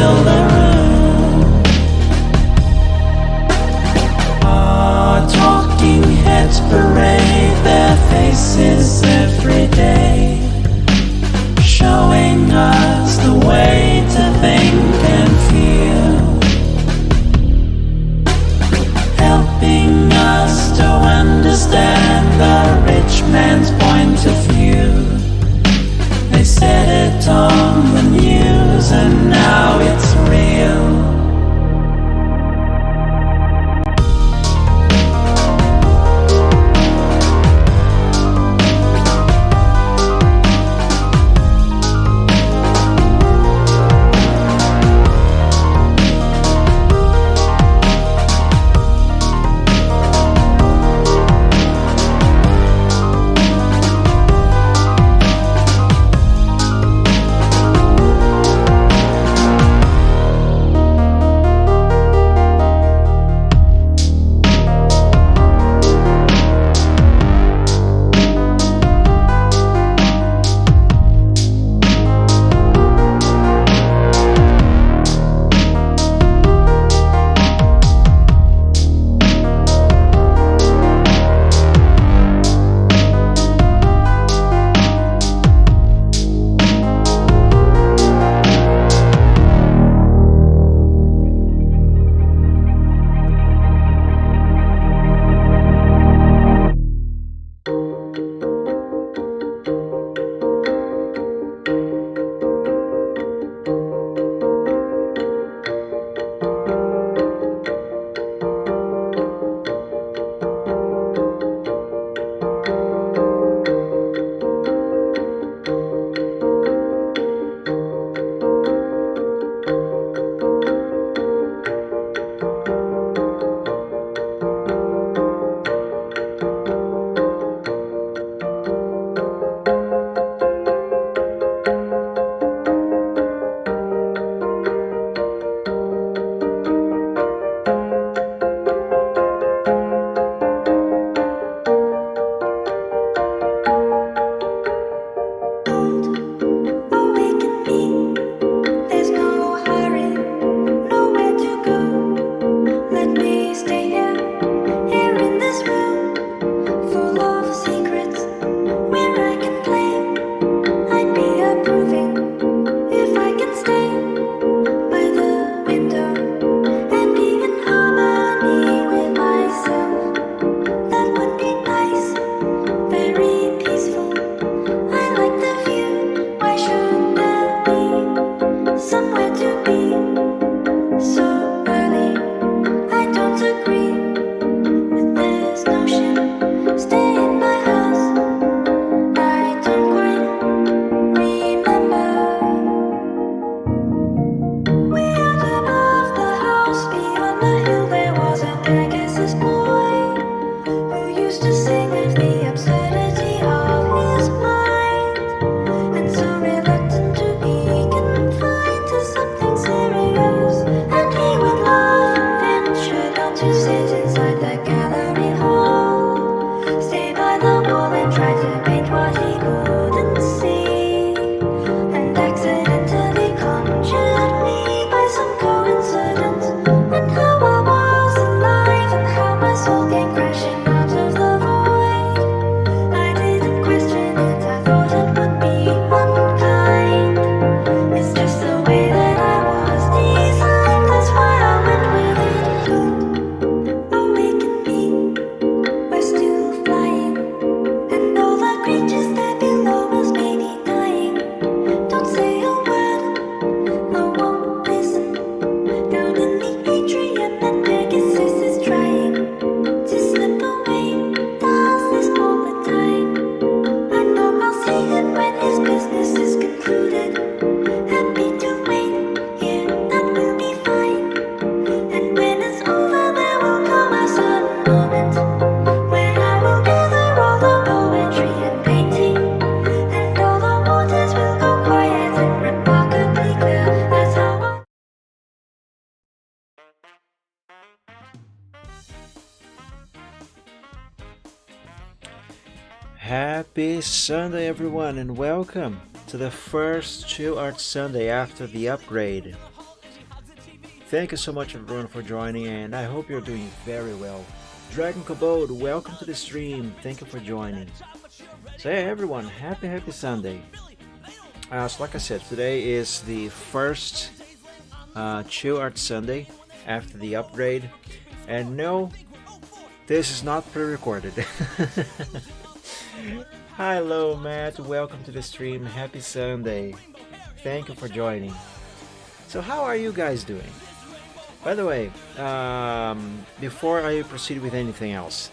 fill the room. Our talking heads parade their faces every day, showing us the way to think and feel, helping us to understand the rich man's point of view. They said it on the news and now it's real. Happy Sunday, everyone, and welcome to the first Chill Art Sunday after the upgrade. Thank you so much everyone for joining, and I hope you're doing very well. Dragon Cabode, welcome to the stream. Thank you for joining. So hey everyone, happy Sunday. So like I said, today is the first Chill Art Sunday after the upgrade. And no, this is not pre-recorded. Hello Matt, welcome to the stream. Happy Sunday. Thank you for joining. So how are you guys doing? By the way, before I proceed with anything else,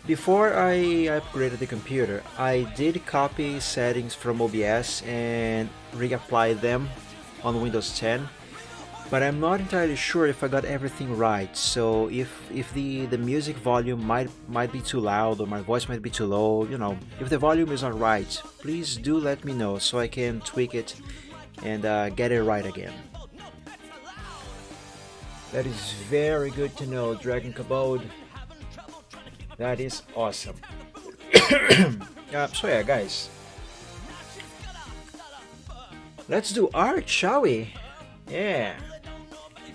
before I upgraded the computer, I did copy settings from OBS and reapply them on Windows 10, but I'm not entirely sure if I got everything right. So if the music volume might be too loud or my voice might be too low, you know, if the volume is not right, please do let me know so I can tweak it and get it right again. That is very good to know, Dragon Cabode. That is awesome. So yeah, guys, let's do art, shall we? Yeah.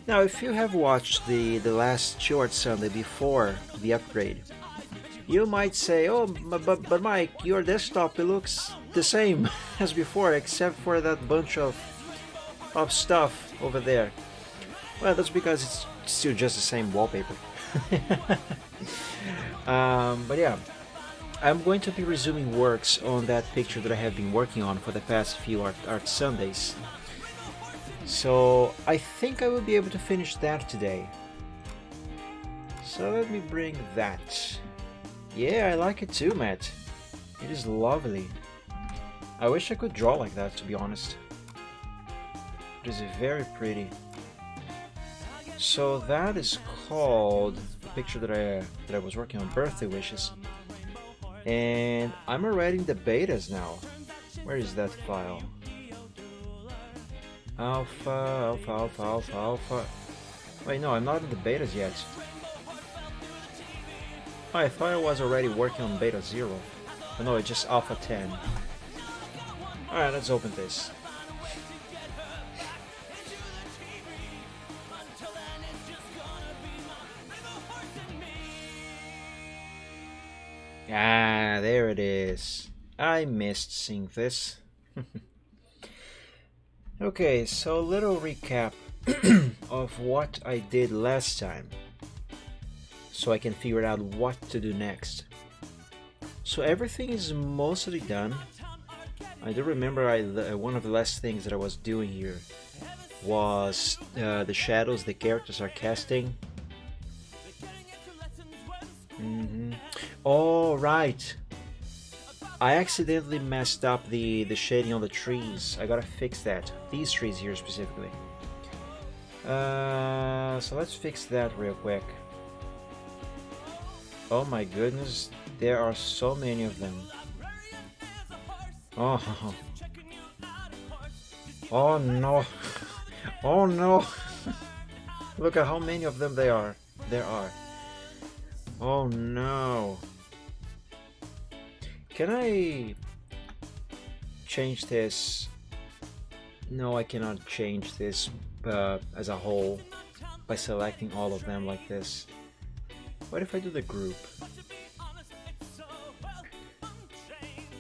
Now, if you have watched the last Chill Art Sunday before the upgrade, you might say, "Oh, but Mike, your desktop, it looks the same as before, except for that bunch of stuff over there." Well, that's because it's still just the same wallpaper. But yeah, I'm going to be resuming works on that picture that I have been working on for the past few art Sundays. So I think I will be able to finish that today. So let me bring that. Yeah, I like it too, Matt. It is lovely. I wish I could draw like that, to be honest. It is very pretty. So that is called the picture that I was working on, Birthday Wishes. And I'm already in the betas now. Where is that file? Alpha. Wait, no, I'm not in the betas yet. Oh, I thought I was already working on beta 0. Oh, no, it's just alpha 10. Alright, let's open this. Ah, there it is. I missed seeing this. Okay, so a little recap of what I did last time, so I can figure out what to do next. So everything is mostly done. I do remember one of the last things that I was doing here was the shadows the characters are casting. Oh, right. I accidentally messed up the shading on the trees. I gotta fix that. These trees here specifically. So let's fix that real quick. Oh my goodness, there are so many of them. Oh, oh no. Oh no. Look at how many of them there are. Oh no. Can I change this? No, I cannot change this as a whole by selecting all of them like this. What if I do the group?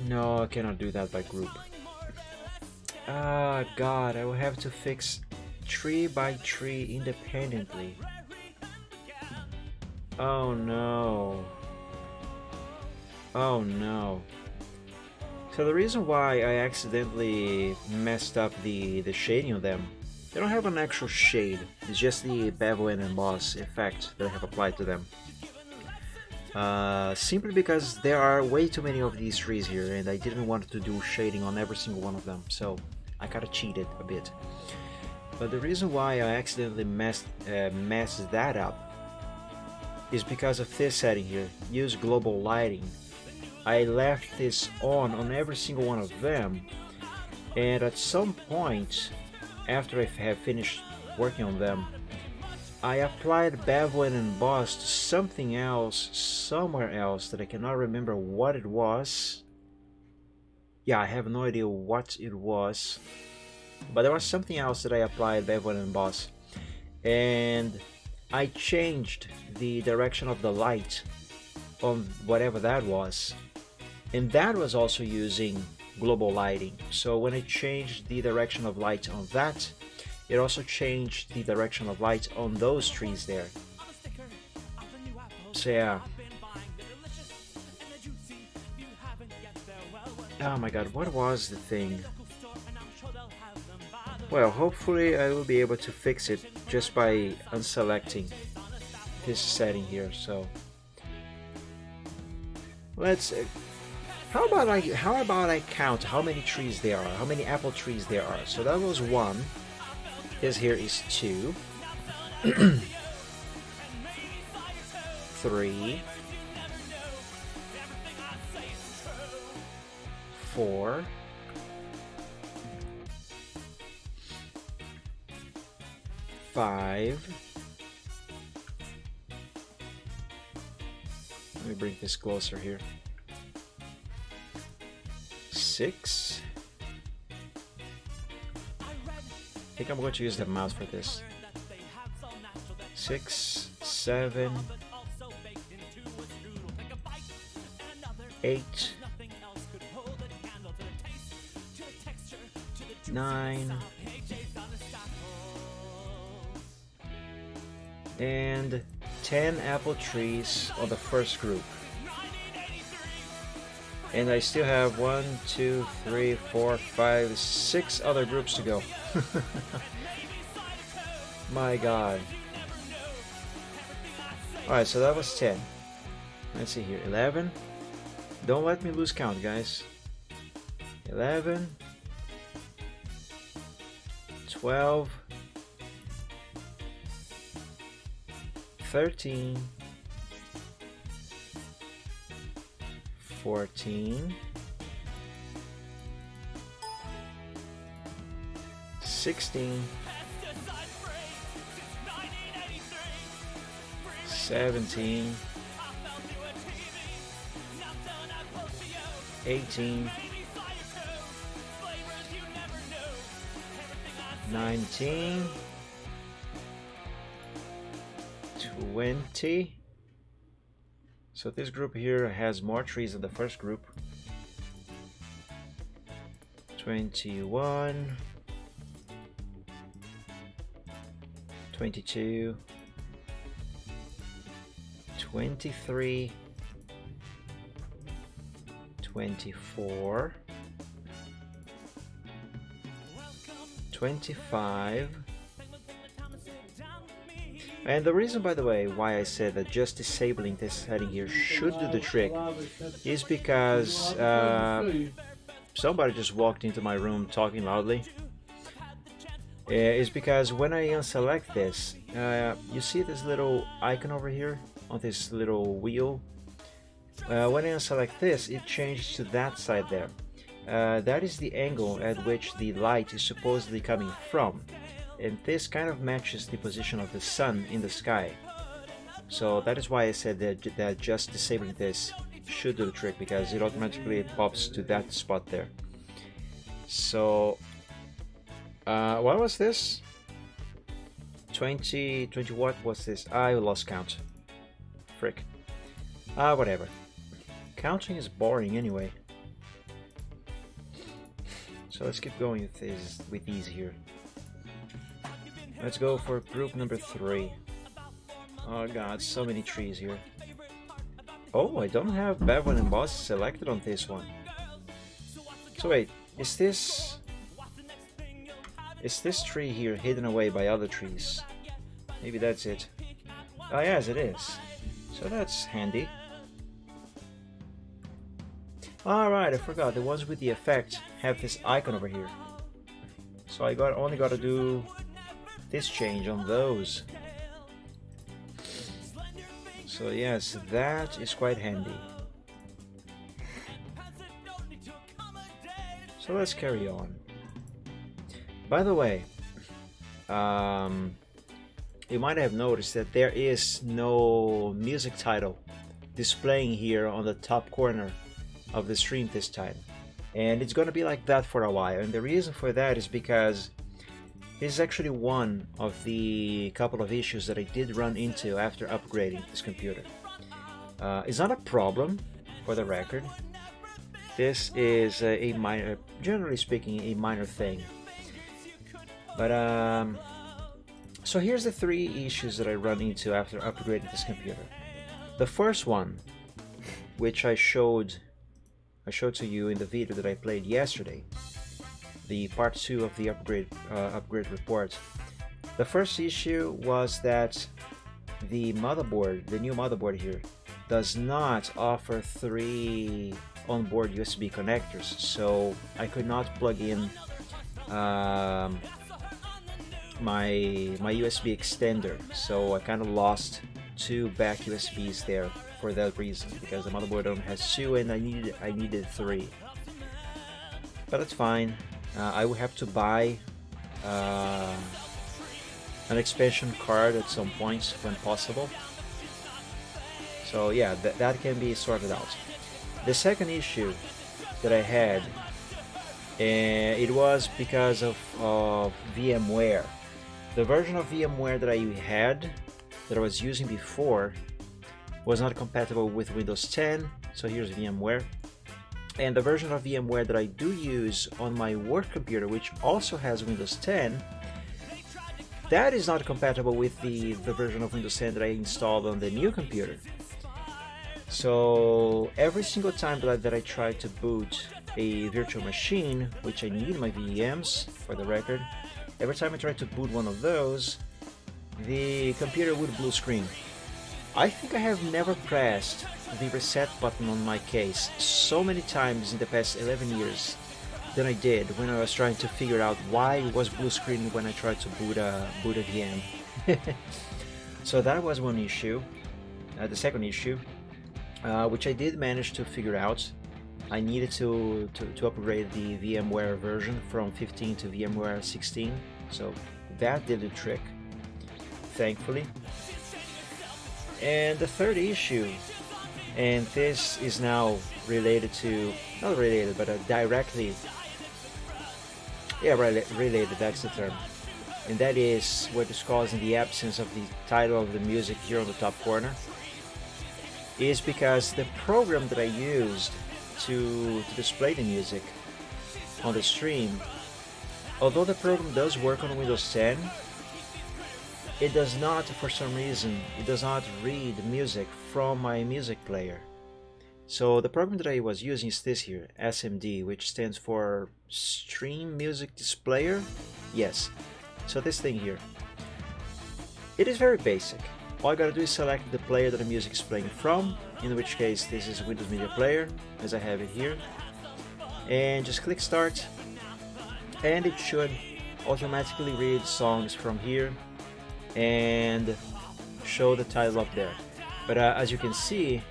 No, I cannot do that by group. Ah, God, I will have to fix tree by tree independently. Oh no. Oh no. So the reason why I accidentally messed up the shading of them, they don't have an actual shade, it's just the bevel and emboss effect that I have applied to them. Simply because there are way too many of these trees here and I didn't want to do shading on every single one of them, so I kinda cheated a bit. But the reason why I accidentally messed that up is because of this setting here, use global lighting. I left this on every single one of them, and at some point after I have finished working on them, I applied bevel and emboss to something else somewhere else that I cannot remember what it was. Yeah, I have no idea what it was. But there was something else that I applied bevel and emboss, and I changed the direction of the light on whatever that was, and that was also using global lighting. So when I changed the direction of light on that, it also changed the direction of light on those trees there. So yeah. Oh my god, what was the thing? Well, hopefully I will be able to fix it just by unselecting this setting here. So let's how about I count how many trees there are, how many apple trees there are. So that was 1. This here is 2. 3, 4, 5. Let me bring this closer here. 6. I think I'm going to use the mouse for this. 6, 7, 8, 9, and 10 apple trees on the first group. And I still have 1, 2, 3, 4, 5, 6 other groups to go. My god. Alright, so that was 10. Let's see here. 11. Don't let me lose count, guys. 11. 12. 13. 14. 16. 17. 18. 19. 20. So this group here has more trees than the first group. 21. 22. 23. 24. 25. And the reason, by the way, why I said that just disabling this setting here should do the trick is because somebody just walked into my room talking loudly. Is because when I unselect this, you see this little icon over here on this little wheel? When I unselect this, it changes to that side there. That is the angle at which the light is supposedly coming from. And this kind of matches the position of the sun in the sky. So that is why I said that just disabling this should do the trick, because it automatically pops to that spot there. So what was this? 20 what was this? I lost count. Frick. Whatever. Counting is boring anyway. So let's keep going with these here. Let's go for group number 3. Oh god, so many trees here. Oh, I don't have bevel and emboss selected on this one. So wait, is this tree here hidden away by other trees? Maybe that's it. Oh yes, it is. So that's handy. Alright, I forgot, the ones with the effect have this icon over here. So I only got to do this change on those. So yes, that is quite handy. So let's carry on. By the way, you might have noticed that there is no music title displaying here on the top corner of the stream this time. and it's gonna be like that for a while. And the reason for that is because this is actually one of the couple of issues that I did run into after upgrading this computer. It's not a problem, for the record. This is a minor, generally speaking, a minor thing. But so here's the 3 issues that I run into after upgrading this computer. The first one, which I showed to you in the video that I played yesterday, the part 2 of the upgrade report. The first issue was that the motherboard, the new motherboard here, does not offer 3 onboard USB connectors, so I could not plug in my USB extender, so I kind of lost 2 back USBs there for that reason, because the motherboard only has 2 and I needed 3. But that's fine. I will have to buy an expansion card at some point when possible. So yeah, that can be sorted out. The second issue that I had, it was because of VMware. The version of VMware that I had, that I was using before, was not compatible with Windows 10. So here's VMware. And the version of VMware that I do use on my work computer, which also has Windows 10, that is not compatible with the version of Windows 10 that I installed on the new computer. So every single time that I try to boot a virtual machine, which I need my VMs for the record, every time I try to boot one of those, the computer would blue screen. I think I have never pressed the reset button on my case so many times in the past 11 years than I did when I was trying to figure out why it was blue screen when I tried to boot a VM. So that was one issue. The second issue, which I did manage to figure out. I needed to upgrade the VMware version from 15 to VMware 16, so that did the trick, thankfully. And the third issue, and this is now related to, not related, but directly, related, that's the term. And that is what is causing the absence of the title of the music here on the top corner, is because the program that I used to display the music on the stream, although the program does work on Windows 10, it does not, for some reason, it does not read music from my music player. So the program that I was using is this here, SMD, which stands for Stream Music Displayer. Yes, so this thing here. It is very basic. All I gotta do is select the player that the music is playing from, in which case this is Windows Media Player, as I have it here, and just click Start, and it should automatically read songs from here and show the title up there. But as you can see,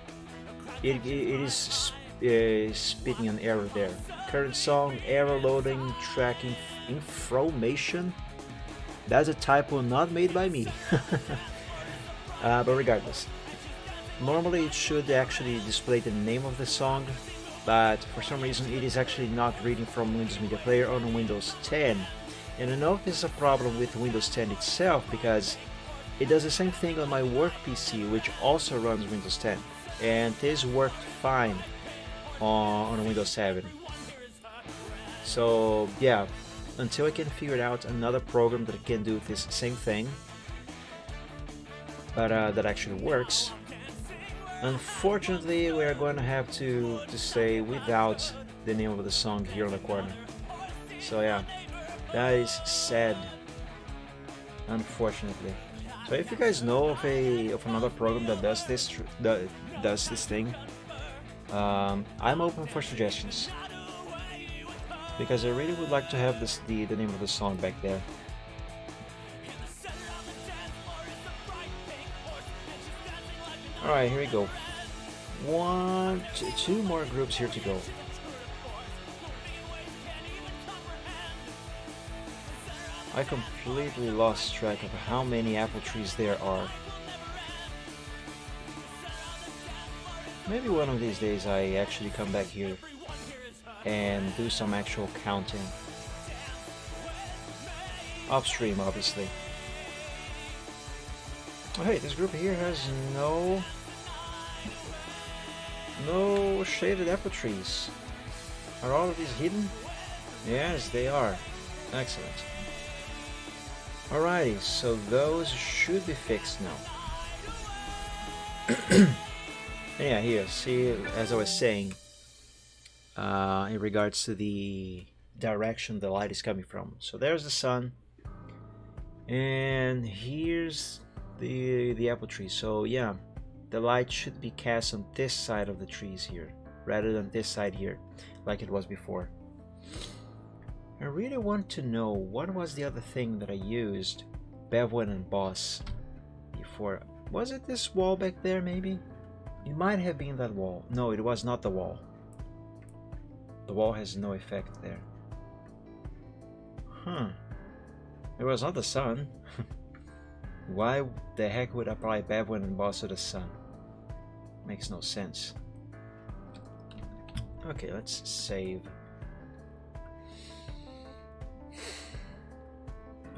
it is spitting an error there. Current song, error loading, tracking information. That's a typo not made by me. But regardless, normally it should actually display the name of the song, but for some reason it is actually not reading from Windows Media Player on Windows 10. And I know this is a problem with Windows 10 itself, because it does the same thing on my work PC, which also runs Windows 10, and this worked fine on Windows 7. So yeah, until I can figure out another program that can do this same thing, but that actually works, unfortunately we are going to have to stay without the name of the song here on the corner. So yeah, that is sad, unfortunately. So if you guys know of another program that does this thing, I'm open for suggestions, because I really would like to have the name of the song back there. Alright, here we go. Two more groups here to go. I completely lost track of how many apple trees there are. Maybe one of these days I actually come back here and do some actual counting. Upstream, obviously. Oh, hey, this group here has no shaded apple trees. Are all of these hidden? Yes, they are. Excellent. Alrighty, so those should be fixed now. Yeah, here, see, as I was saying, in regards to the direction the light is coming from. So there's the sun, and here's the apple tree. So yeah, the light should be cast on this side of the trees here, rather than this side here, like it was before. I really want to know what was the other thing that I used, Bevwin and Boss, before. Was it this wall back there, maybe? It might have been that wall. No, it was not the wall. The wall has no effect there. Huh. It was not the sun. Why the heck would I apply Bevwin and Boss to the sun? Makes no sense. Okay, let's save.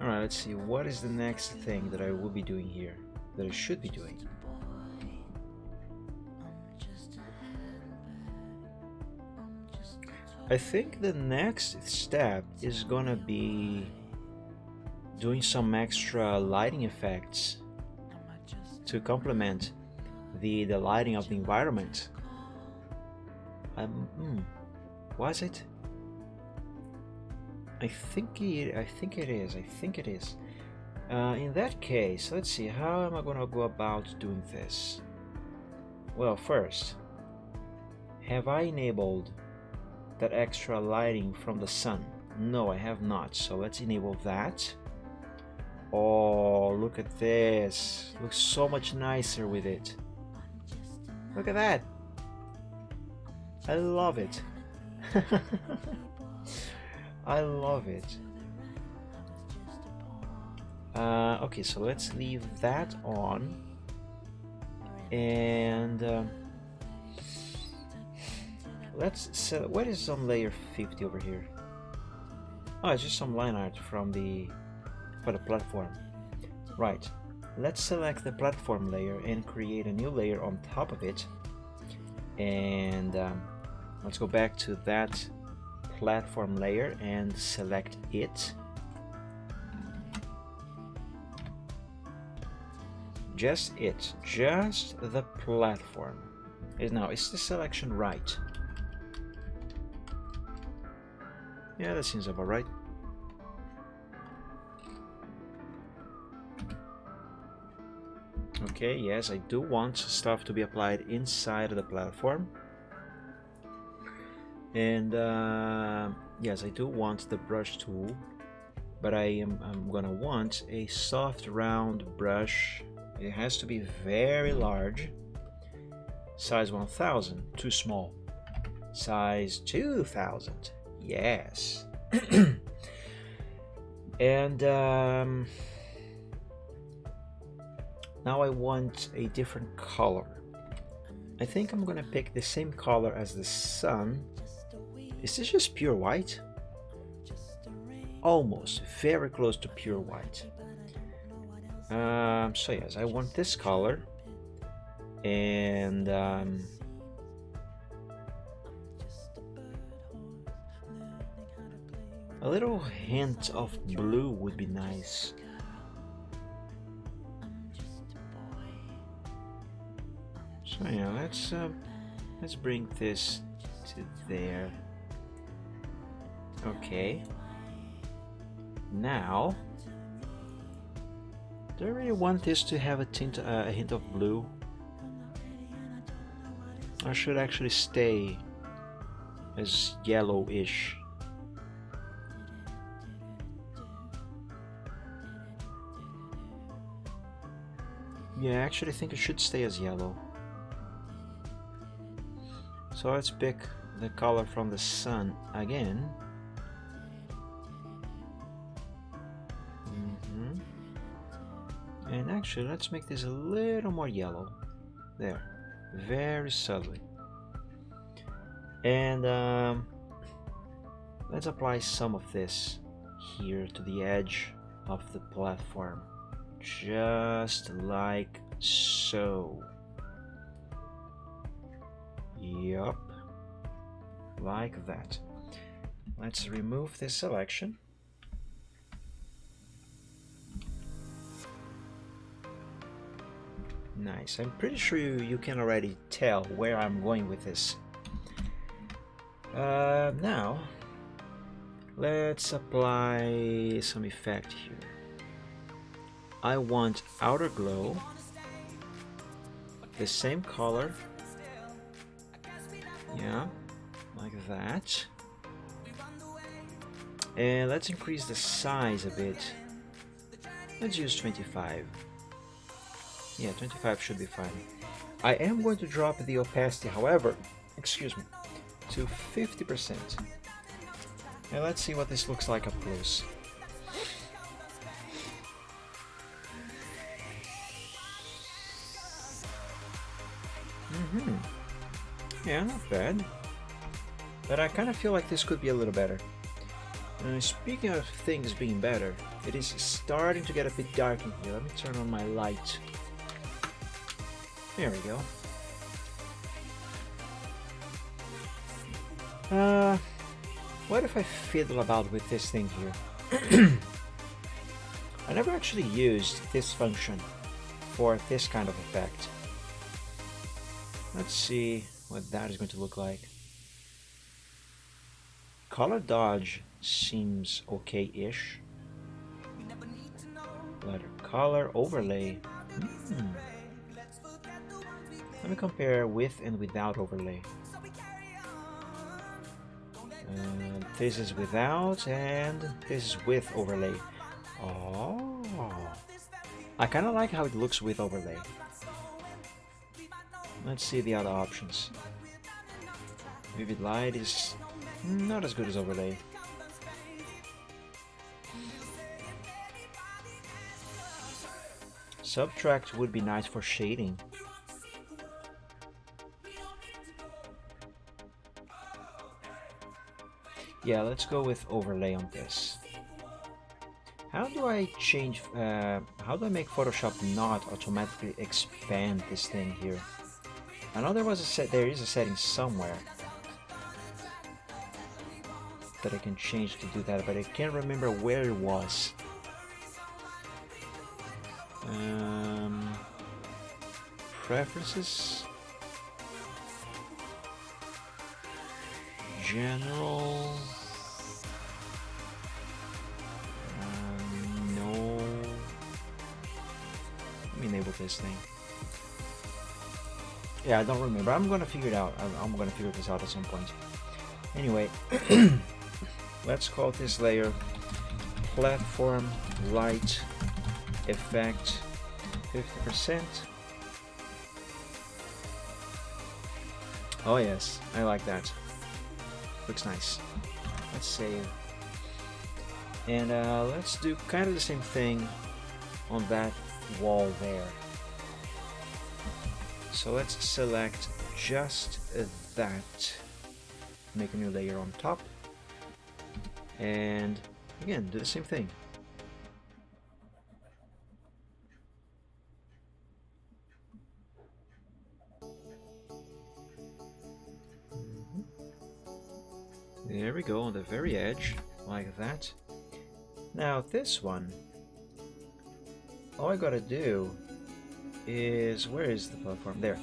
Alright, let's see. What is the next thing that I will be doing here? That I should be doing? I think the next step is gonna be doing some extra lighting effects to complement the lighting of the environment. Was it? I think it is. In that case, let's see, how am I gonna go about doing this? Well, first, have I enabled that extra lighting from the sun? No, I have not, so let's enable that. Oh, look at this. Looks so much nicer with it. Look at that. I love it. I love it. Okay, so let's leave that on. And let's set. What is on layer 50 over here? Oh, it's just some line art from for the platform. Right. Let's select the platform layer and create a new layer on top of it. And let's go back to that platform layer and select it. Just the platform. Now, is the selection right? Yeah, that seems about right. Okay, yes, I do want stuff to be applied inside of the platform. And yes, I do want the brush tool, but I'm gonna want a soft round brush. It has to be very large. Size 1000, too small. Size 2000, yes. And now I want a different color. I think I'm gonna pick the same color as the sun. Is this just pure white? Almost, very close to pure white. So yes, I want this color, and a little hint of blue would be nice. So yeah, let's bring this to there. Okay. Now, do I really want this to have a hint of blue? Or should it actually stay as yellowish? Yeah, I actually think it should stay as yellow. So let's pick the color from the sun again. And actually, let's make this a little more yellow. There, very subtly. And let's apply some of this here to the edge of the platform, just like so. Yup, like that. Let's remove this selection. Nice. I'm pretty sure you can already tell where I'm going with this. Now, let's apply some effect here. I want outer glow, the same color. Yeah, like that. And let's increase the size a bit. Let's use 25. Yeah, 25 should be fine. I am going to drop the opacity, however, excuse me, to 50%. And let's see what this looks like up close. Yeah, not bad. But I kind of feel like this could be a little better. Speaking of things being better, it is starting to get a bit dark in here. Let me turn on my light. There we go. What if I fiddle about with this thing here? I never actually used this function for this kind of effect. Let's see what that is going to look like. Color dodge seems okay-ish. Letter color overlay. Let me compare with and without overlay. This is without and this is with overlay. Oh, I kind of like how it looks with overlay. Let's see the other options. Vivid light is not as good as overlay. Subtract would be nice for shading. Yeah, let's go with overlay on this. How do I change, how do I make Photoshop not automatically expand this thing here? I know there is a setting somewhere that I can change to do that, but I can't remember where it was. Preferences, general, no. Let me enable this thing. Yeah, I don't remember. I'm gonna figure it out. I'm gonna figure this out at some point. Anyway, let's call this layer platform light effect 50%. Oh yes, I like that. Looks nice. Let's save. And let's do kind of the same thing on that wall there. So let's select just that. Make a new layer on top. And again, do the same thing. There we go, on the very edge, like that. Now this one, all I gotta do is, where is the platform? There.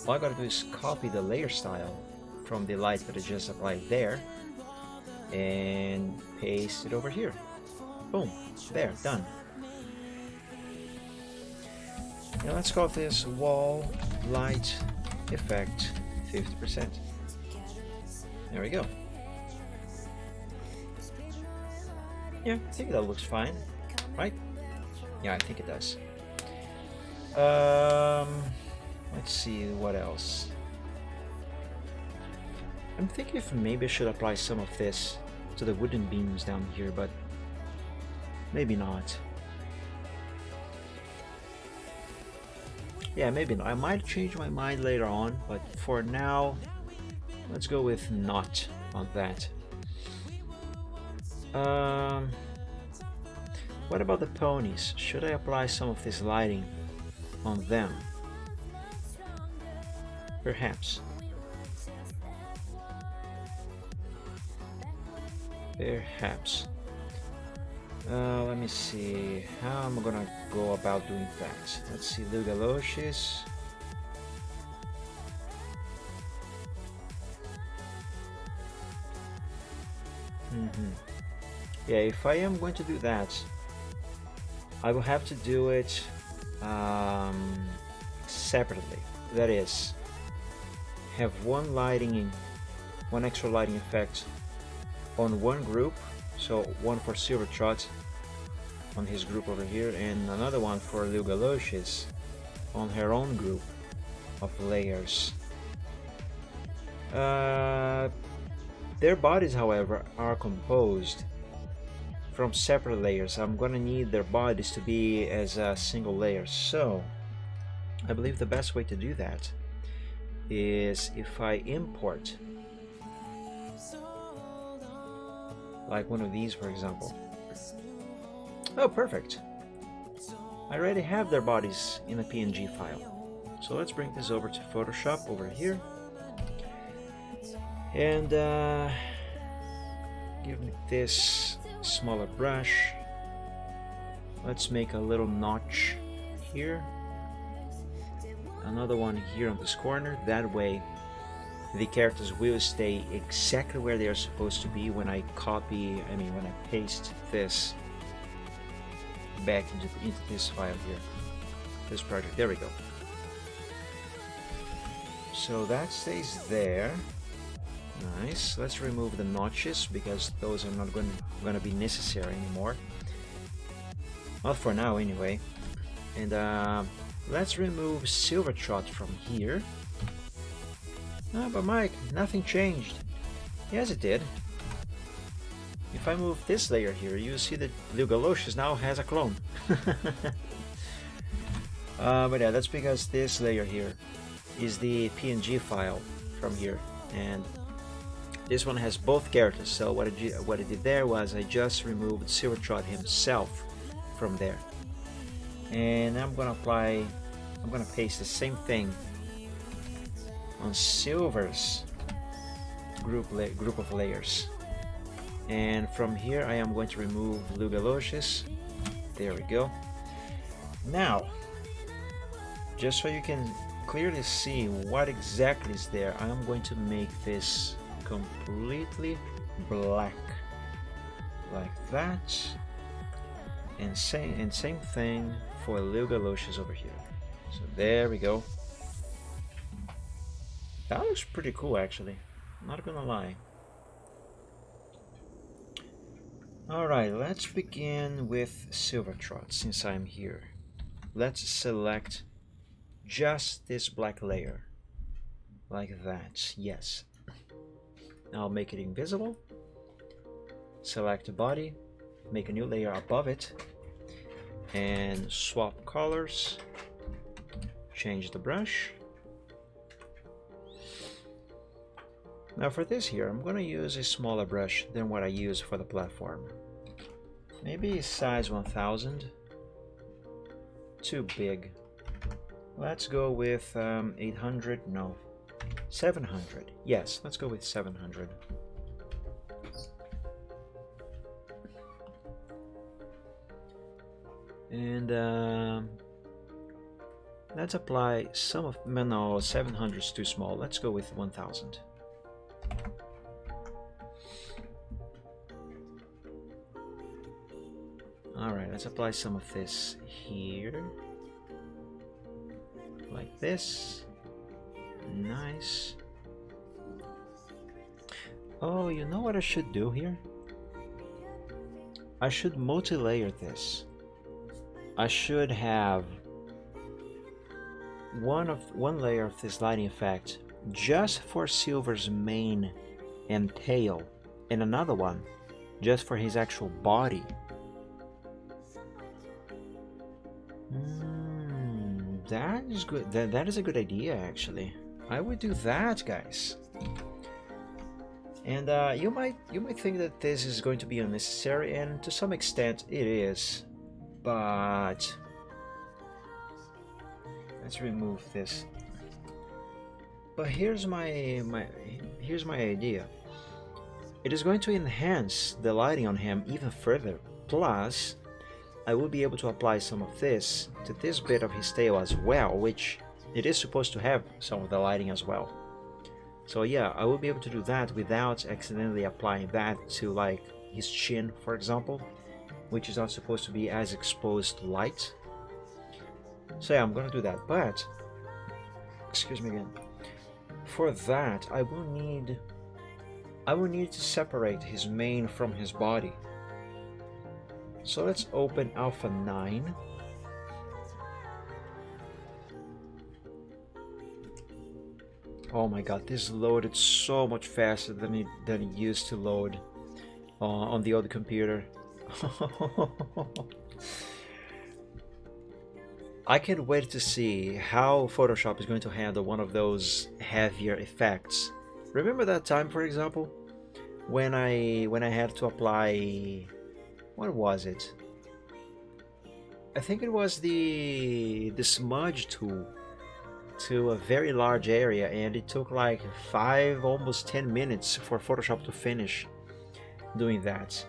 All I gotta do is copy the layer style from the light that I just applied there and paste it over here. Boom, there, done. Now let's call this wall light effect 50%. There we go. Yeah, I think that looks fine, right? Yeah, I think it does. Let's see what else. I'm thinking if maybe I should apply some of this to the wooden beams down here, but maybe not. Yeah, maybe not. I might change my mind later on, but for now, let's go with not on that. Um, what about the ponies? Should I apply some of this lighting on them? Perhaps. Perhaps. Let me see how I'm gonna go about doing that. Let's see, Lugalocious. Yeah, if I am going to do that, I will have to do it separately. That is, have one extra lighting effect on one group, so one for Silvertrot on his group over here, and another one for Lugalocious on her own group of layers. Their bodies, however, are composed from separate layers. I'm gonna need their bodies to be as a single layer, so I believe the best way to do that is if I import like one of these, for example. Oh, perfect. I already have their bodies in a PNG file. So let's bring this over to Photoshop over here. And give me this smaller brush. Let's make a little notch here. Another one here on this corner. That way the characters will stay exactly where they are supposed to be when I paste this back into this file here, this project. There we go. So that stays there. Nice. Let's remove the notches because those are not going to be necessary anymore. Not for now, anyway. And let's remove Silvertrot from here. No, but Mike, nothing changed. Yes, it did. If I move this layer here, you see that Lugalocious now has a clone. But yeah, that's because this layer here is the PNG file from here, and this one has both characters. So what I did there was I just removed Silvertrot himself from there, and I'm gonna paste the same thing on Silver's group of layers. And from here I am going to remove Lugalocious. There we go. Now, just so you can clearly see what exactly is there, I am going to make this completely black like that, and same thing for Lugalocious over here. So there we go. That looks pretty cool, actually, not gonna lie. Alright, let's begin with Silvertrot. Since I'm here, let's select just this black layer like that. Yes. Now I'll make it invisible, select the body, make a new layer above it, and swap colors, change the brush. Now for this here, I'm going to use a smaller brush than what I use for the platform. Maybe size 1000. Too big. Let's go with 800, no, 700. Yes, let's go with 700. And let's apply some of, no, 700 is too small. Let's go with 1000. Alright, let's apply some of this here. Like this. Nice. Oh, you know what I should do here? I should multi-layer this. I should have one layer of this lighting effect just for Silver's mane and tail, and another one just for his actual body. That is good. That is a good idea, actually. I would do that, guys. And you might think that this is going to be unnecessary, and to some extent it is, but let's remove this. But here's my idea. It is going to enhance the lighting on him even further. Plus, I will be able to apply some of this to this bit of his tail as well, which it is supposed to have some of the lighting as well. So yeah, I will be able to do that without accidentally applying that to like his chin, for example, which is not supposed to be as exposed light. So yeah, I'm gonna do that, but excuse me again. For that, I will need to separate his mane from his body. So let's open Alpha 9. Oh my god, this loaded so much faster than it used to load on the old computer. I can't wait to see how Photoshop is going to handle one of those heavier effects. Remember that time, for example, when I had to apply, what was it? I think it was the smudge tool to a very large area, and it took like 5, almost 10 minutes for Photoshop to finish doing that.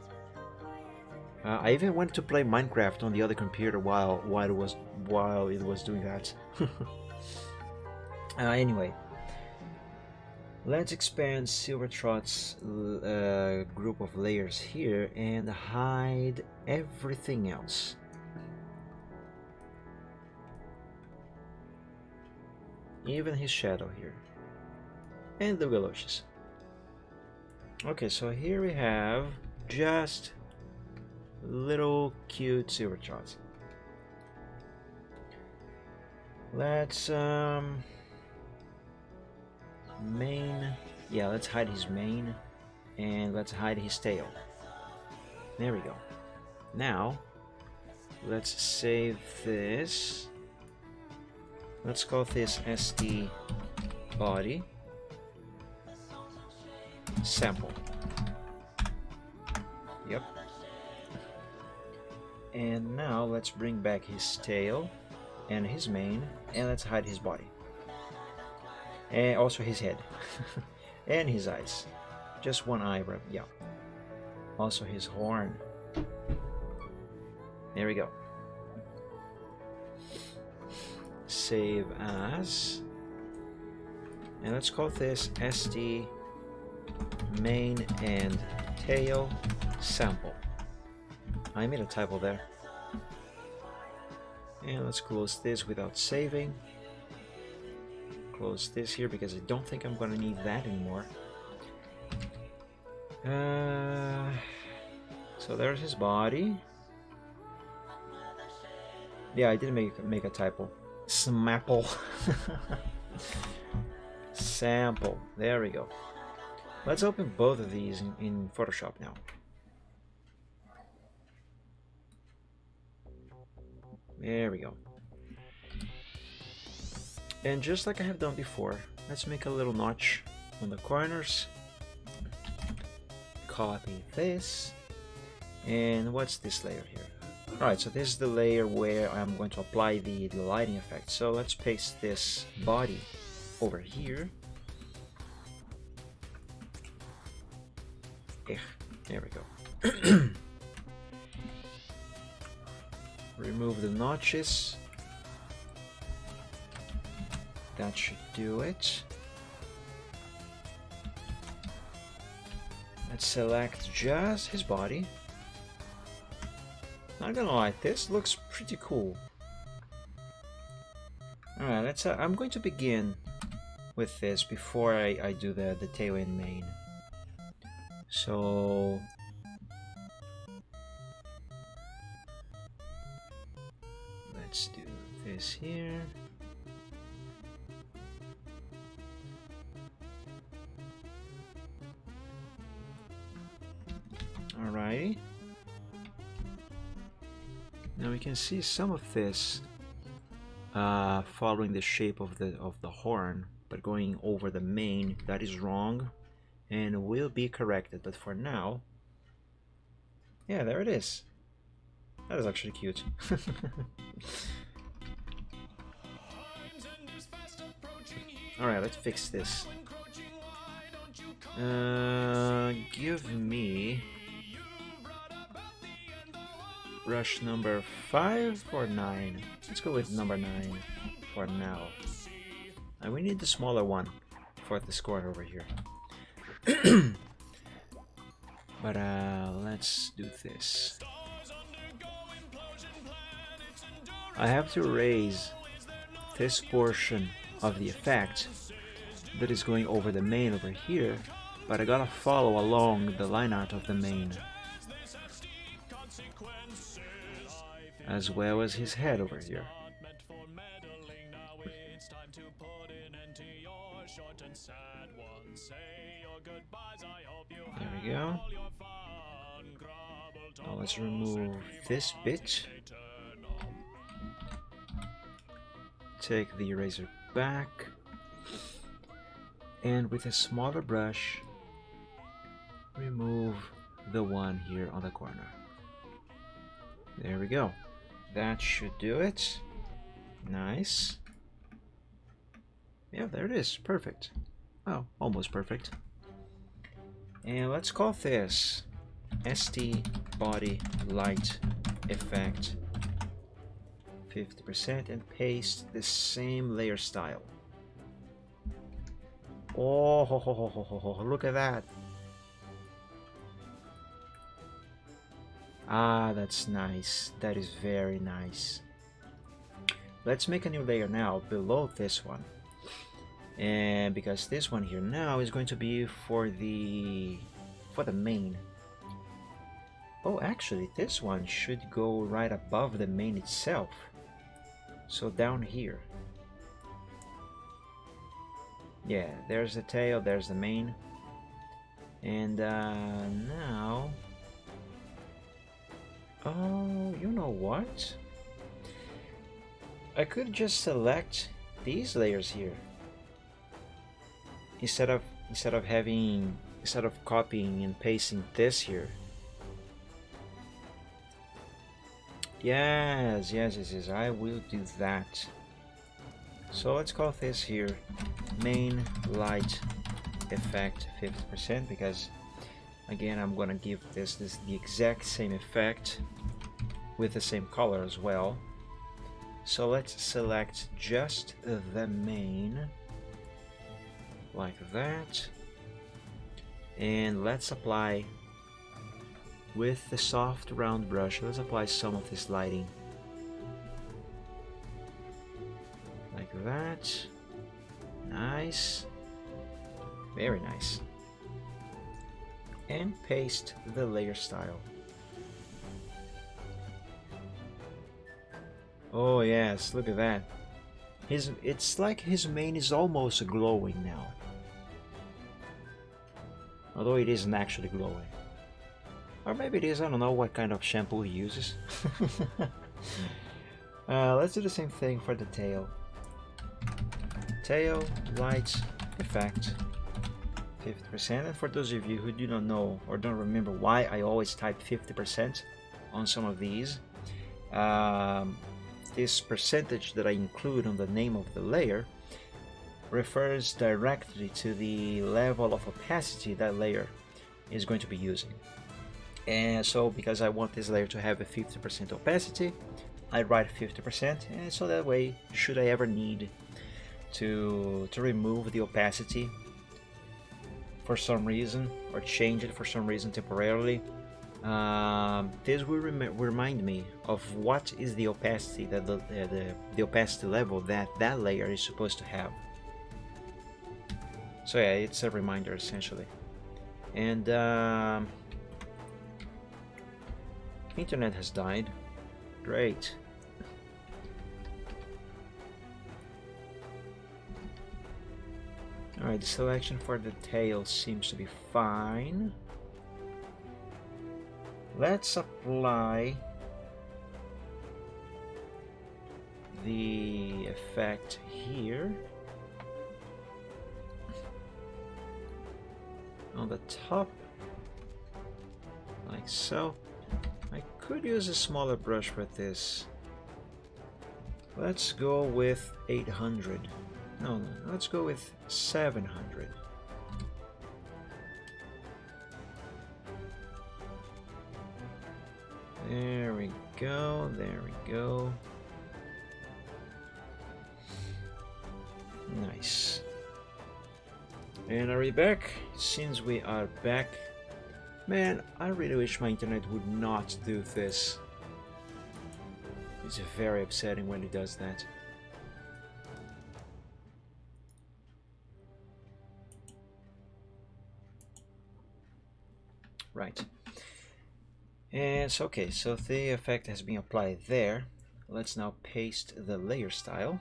I even went to play Minecraft on the other computer while it was doing that. Anyway, let's expand Silvertrot's group of layers here and hide everything else. Even his shadow here. And the Galoshes. Okay, so here we have just little cute Silvertrots. Let's let's hide his mane and let's hide his tail. There we go. Now let's save this. Let's call this SD body sample. Yep. And now let's bring back his tail and his mane, and let's hide his body. And also his head. And his eyes. Just one eyebrow, yeah. Also his horn. There we go. Save as. And let's call this SD mane and tail sample. I made a typo there. And let's close this without saving. Close this here because I don't think I'm gonna need that anymore. So there's his body. Yeah, I did make a typo. Smapple. Sample. There we go. Let's open both of these in Photoshop now. There we go. And just like I have done before, let's make a little notch on the corners. Copy this. And what's this layer here? Alright, so this is the layer where I'm going to apply the lighting effect. So let's paste this body over here. There we go. Remove the notches. That should do it. Let's select just his body. Not gonna lie, this looks pretty cool. Alright, let's. I'm going to begin with this before I do the tail and mane. So let's do this here. Alrighty. Now we can see some of this following the shape of the horn, but going over the mane, that is wrong. and will be corrected. But for now, yeah, there it is. That is actually cute. Alright, let's fix this. Give me brush number 5 or 9. Let's go with number 9 for now. And we need the smaller one for this corner over here. But let's do this. I have to raise this portion of the effect that is going over the main over here, but I gotta follow along the line art of the main, as well as his head over here. There we go. Now let's remove this bit. Take the eraser back, and with a smaller brush, remove the one here on the corner. There we go. That should do it. Nice. Yeah, there it is. Perfect. Oh, almost perfect. And let's call this ST Body Light Effect 50% and paste the same layer style. Oh, look at that. Ah, that's nice. That is very nice. Let's make a new layer now below this one. And because this one here now is going to be for the main. Oh, actually, this one should go right above the main itself. So down here. Yeah, there's the tail, there's the mane. And now... Oh, you know what? I could just select these layers here. Instead of copying and pasting this here. Yes, I will do that. So let's call this here main light effect 50%, because again I'm gonna give this the exact same effect with the same color as well. So let's select just the main like that, and let's apply with the soft round brush. Let's apply some of this lighting like that. Nice, very nice. And paste the layer style. Oh yes, look at that. It's like his mane is almost glowing now, although it isn't actually glowing. Or maybe it is, I don't know what kind of shampoo he uses. Let's do the same thing for the tail. Tail light effect 50%. And for those of you who do not know or don't remember why I always type 50% on some of these, this percentage that I include on the name of the layer refers directly to the level of opacity that layer is going to be using. And so because I want this layer to have a 50% opacity, I write 50%, and so that way, should I ever need to remove the opacity for some reason or change it for some reason temporarily, this will remind me of what is the opacity that the opacity level that layer is supposed to have. So yeah, it's a reminder essentially. And internet has died. Great. Alright, the selection for the tail seems to be fine. Let's apply the effect here on the top, like so. I could use a smaller brush for this. Let's go with 800. No, let's go with 700. There we go, there we go. Nice. And are we back? Since we are back, man, I really wish my internet would not do this. It's very upsetting when it does that. Right. And so, okay, so the effect has been applied there. Let's now paste the layer style.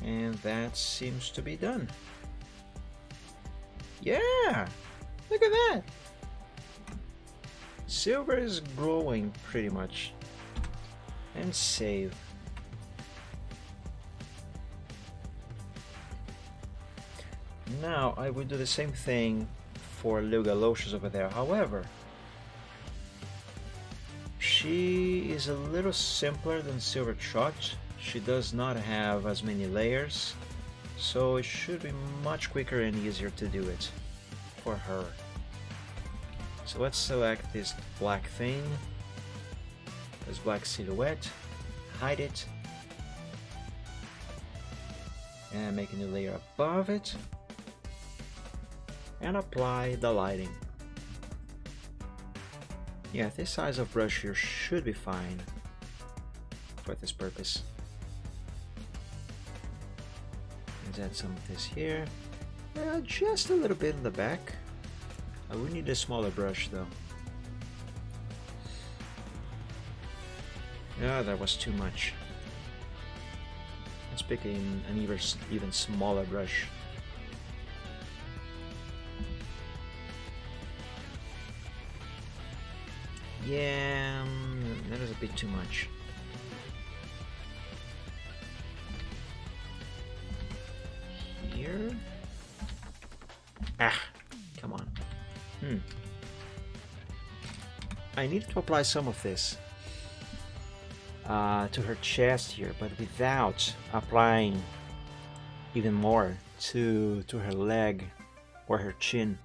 And that seems to be done. Yeah! Look at that! Silver is growing pretty much. And save. Now I will do the same thing for Lugalocious over there. However, she is a little simpler than Silvertrot. She does not have as many layers, so it should be much quicker and easier to do it for her. So let's select this black thing, this black silhouette, hide it, and make a new layer above it, and apply the lighting. Yeah, this size of brush here should be fine for this purpose. Let's add some of this here. Just a little bit in the back. I would need a smaller brush though. Yeah, that was too much. Let's pick an even smaller brush. Yeah, that is a bit too much. Here? Ah, come on. I need to apply some of this to her chest here, but without applying even more to her leg or her chin.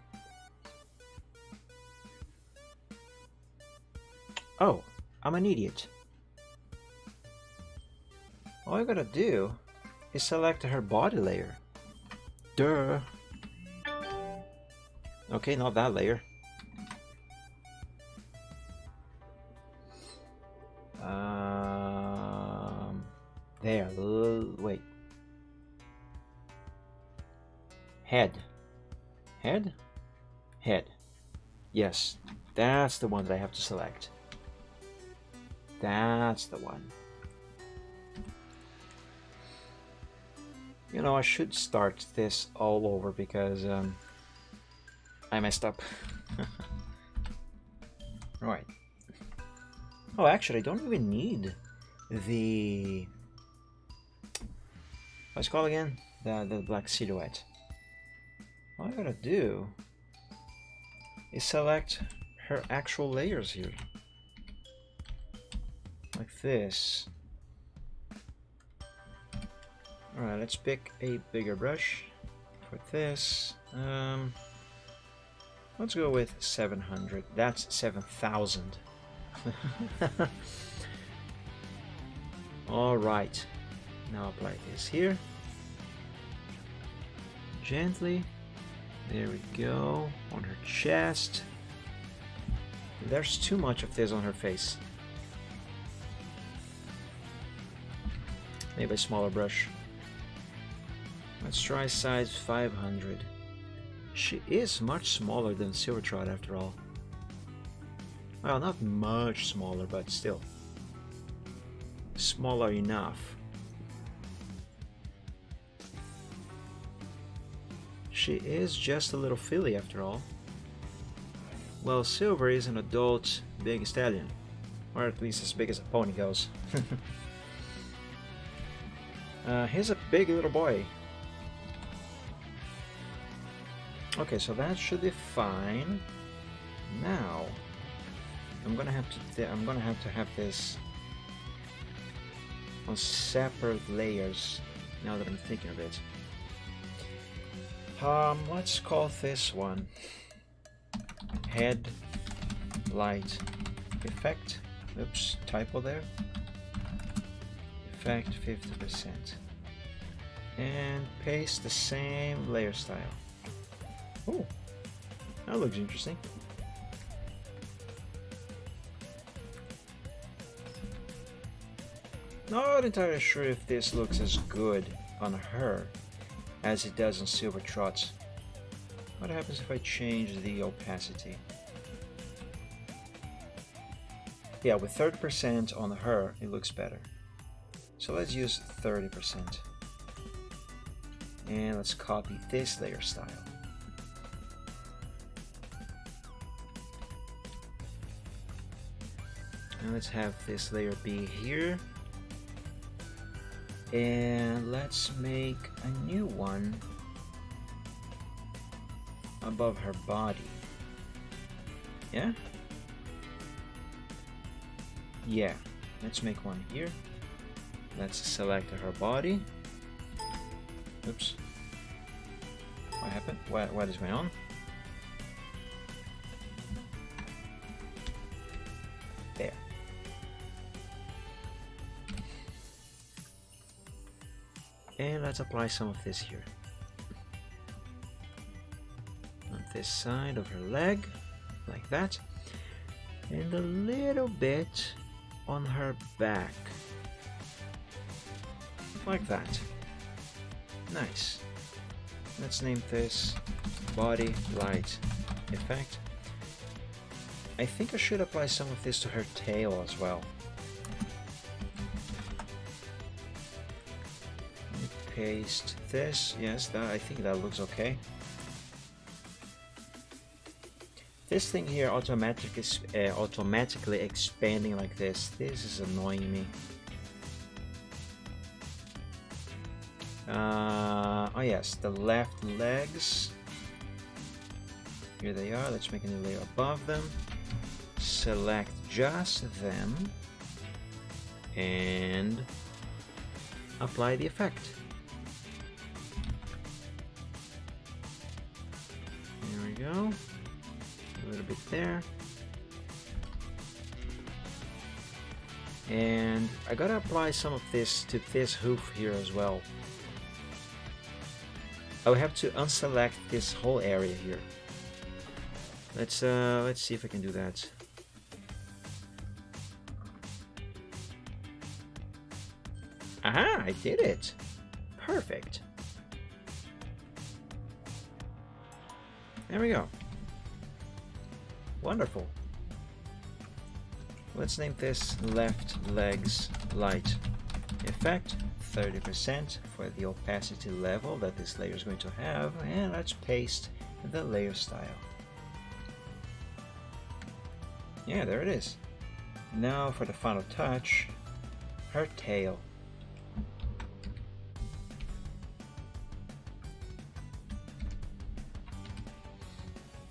Oh, I'm an idiot. All I gotta do is select her body layer. Duh. Okay, not that layer. There. Wait. Head. Head? Head. Yes, that's the one that I have to select. That's the one. You know, I should start this all over because I messed up. Right. Oh, actually, I don't even need the... What's it called again? The black silhouette. All I gotta do is select her actual layers here. Like this. Alright, let's pick a bigger brush for this. Let's go with 700. That's 7,000. Alright, now apply this here. Gently. There we go. On her chest. There's too much of this on her face. Maybe a smaller brush. Let's try size 500. She is much smaller than Silvertrot after all. Well, not much smaller, but still. Smaller enough. She is just a little filly after all. Well, Silver is an adult big stallion. Or at least as big as a pony goes. He's a big little boy. Okay, so that should be fine. Now, I'm gonna have to have this on separate layers. Now that I'm thinking of it, let's call this one head light effect. Oops, typo there. Effect 50%, and paste the same layer style. Oh, that looks interesting. Not entirely sure if this looks as good on her as it does on Silver Trots. What happens if I change the opacity? Yeah, with 30% on her, it looks better. So let's use 30%. And let's copy this layer style. And let's have this layer be here. And let's make a new one above her body. Yeah? Yeah, let's make one here. Let's select her body. Oops. What happened? What is going on? There. And let's apply some of this here. On this side of her leg, like that. And a little bit on her back. Like that. Nice. Let's name this body light effect. I think I should apply some of this to her tail as well. Paste this. Yes, I think that looks okay. This thing here automatically expanding like this. This is annoying me. Oh yes, the left legs. Here they are. Let's make a new layer above them. Select just them and apply the effect. There we go. A little bit there. And I gotta apply some of this to this hoof here as well. I will have to unselect this whole area here. Let's see if I can do that. Aha, I did it. Perfect. There we go. Wonderful. Let's name this left legs light effect. 30% for the opacity level that this layer is going to have, and let's paste the layer style. Yeah, there it is. Now for the final touch, her tail.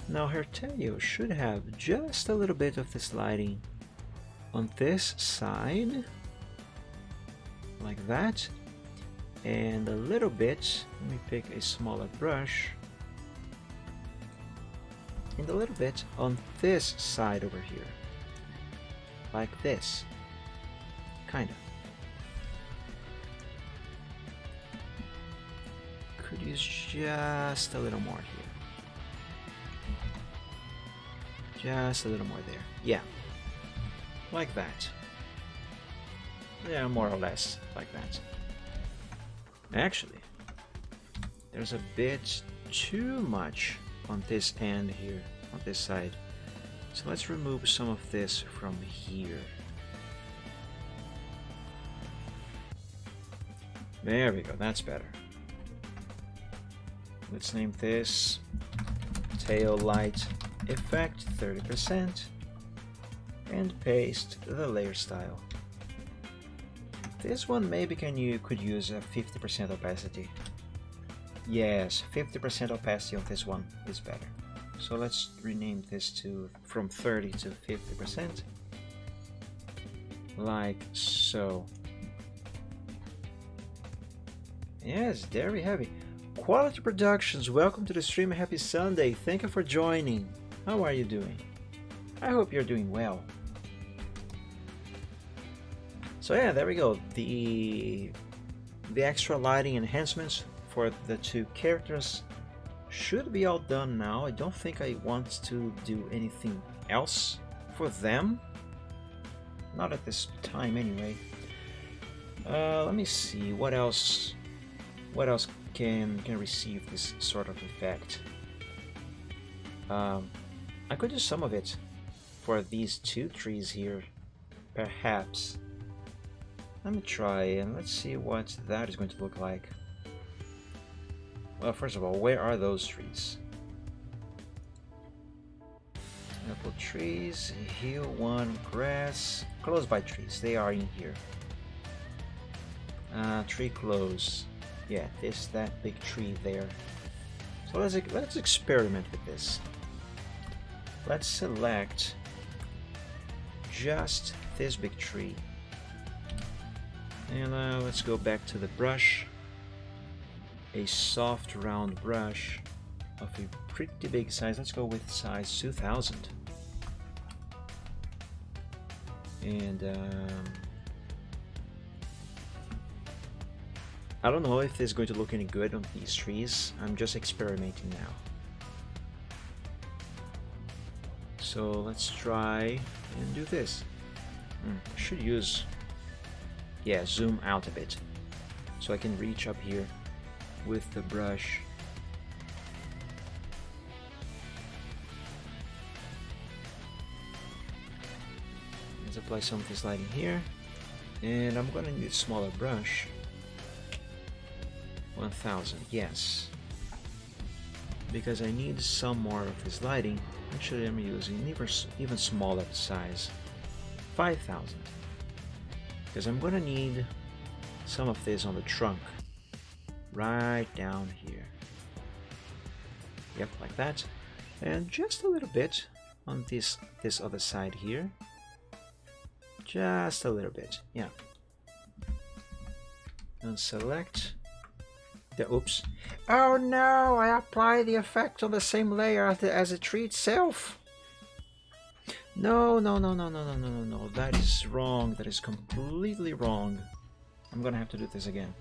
Now her tail should have just a little bit of this lighting on this side, like that, and a little bit, let me pick a smaller brush, and a little bit on this side over here, like this, kind of. Could use just a little more here. Just a little more there. Yeah. Like that. Yeah, more or less like that. Actually, there's a bit too much on this end here, on this side. So let's remove some of this from here. There we go, that's better. Let's name this tail light effect 30% and paste the layer style. This one maybe could use a 50% opacity. Yes, 50% opacity on this one is better. So let's rename this to from 30 to 50%. Like so. Yes, very heavy. Quality Productions, welcome to the stream. Happy Sunday. Thank you for joining. How are you doing? I hope you're doing well. So yeah, there we go. The extra lighting enhancements for the two characters should be all done now. I don't think I want to do anything else for them. Not at this time anyway. Let me see what else can receive this sort of effect. I could do some of it for these two trees here, perhaps. Let me try and let's see what that is going to look like. Well, first of all, where are those trees? Apple trees, hill one, grass, close by trees. They are in here. Tree close. Yeah, that big tree there. So let's experiment with this. Let's select just this big tree. And let's go back to the brush. A soft round brush of a pretty big size. Let's go with size 2000. And I don't know if this is going to look any good on these trees. I'm just experimenting now. So let's try and do this. I should use, yeah, zoom out a bit so I can reach up here with the brush. Let's apply some of this lighting here, and I'm gonna need a smaller brush. 1000, yes, because I need some more of this lighting. Actually, I'm using even smaller size, 5000, because I'm gonna need some of this on the trunk. Right down here. Yep, like that. And just a little bit on this other side here. Just a little bit, yeah. And select the, oops. Oh no, I apply the effect on the same layer as the tree itself. No, that is wrong. That is completely wrong. I'm gonna have to do this again.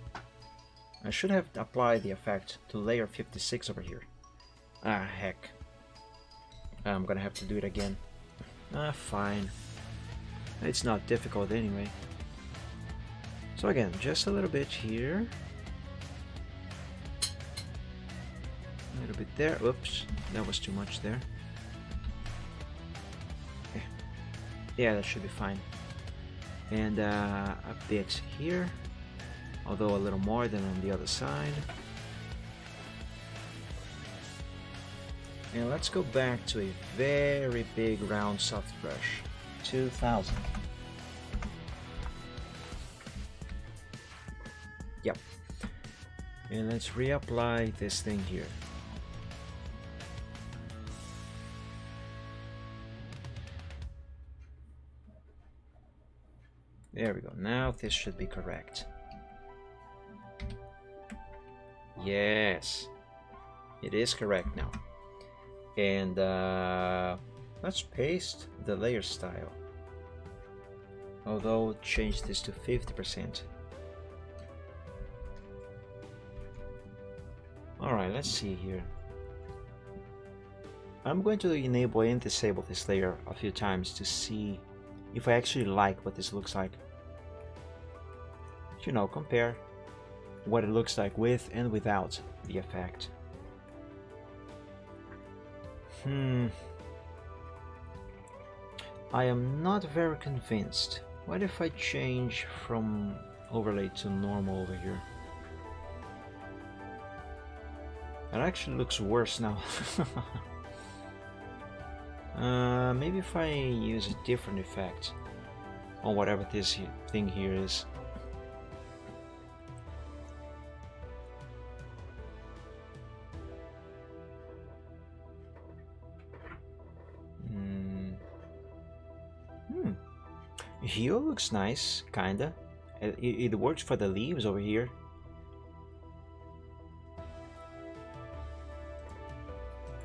I should have applied the effect to layer 56 over here. Ah, heck. I'm gonna have to do it again. Fine. It's not difficult anyway. So again, just a little bit here. A little bit there. Oops, that was too much there. Yeah, that should be fine. And a bit here. Although a little more than on the other side. And let's go back to a very big round soft brush. 2000. Yep. And let's reapply this thing here. There we go. Now this should be correct. Yes, it is correct now. And let's paste the layer style. Although change this to 50%. Alright, let's see here. I'm going to enable and disable this layer a few times to see if I actually like what this looks like. You know, compare what it looks like with and without the effect. I am not very convinced. What if I change from overlay to normal over here? It actually looks worse now. Maybe if I use a different effect on whatever this thing here is. Hue looks nice, kinda. It works for the leaves over here.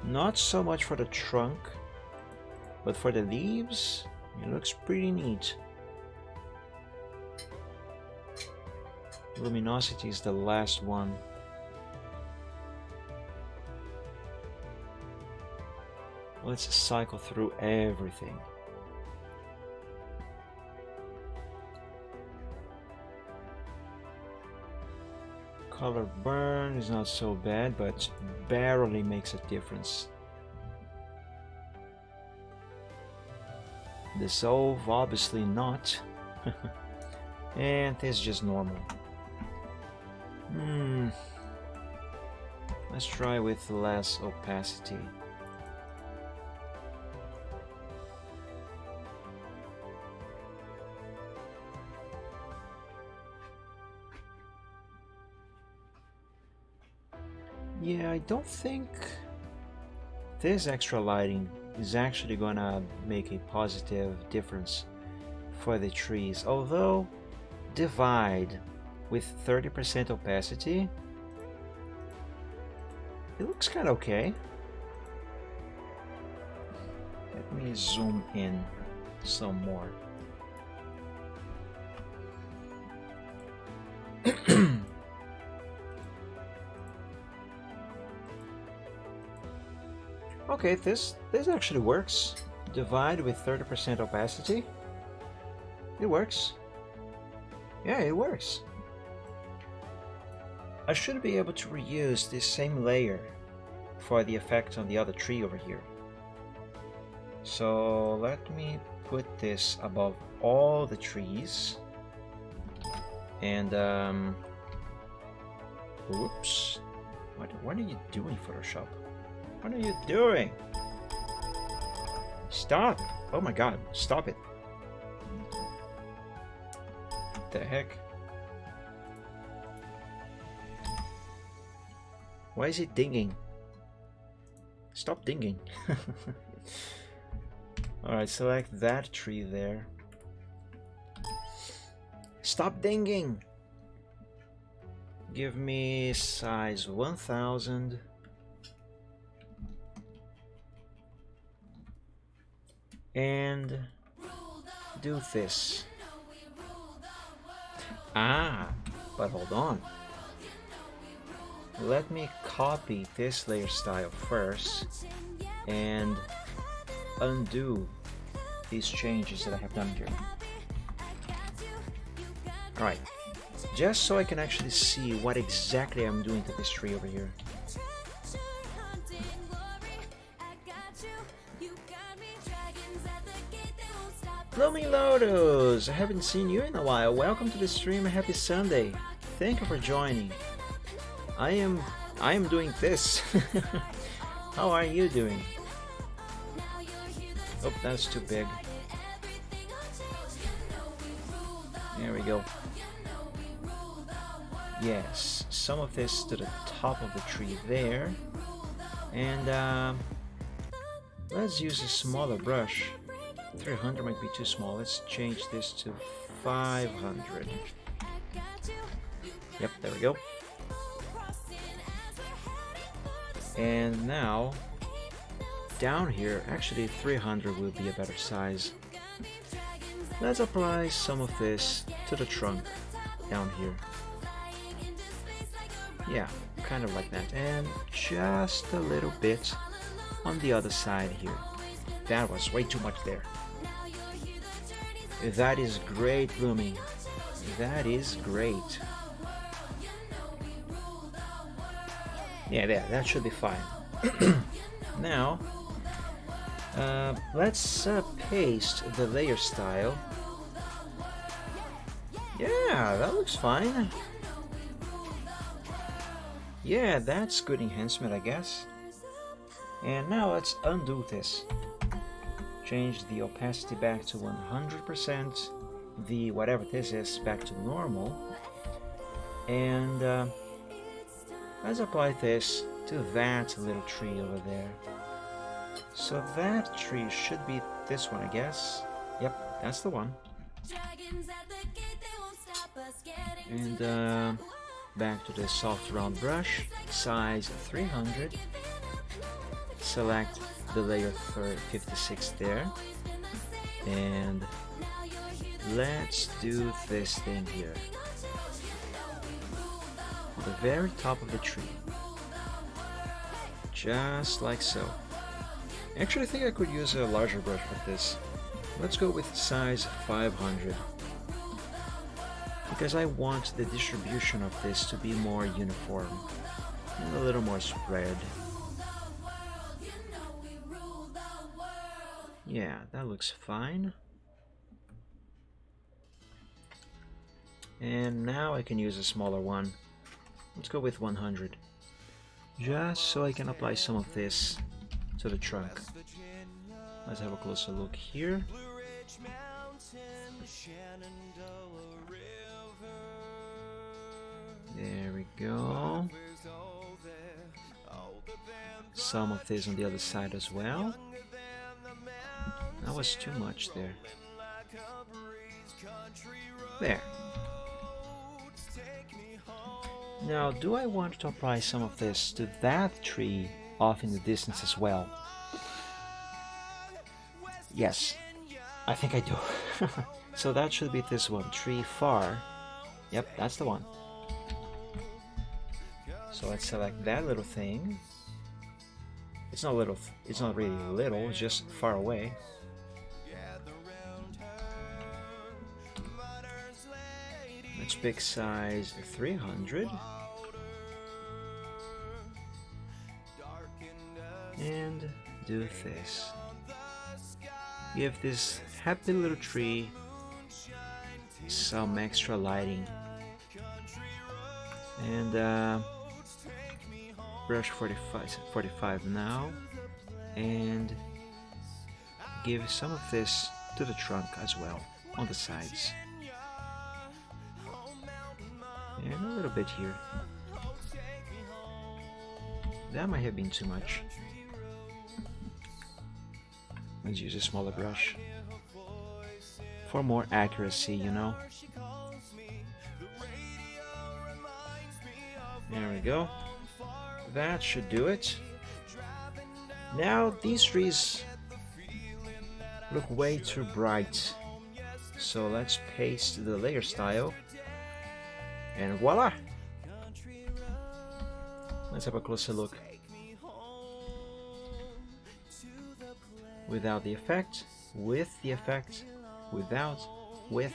Not so much for the trunk, but for the leaves, it looks pretty neat. Luminosity is the last one. Let's cycle through everything. Color burn is not so bad, but barely makes a difference. Dissolve, obviously not. And this is just normal. Let's try with less opacity. Yeah, I don't think this extra lighting is actually gonna make a positive difference for the trees, although divide with 30% opacity, it looks kind of okay. Let me zoom in some more. Okay, this actually works. Divide with 30% opacity. It works. Yeah, it works. I should be able to reuse this same layer for the effect on the other tree over here. So let me put this above all the trees. And oops. What are you doing, Photoshop? What are you doing? Stop! Oh my god, stop it. What the heck? Why is it dinging? Stop dinging. Alright, select that tree there. Stop dinging! Give me size 1000. And do this. Ah, but hold on. Let me copy this layer style first and undo these changes that I have done here. Alright, just so I can actually see what exactly I'm doing to this tree over here. Blooming Lotus, I haven't seen you in a while. Welcome to the stream. Happy Sunday. Thank you for joining. I am doing this. How are you doing? Oh, that's too big. There we go. Yes, some of this to the top of the tree there. And let's use a smaller brush. 300 might be too small. Let's change this to 500. Yep, there we go. And now, down here, actually 300 will be a better size. Let's apply some of this to the trunk down here. Yeah, kind of like that. And just a little bit on the other side here. That was way too much there. That is great, Blooming. That is great. Yeah, that should be fine. Now, let's paste the layer style. Yeah, that looks fine. Yeah, that's good enhancement, I guess. And now let's undo this. Change the opacity back to 100%, the whatever this is back to normal, and let's apply this to that little tree over there. So that tree should be this one, I guess. Yep, that's the one. And back to the soft round brush, size 300. Select the layer 56 there. And let's do this thing here. The very top of the tree. Just like so. Actually, I think I could use a larger brush with this. Let's go with size 500. Because I want the distribution of this to be more uniform and a little more spread. Yeah, that looks fine. And now I can use a smaller one. Let's go with 100. Just so I can apply some of this to the trunk. Let's have a closer look here. There we go. Some of this on the other side as well. That was too much there. There. Now, do I want to apply some of this to that tree off in the distance as well? Yes, I think I do. So that should be this one, tree far. Yep, that's the one. So let's select that little thing. It's not little, it's not really little, it's just far away. Let's pick size 300. And do this. Give this happy little tree some extra lighting. And brush 45 now. And give some of this to the trunk as well, on the sides. And a little bit here. That might have been too much. Let's use a smaller brush for more accuracy, you know. There we go. That should do it. Now these trees look way too bright. So let's paste the layer style. And voila! Let's have a closer look. Without the effect, with the effect, without, with,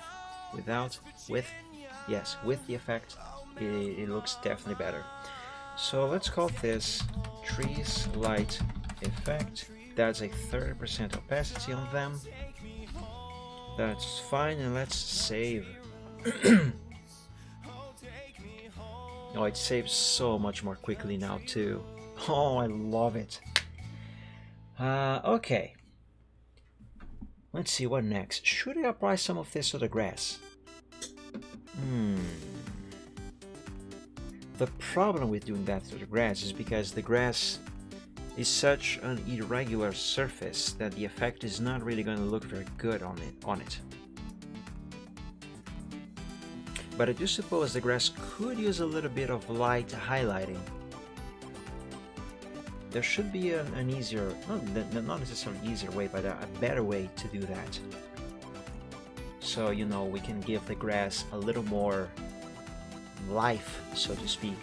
without, with. Yes, with the effect, it looks definitely better. So let's call this Trees Light Effect. That's a 30% opacity on them. That's fine, and let's save. Oh, it saves so much more quickly now too. Oh, I love it. Okay. Let's see what next. Should I apply some of this to the grass? The problem with doing that to the grass is because the grass is such an irregular surface that the effect is not really going to look very good on it. But I do suppose the grass could use a little bit of light highlighting. There should be an easier, not necessarily easier way, but a better way to do that. So, you know, we can give the grass a little more life, so to speak.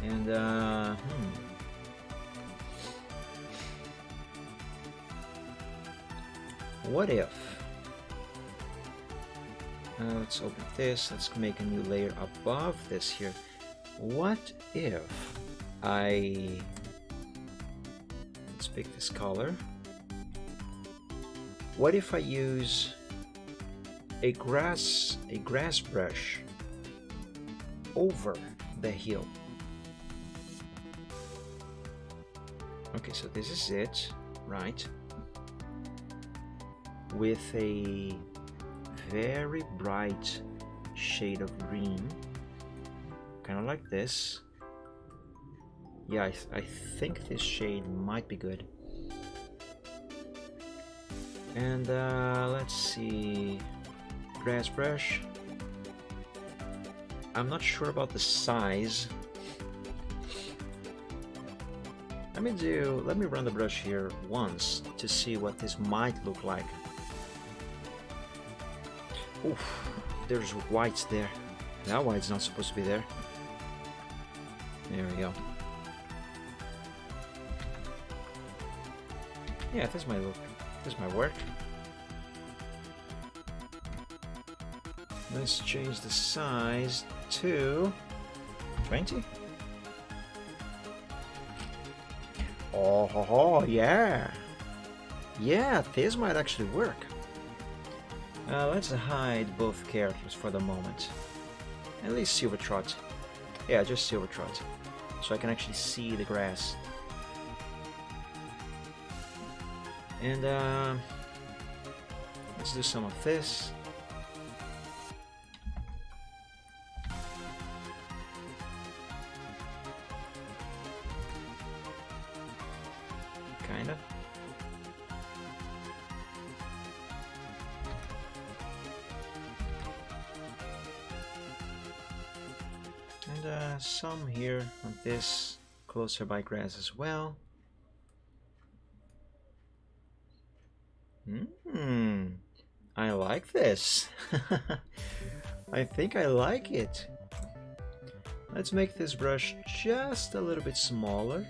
And, what if? Let's open this, let's make a new layer above this here. What if let's pick this color. What if I use a grass brush over the hill? Okay, so this is it, right? With a very bright shade of green, kind of like this. Yeah, I think this shade might be good. And let's see, grass brush. I'm not sure about the size. Let me run the brush here once to see what this might look like. Oof, there's whites there. That white's not supposed to be there. There we go. Yeah, this might look. This might work. Let's change the size to 20. Oh, yeah. Yeah, this might actually work. Let's hide both characters for the moment. At least Silvertrot. Yeah, just Silvertrot. So I can actually see the grass. And let's do some of this. Kinda. And some here on this closer by grass as well. I like this. I think I like it. Let's make this brush just a little bit smaller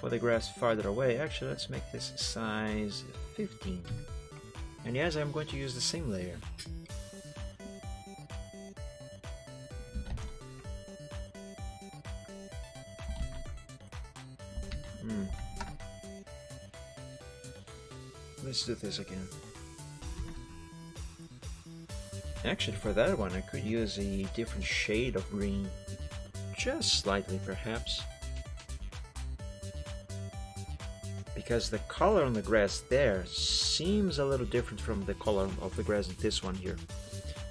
for the grass farther away. Actually, let's make this size 15. And yes, I'm going to use the same layer. Let's do this again. Actually, for that one, I could use a different shade of green. Just slightly, perhaps. Because the color on the grass there seems a little different from the color of the grass in this one here.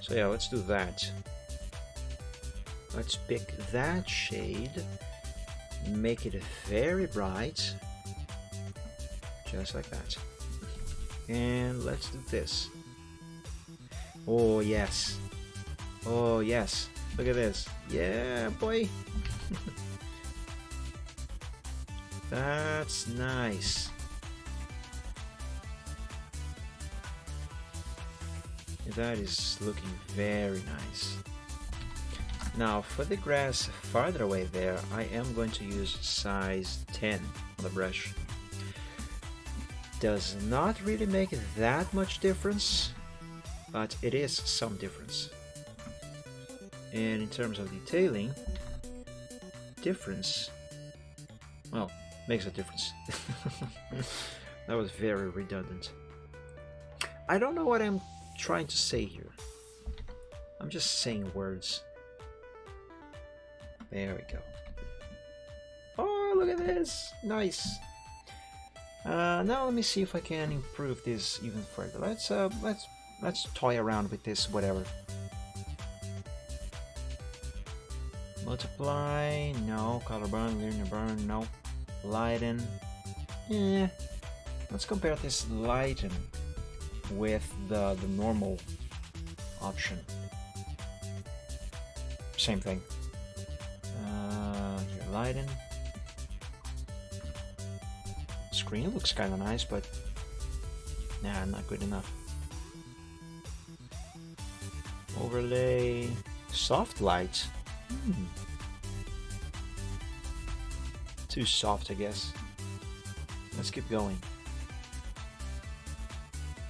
So yeah, let's do that. Let's pick that shade, make it very bright, just like that. And let's do this. Oh yes. Oh yes. Look at this. Yeah, boy. That's nice. That is looking very nice. Now for the grass farther away there, I am going to use size 10 on the brush. Does not really make that much difference, but it is some difference. And in terms of detailing, difference, well, makes a difference. That was very redundant. I don't know what I'm trying to say here. I'm just saying words. There we go. Oh, look at this! Nice! Now let me see if I can improve this even further. Let's toy around with this, whatever. Multiply, no. Color burn, linear burn, no. Lighten, yeah. Let's compare this lighten with the normal option. Same thing. Here, lighten. Screen looks kind of nice, but nah, not good enough. Overlay, soft light. Too soft, I guess. Let's keep going.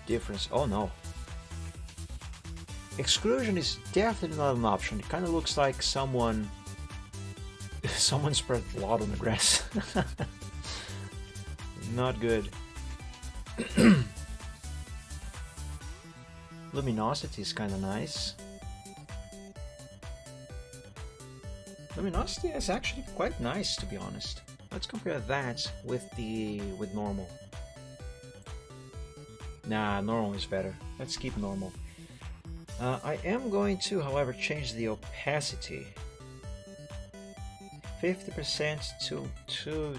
Difference. Oh no. Exclusion is definitely not an option. It kind of looks like someone spread blood on the grass. Not good. Luminosity is kind of nice. Luminosity is actually quite nice, to be honest. Let's compare that with normal. Nah, normal is better. Let's keep normal. I am going to, however, change the opacity. 50%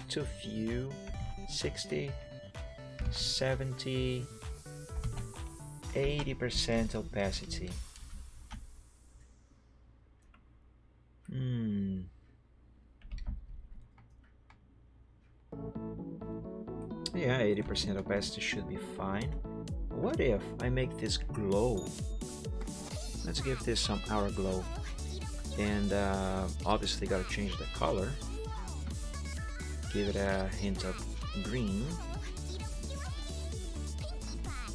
too few. 60. 70, 80% opacity. Yeah, 80% opacity should be fine. What if I make this glow? Let's give this some hour glow. And obviously gotta change the color. Give it a hint of green.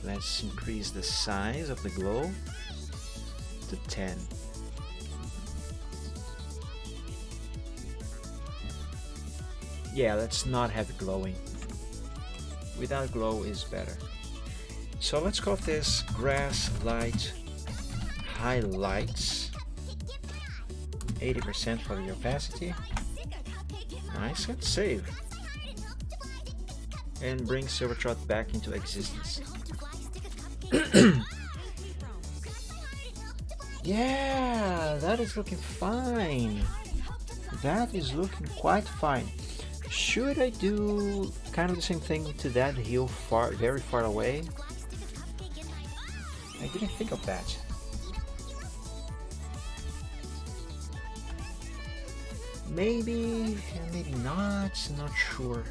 Let's increase the size of the glow to 10. Yeah, let's not have it glowing. Without glow is better. So let's call this grass light highlights. 80% for the opacity. Nice, let's save. And bring Silvertrot back into existence. Yeah, that is looking fine. That is looking quite fine. Should I do kind of the same thing to that hill very far away? I didn't think of that. Maybe, maybe not sure.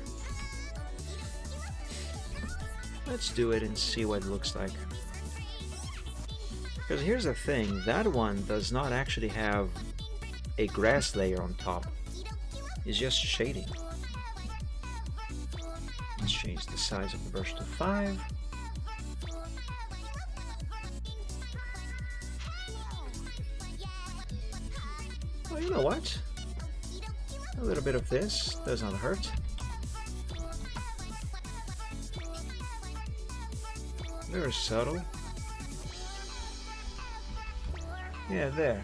Let's do it and see what it looks like. Because here's the thing, that one does not actually have a grass layer on top. It's just shading. Let's change the size of the brush to 5. Well, you know what? A little bit of this does not hurt. Very subtle. Yeah, there.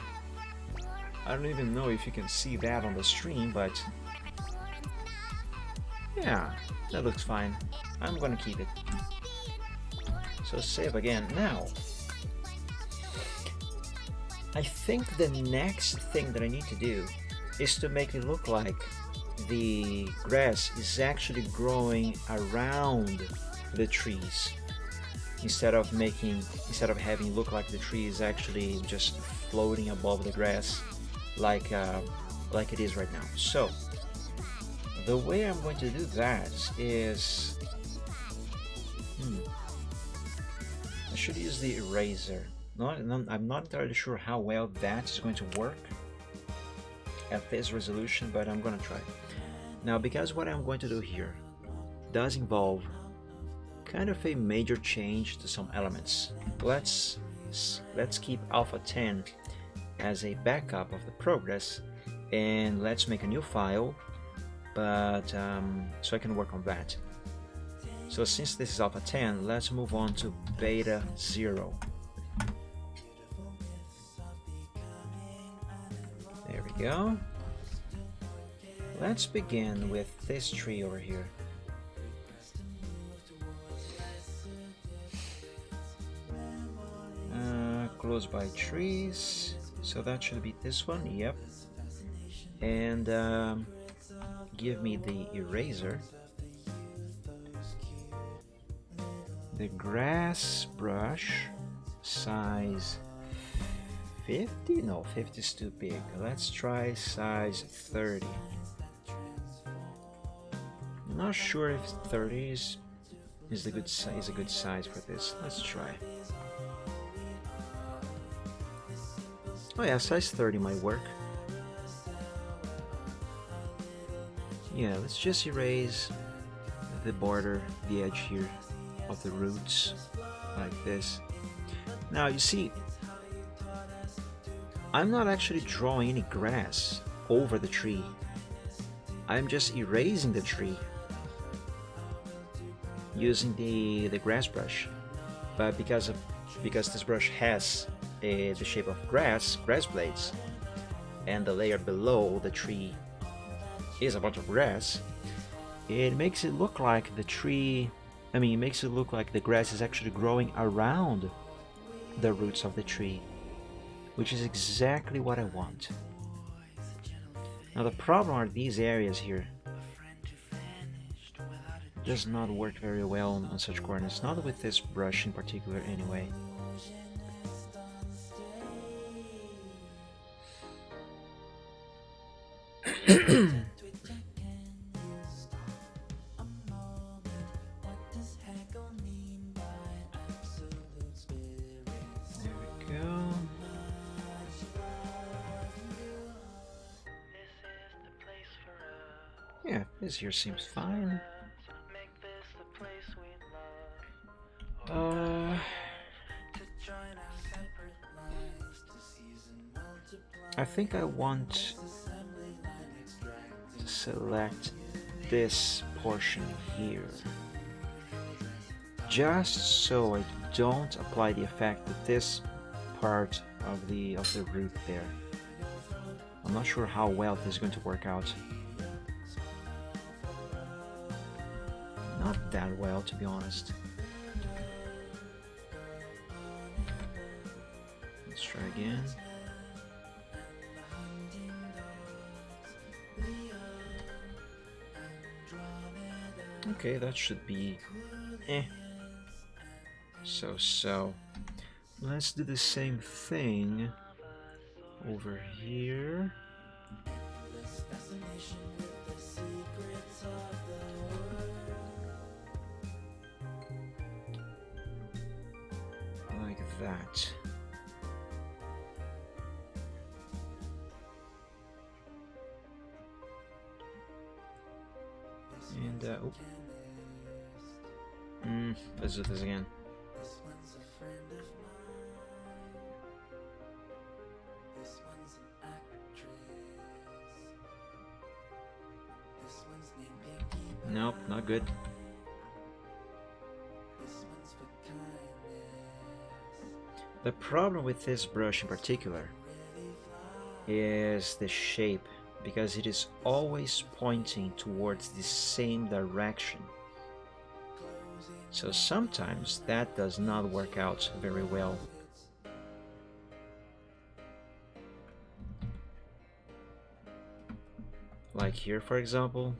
I don't even know if you can see that on the stream, but yeah, that looks fine. I'm gonna keep it. So save again. Now, I think the next thing that I need to do is to make it look like the grass is actually growing around the trees instead of having it look like the tree is actually just floating above the grass like it is right now. So the way I'm going to do that is I should use the eraser. I'm not entirely sure how well that is going to work at this resolution, but I'm gonna try. Now, because what I'm going to do here does involve kind of a major change to some elements, let's keep alpha 10 as a backup of the progress, and let's make a new file, but so I can work on that. So since this is alpha 10, let's move on to beta 0. There we go. Let's begin with this tree over here. Close by trees, so that should be this one. Yep. And give me the eraser, the grass brush, size 50? No, 50 is too big. Let's try size 30. Not sure if 30 is a good size for this. Let's try. Oh yeah, size 30 might work. Yeah, let's just erase the border, the edge here of the roots, like this. Now you see, I'm not actually drawing any grass over the tree. I'm just erasing the tree using the grass brush. But because this brush has the shape of grass blades, and the layer below the tree is a bunch of grass, it makes it look like the tree, it makes it look like the grass is actually growing around the roots of the tree, which is exactly what I want. Now the problem are these areas here. does not work very well on such corners, not with this brush in particular anyway. Yeah, this here seems fine. I think I want to select this portion here, just so I don't apply the effect to this part of the roof there. I'm not sure how well this is going to work out. Not that well, to be honest. Let's try again. Okay, that should be so. Let's do the same thing over here. Like that. And let's do this again. Nope, not good. The problem with this brush in particular is the shape, because it is always pointing towards the same direction. So sometimes that does not work out very well. Like here, for example.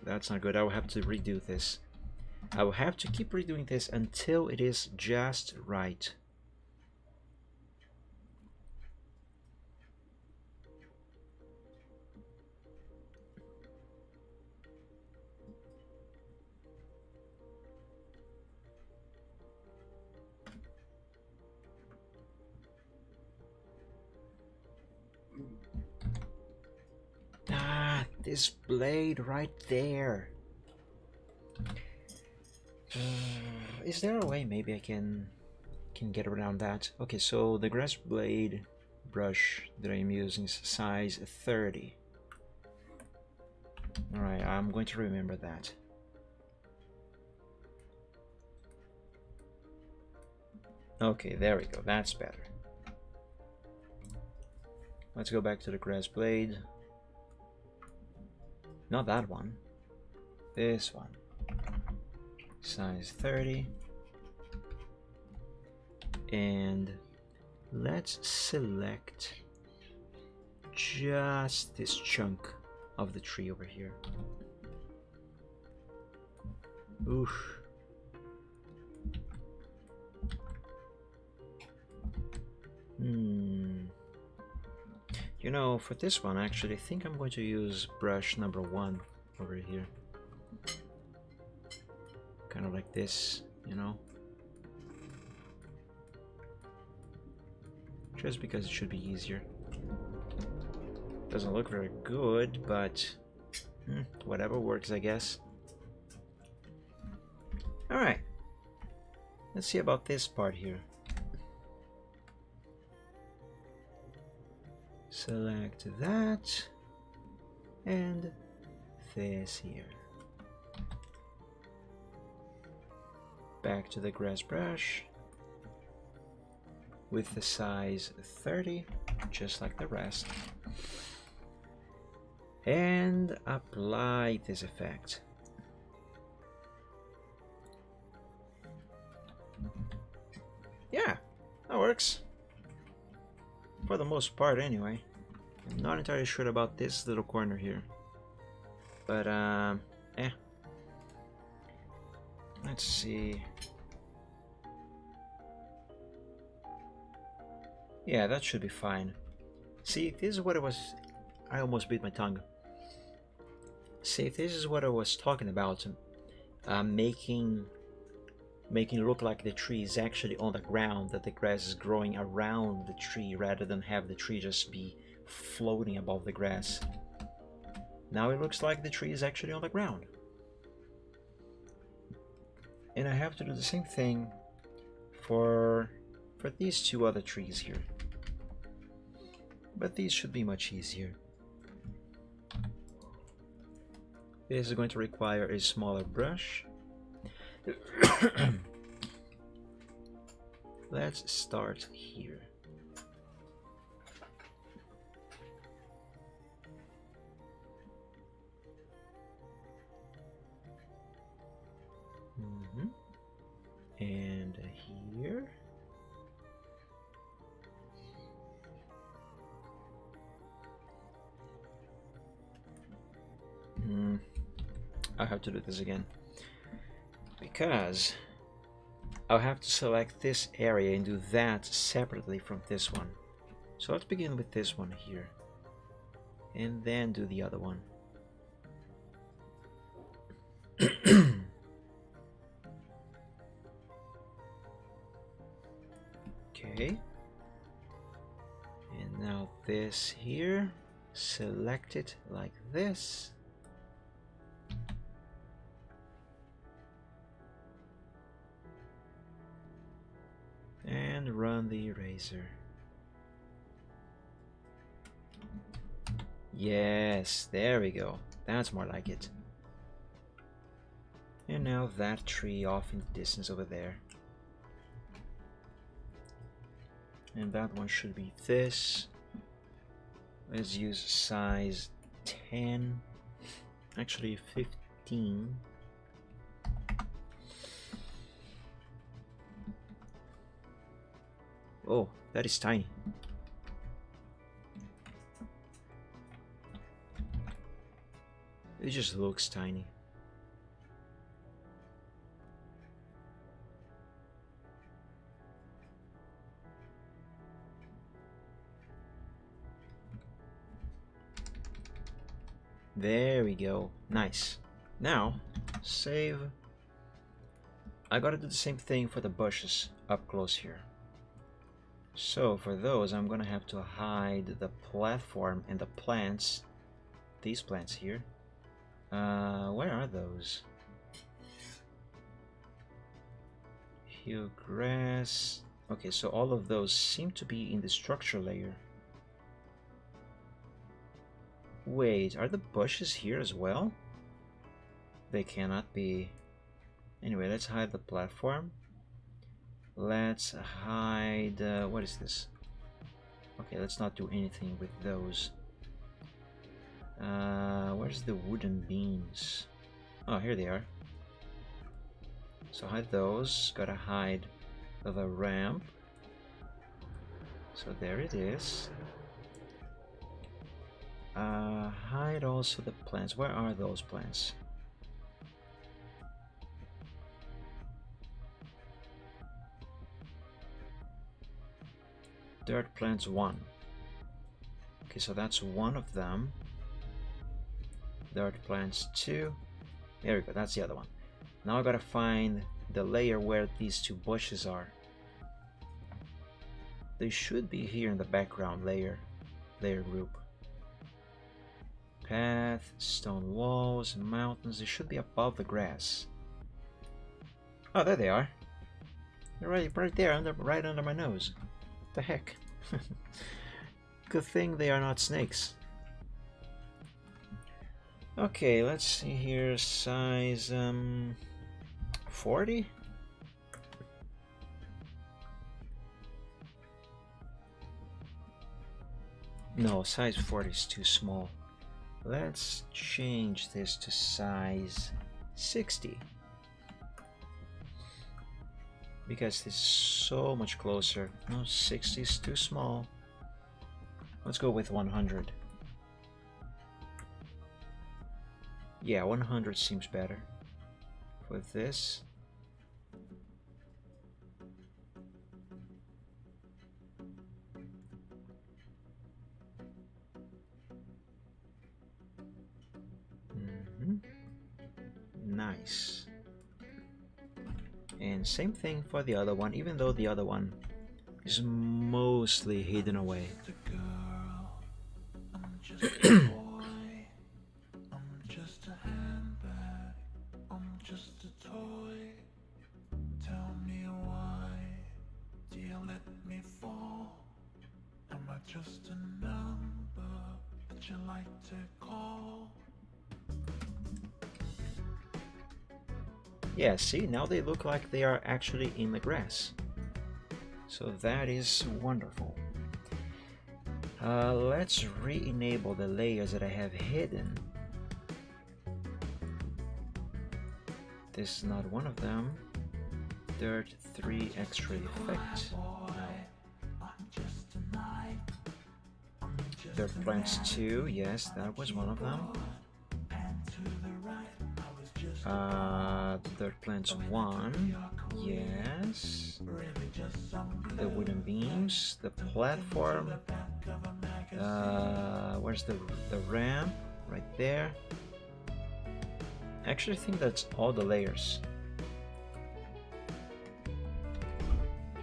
That's not good. I will have to redo this. I will have to keep redoing this until it is just right. This blade right there. Is there a way maybe I can get around that? Okay, so the grass blade brush that I'm using is size 30. Alright, I'm going to remember that. Okay, there we go. That's better. Let's go back to the grass blade. Not that one. This one. Size 30. And let's select just this chunk of the tree over here. Oof. You know, for this one, actually, I think I'm going to use brush number 1 over here. Kind of like this, you know? Just because it should be easier. Doesn't look very good, but whatever works, I guess. Alright. Let's see about this part here. Select that and this here. Back to the grass brush with the size 30, just like the rest, and apply this effect. Yeah, that works. For the most part, anyway. I'm not entirely sure about this little corner here. But, Let's see. Yeah, that should be fine. See, this is what it was. I almost bit my tongue. See, this is what I was talking about. Making it look like the tree is actually on the ground, that the grass is growing around the tree rather than have the tree just be floating above the grass. Now it looks like the tree is actually on the ground. And I have to do the same thing for these two other trees here. But these should be much easier. This is going to require a smaller brush. Let's start here. And here. I'll have to do this again because I'll have to select this area and do that separately from this one. So let's begin with this one here and then do the other one. Okay, and now this here, select it like this. And run the eraser. Yes, there we go. That's more like it. And now that tree off in the distance over there. And that one should be this. Let's use size 10. Actually 15. Oh, that is tiny. It just looks tiny. There we go. Nice. Now, save. I gotta do the same thing for the bushes up close here. So for those, I'm gonna have to hide the platform and the plants. These plants here. Where are those? Hill grass. Okay, so all of those seem to be in the structure layer. Wait, are the bushes here as well? They cannot be. Anyway, let's hide the platform. Let's hide, what is this? Okay, let's not do anything with those. Where's the wooden beams? Oh, here they are. So hide those. Gotta hide the ramp. So there it is. Hide also the plants. Where are those plants? Dirt plants 1. Okay, so that's one of them. Dirt plants 2. There we go, that's the other one. Now I gotta find the layer where these two bushes are. They should be here in the background layer group. Path, stone walls, mountains, they should be above the grass. Oh, there they are. They're right there, right under my nose. What the heck? Good thing they are not snakes. Okay, let's see here, size 40? No, size 40 is too small. Let's change this to size 60. Because this is so much closer. No, 60 is too small. Let's go with 100. Yeah, 100 seems better. For this, nice. And same thing for the other one, even though the other one is mostly hidden away. I'm just a boy. I'm just a handbag. I'm just a toy. Tell me why do you let me fall? Am I just a number that you like to call? Yeah, see, now they look like they are actually in the grass. So that is wonderful. Let's re-enable the layers that I have hidden. This is not one of them. Dirt 3 extra effect. Dirt plants 2, yes, that was one of them. Dirt plants 1, yes. The wooden beams, the platform. Where's the ramp? Right there. Actually, I think that's all the layers.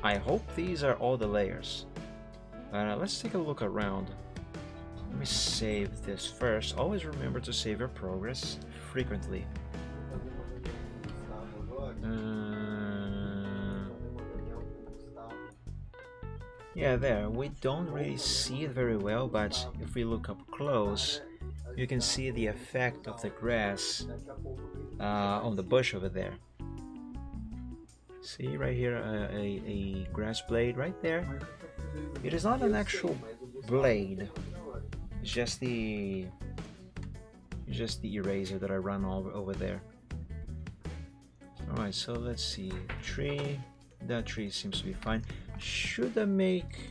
I hope these are all the layers. Let's take a look around. Let me save this first. Always remember to save your progress frequently. Yeah, there. We don't really see it very well, but if we look up close, you can see the effect of the grass on the bush over there. See right here, a grass blade right there. It is not an actual blade. It's just the eraser that I run over there. Alright, so let's see. Tree. That tree seems to be fine. Should I make...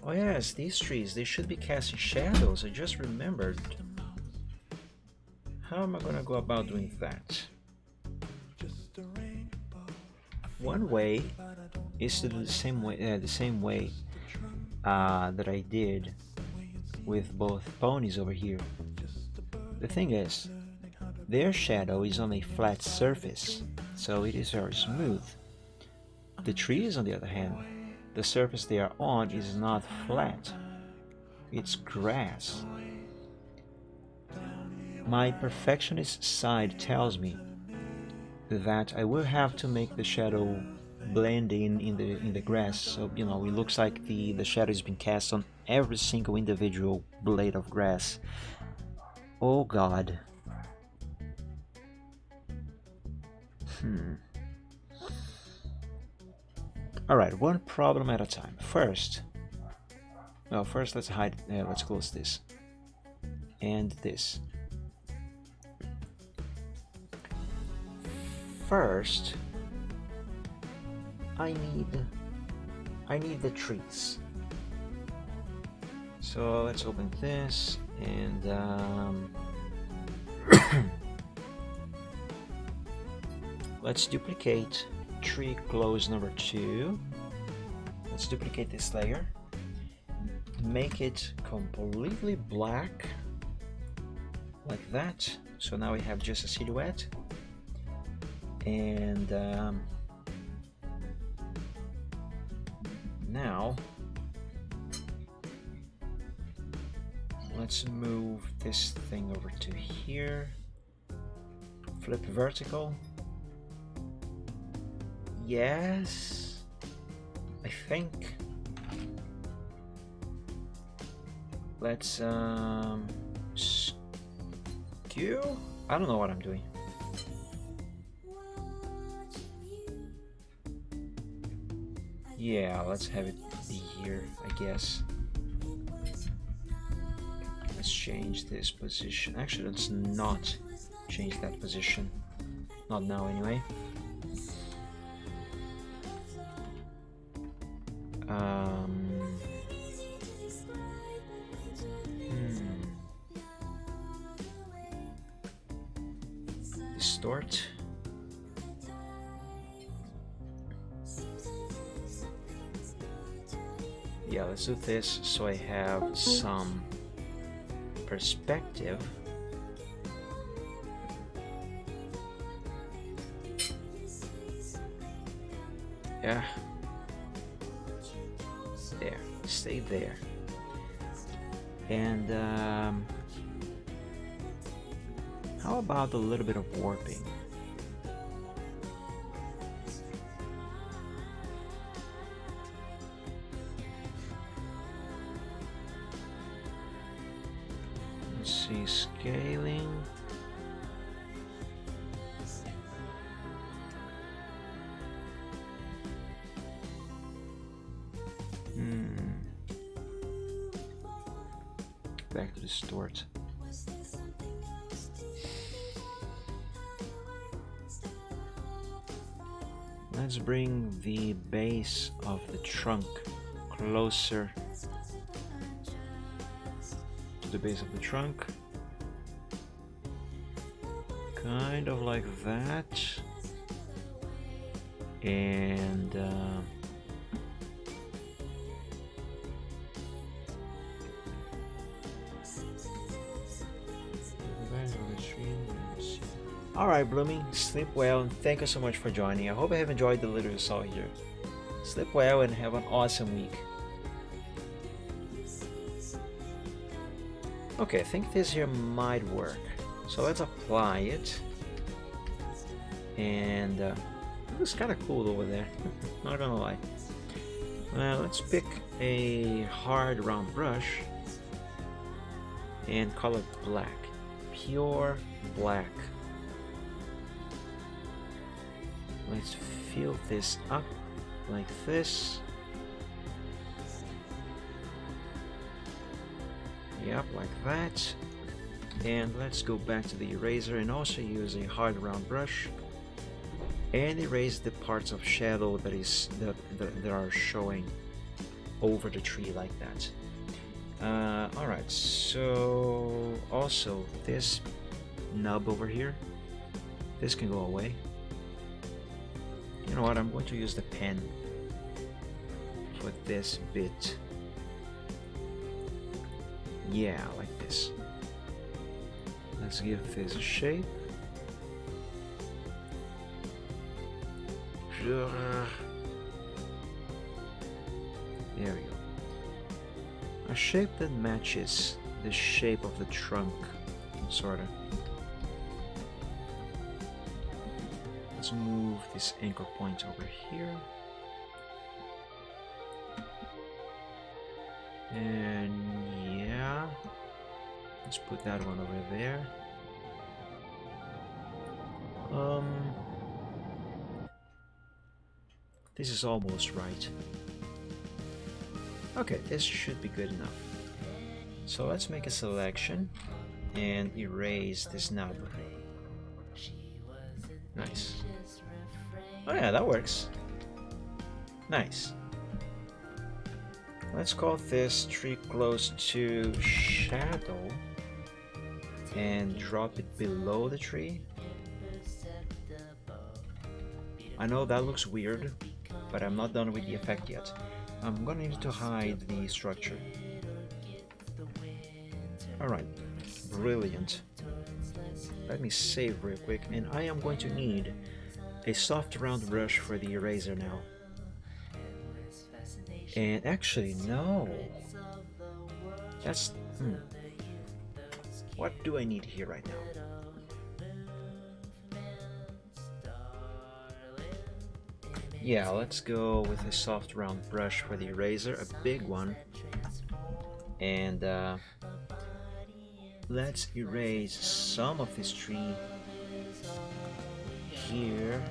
Oh yes, these trees, they should be casting shadows. I just remembered. How am I gonna go about doing that? One way is to do the same way that I did with both ponies over here. The thing is, their shadow is on a flat surface, so it is very smooth. The trees, on the other hand, the surface they are on is not flat. It's grass. My perfectionist side tells me that I will have to make the shadow blend in the grass, so you know, it looks like the shadow has been cast on every single individual blade of grass. Oh God. Alright, one problem at a time. First let's hide, let's close this and this. First, I need the trees. So let's open this and let's duplicate tree close number 2. Let's duplicate this layer, make it completely black like that. So now we have just a silhouette. And now let's move this thing over to here, flip vertical. Yes, I think. Let's skew. I don't know what I'm doing. Yeah, let's have it be here, I guess. Let's change this position. Actually, let's not change that position. Not now, anyway. Distort. Yeah, let's do this so I have some perspective. Yeah. There. Stay there. And how about a little bit of warping? Let's see, scaling. Back to the start. Let's bring the base of the trunk closer to the base of the trunk. Kind of like that. And alright, Blooming, sleep well and thank you so much for joining. I hope you have enjoyed the little you saw here. Sleep well and have an awesome week. Okay, I think this here might work. So let's apply it. And it looks kind of cool over there, not gonna lie. Let's pick a hard round brush and color it black. Pure black. Let's fill this up like this. Yep, like that. And let's go back to the eraser and also use a hard round brush and erase the parts of shadow that are showing over the tree like that. Alright, so also this nub over here, this can go away. You know what, I'm going to use the pen for this bit. Yeah, like this. Let's give this a shape. There we go. A shape that matches the shape of the trunk, sorta. Let's move this anchor point over here. And yeah, let's put that one over there. This is almost right. Okay, this should be good enough. So let's make a selection and erase this nub. Nice. Oh yeah, that works. Nice. Let's call this tree close to shadow and drop it below the tree. I know that looks weird, but I'm not done with the effect yet. I'm gonna need to hide the structure. Alright, brilliant. Let me save real quick, and I am going to need a soft round brush for the eraser now. And actually, no. That's... What do I need here right now? Yeah, let's go with a soft round brush for the eraser, a big one. And let's erase some of this tree here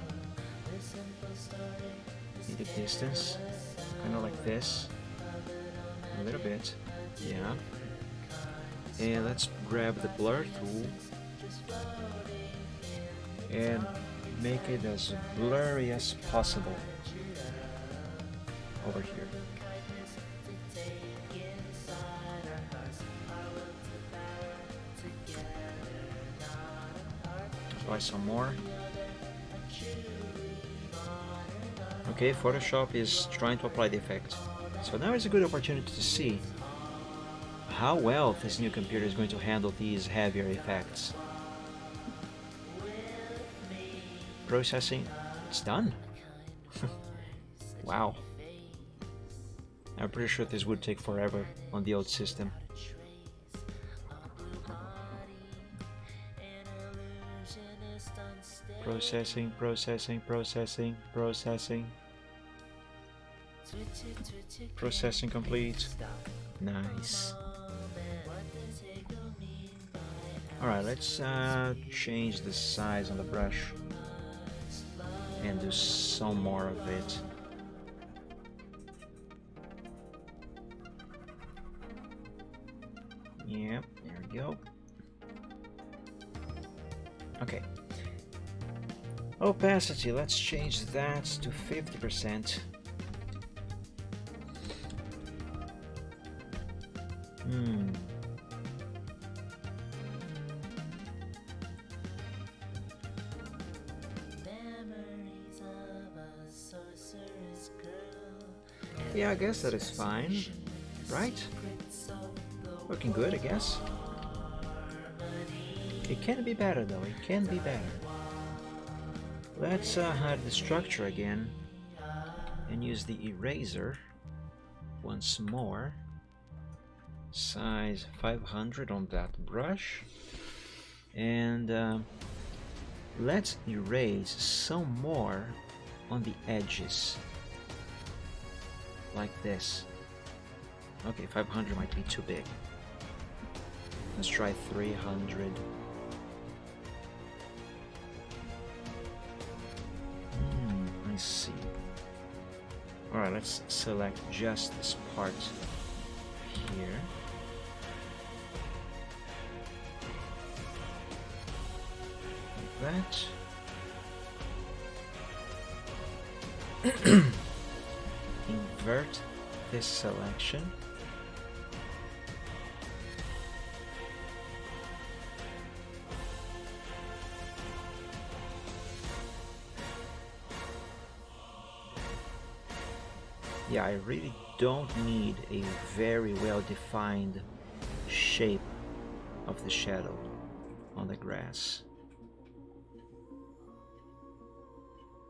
in the distance, kind of like this, a little bit, yeah. And let's grab the blur tool and make it as blurry as possible over here. Try some more. Okay, Photoshop is trying to apply the effect. So now is a good opportunity to see how well this new computer is going to handle these heavier effects. Processing, it's done. Wow. I'm pretty sure this would take forever on the old system. Processing, processing, processing, processing. Processing complete. Nice. Alright, let's change the size on the brush and do some more of it. Yep, there we go. Okay. Opacity, let's change that to 50%. Yeah, I guess that is fine, right? Looking good, I guess. It can be better though, it can be better. Let's hide the structure again and use the eraser once more. Size 500 on that brush. And let's erase some more on the edges. Like this. Okay, 500 might be too big. Let's try 300. I see. Alright, let's select just this part here. Like that. Invert this selection. Yeah, I really don't need a very well-defined shape of the shadow on the grass.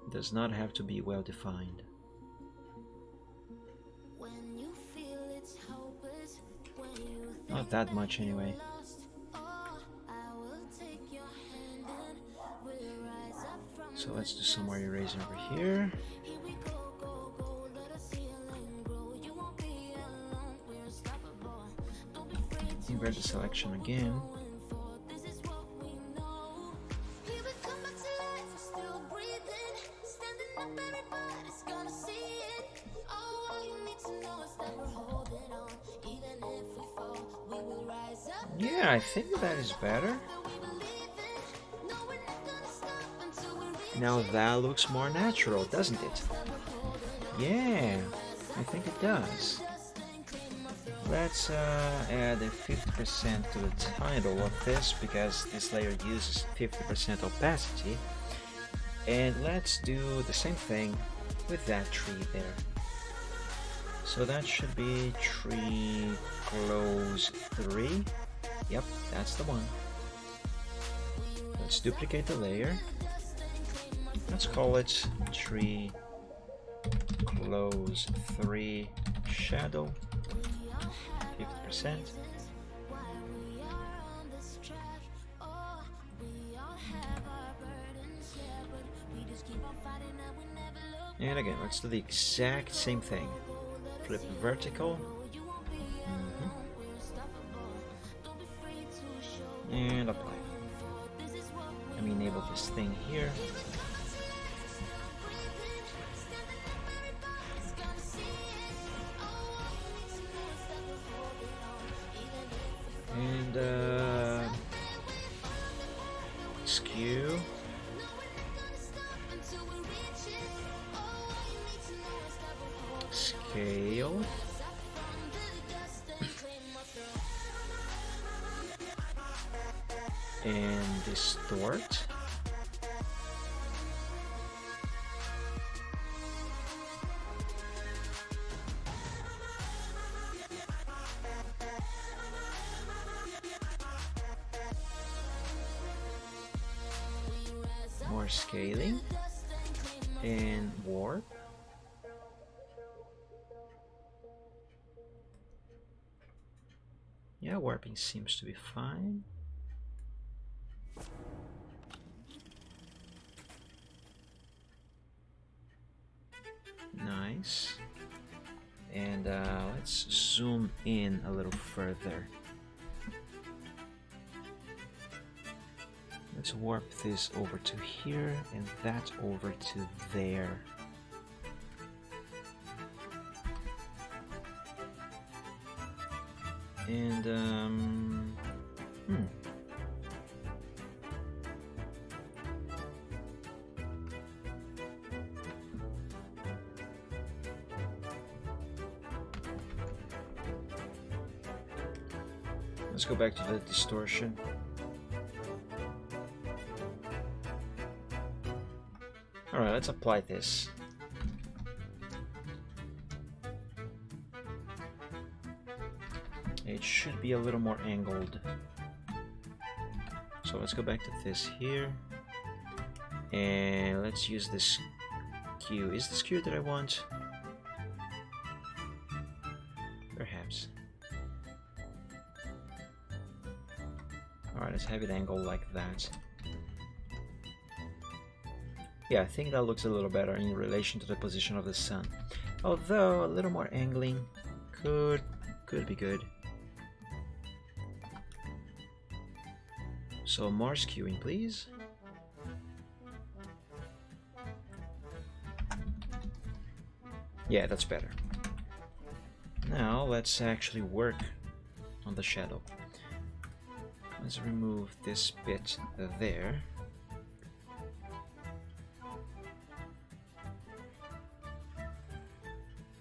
It does not have to be well-defined. Not that much anyway. So let's do some more erasing over here. Invert the selection again. Yeah, I think that is better. Now that looks more natural, doesn't it? Yeah, I think it does. Let's add a 50% to the title of this because this layer uses 50% opacity. And let's do the same thing with that tree there. So that should be tree close 3. Yep, that's the one. Let's duplicate the layer. Let's call it tree close 3 shadow. 50%. And again, let's do the exact same thing. Flip vertical. And apply. Let me enable this thing here. And skew. Scale. And distort. More scaling and warp. Yeah, warping seems to be fine. Nice. And let's zoom in a little further. Let's warp this over to here and that over to there. And let's go back to the distortion. Alright, let's apply this. It should be a little more angled. So let's go back to this here. And let's use this skew. Is the skew that I want? Perhaps. Alright, let's have it angled like that. Yeah, I think that looks a little better in relation to the position of the sun. Although a little more angling could be good. So more skewing, please. Yeah, that's better. Now let's actually work on the shadow. Let's remove this bit there.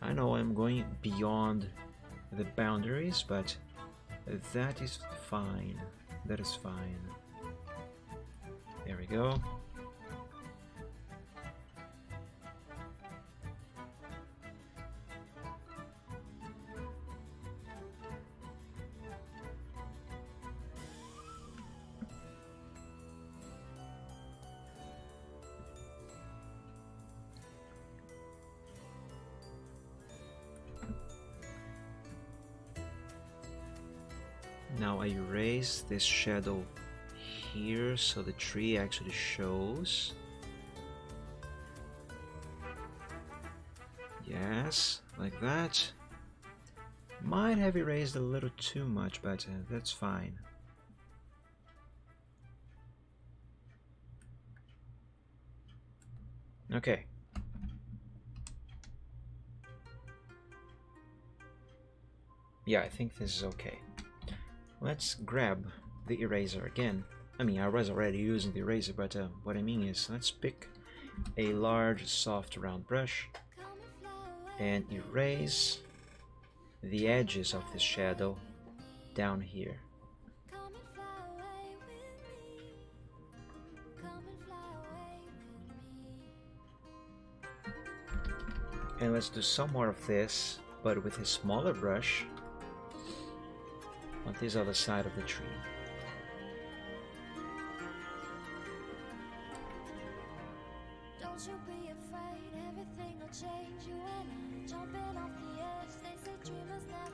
I know I'm going beyond the boundaries, but that is fine. That is fine. There we go. Now I erase this shadow here so the tree actually shows. Yes, like that. Might have erased a little too much, but that's fine. Okay. Yeah, I think this is okay. Let's grab the eraser again. I mean, I was already using the eraser, but what I mean is, let's pick a large, soft, round brush and erase the edges of the shadow down here. And let's do some more of this, but with a smaller brush on this other side of the tree.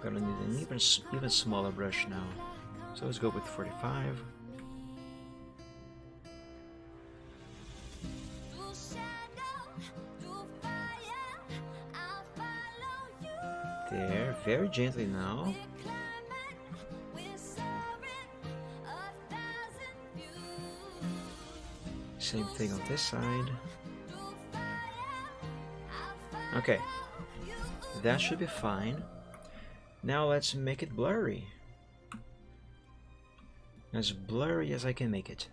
Gonna need an even smaller brush now. So let's go with 45. There, very gently now. Same thing on this side. Okay, that should be fine. Now let's make it blurry. As blurry as I can make it.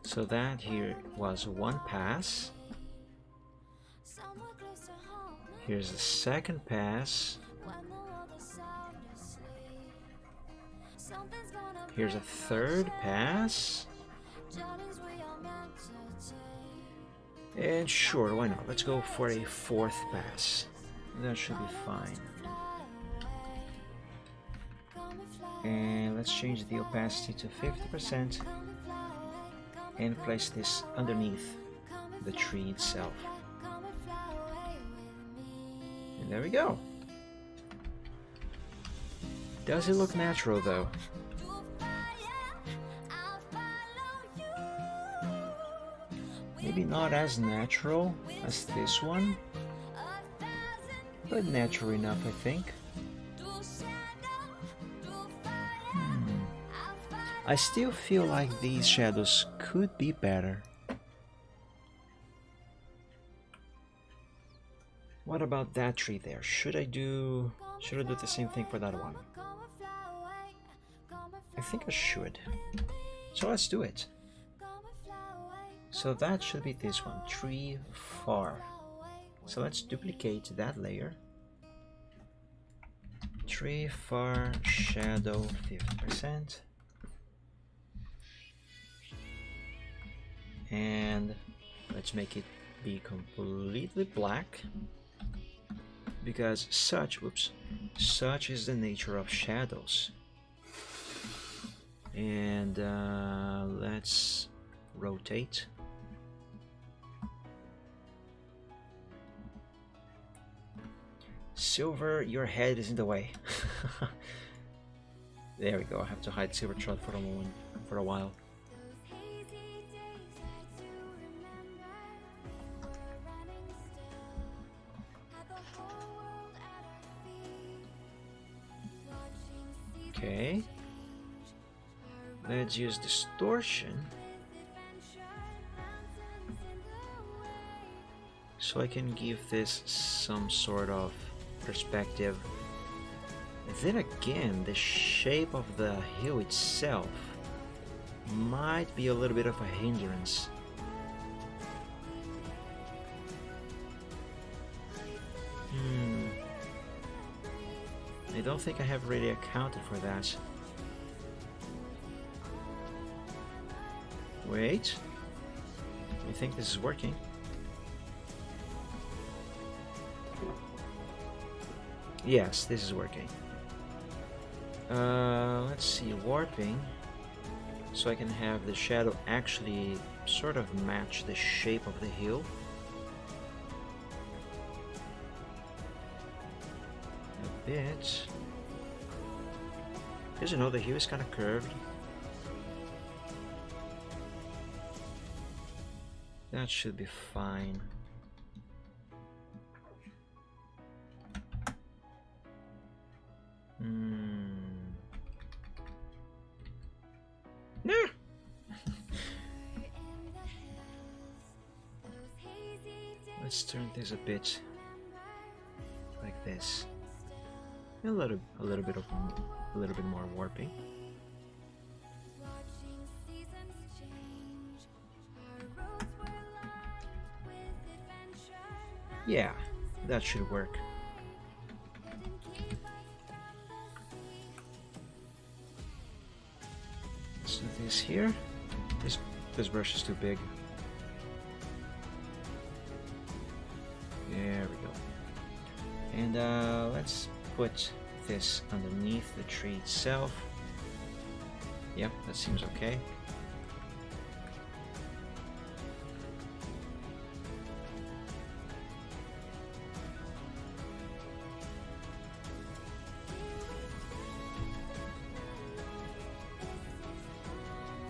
So that here was one pass. Here's the second pass. Here's a third pass. And sure, why not? Let's go for a fourth pass. That should be fine. And let's change the opacity to 50% and place this underneath the tree itself. And there we go. Does it look natural though? Maybe not as natural as this one, but natural enough, I think. I still feel like these shadows could be better. What about that tree there? Should I do the same thing for that one? I think I should. So let's do it. So that should be this one, tree far. So let's duplicate that layer. Tree far shadow 50%. And let's make it be completely black, because such is the nature of shadows. And let's rotate. Silver, your head is in the way. There we go. I have to hide Silvertrot for a moment, for a while. Okay, let's use distortion so I can give this some sort of perspective. Then again, the shape of the hill itself might be a little bit of a hindrance. I don't think I have really accounted for that. Wait, I think this is working. Yes, this is working. Let's see, warping, so I can have the shadow actually sort of match the shape of the hill. A bit, because you know the hill is kind of curved. That should be fine. Nah. Let's turn this a bit like this. A little bit more warping. Yeah, that should work. Let's do this here. This brush is too big. There we go. And let's put this underneath the tree itself. Yep, that seems okay.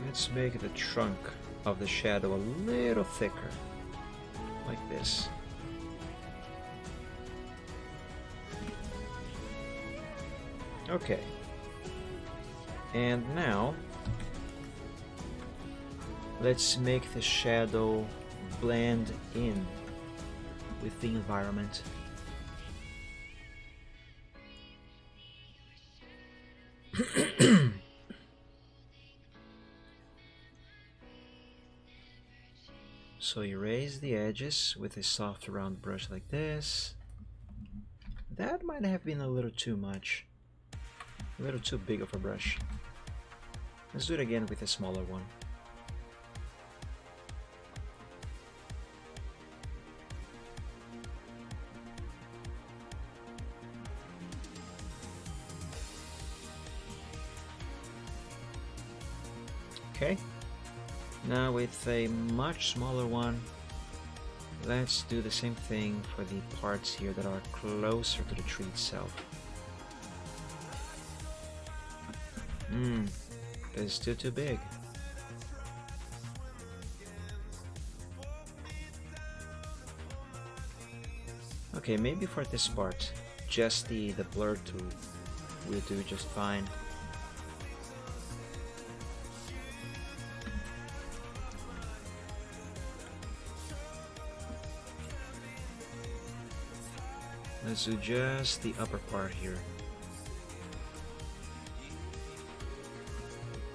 Let's make the trunk of the shadow a little thicker, like this. Okay. And now, let's make the shadow blend in with the environment. So erase the edges with a soft round brush like this. That might have been a little too much. A little too big of a brush. Let's do it again with a smaller one. Okay. Now with a much smaller one, Let's do the same thing for the parts here that are closer to the tree itself. It's still too big. Okay, maybe for this part, just the blur tool will do just fine. Let's do just the upper part here.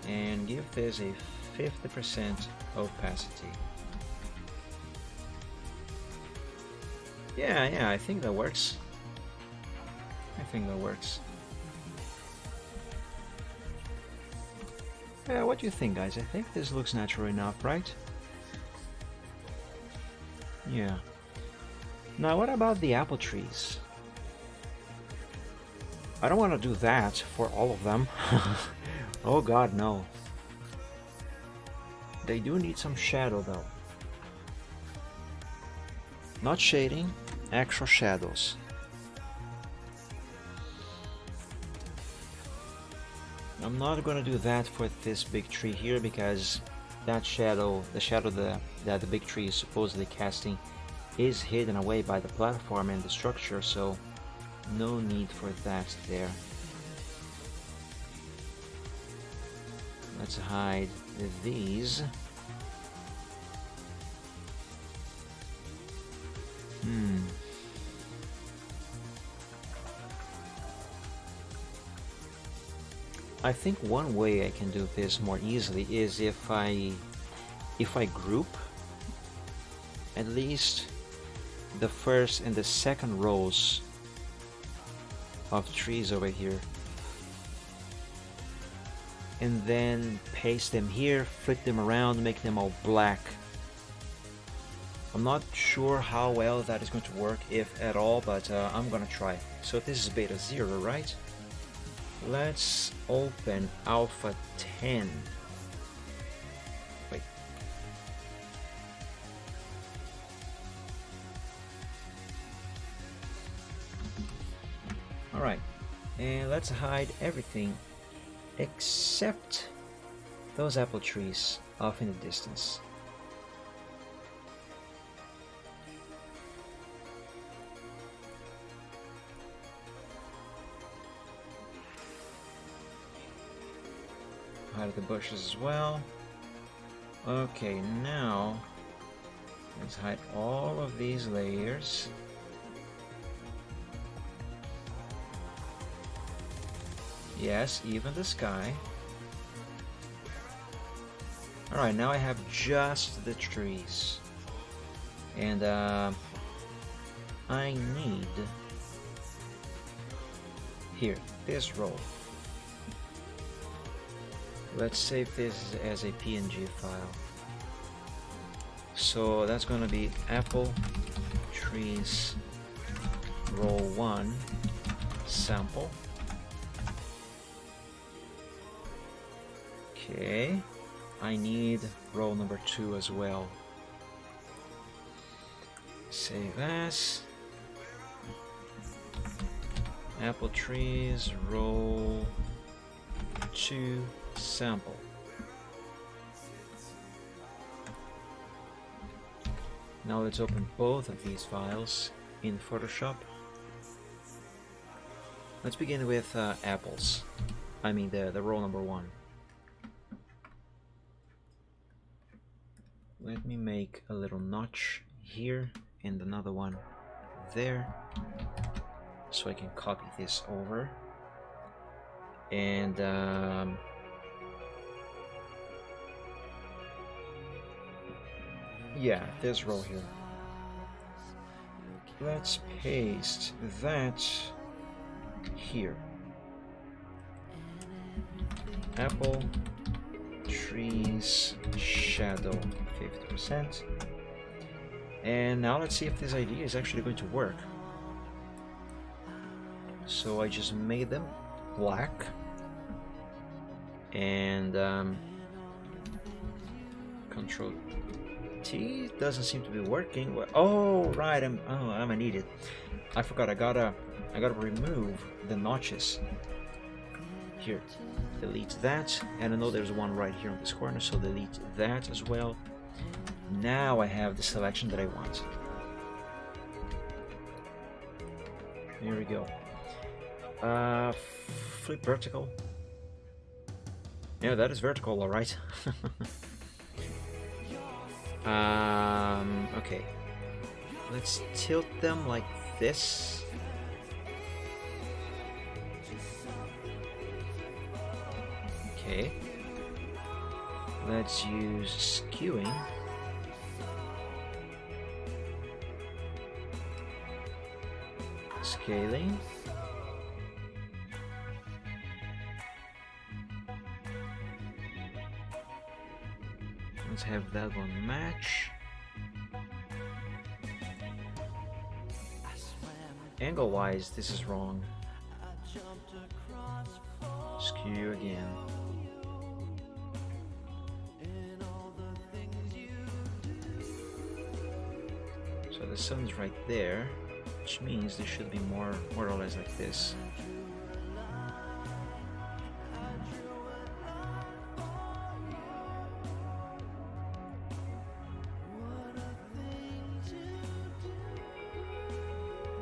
And give this a 50% opacity. Yeah, I think that works. Yeah, what do you think, guys? I think this looks natural enough, right? Yeah. Now, what about the apple trees? I don't want to do that for all of them. Oh god, no. They do need some shadow though. Not shading, actual shadows. I'm not gonna do that for this big tree here because that shadow, the shadow that the big tree is supposedly casting, is hidden away by the platform and the structure, so no need for that there. Let's hide these. I think one way I can do this more easily is if I group at least the first and the second rows of trees over here, and then paste them here, flip them around, make them all black. I'm not sure how well that is going to work, if at all, but I'm gonna try. So this is beta 0, right? Let's open alpha 10. Wait. Alright, and let's hide everything except those apple trees off in the distance. Hide the bushes as well. Okay, now let's hide all of these layers. Yes, even the sky. Alright, now I have just the trees. And I need here, this row. Let's save this as a PNG file. So that's gonna be apple trees row 1 sample. Okay, I need row number 2 as well. Save as apple trees row 2 sample. Now let's open both of these files in Photoshop. Let's begin with apples. I mean the row number 1. Let me make a little notch here and another one there, so I can copy this over. And yeah, this row here. Let's paste that here. Apple trees shadow 50%. And now let's see if this idea is actually going to work. So I just made them black, and Control T doesn't seem to be working. Oh, right, I'm an idiot. I forgot, I gotta remove the notches. Here, delete that, and I know there's one right here on this corner, so delete that as well. Now I have the selection that I want. Here we go. Flip vertical. Yeah, that is vertical, alright. Okay. Let's tilt them like this. Okay. Let's use skewing. Scaling. Let's have that one match. Angle-wise, this is wrong. Skew again. So the sun's right there, which means they should be more or less like this.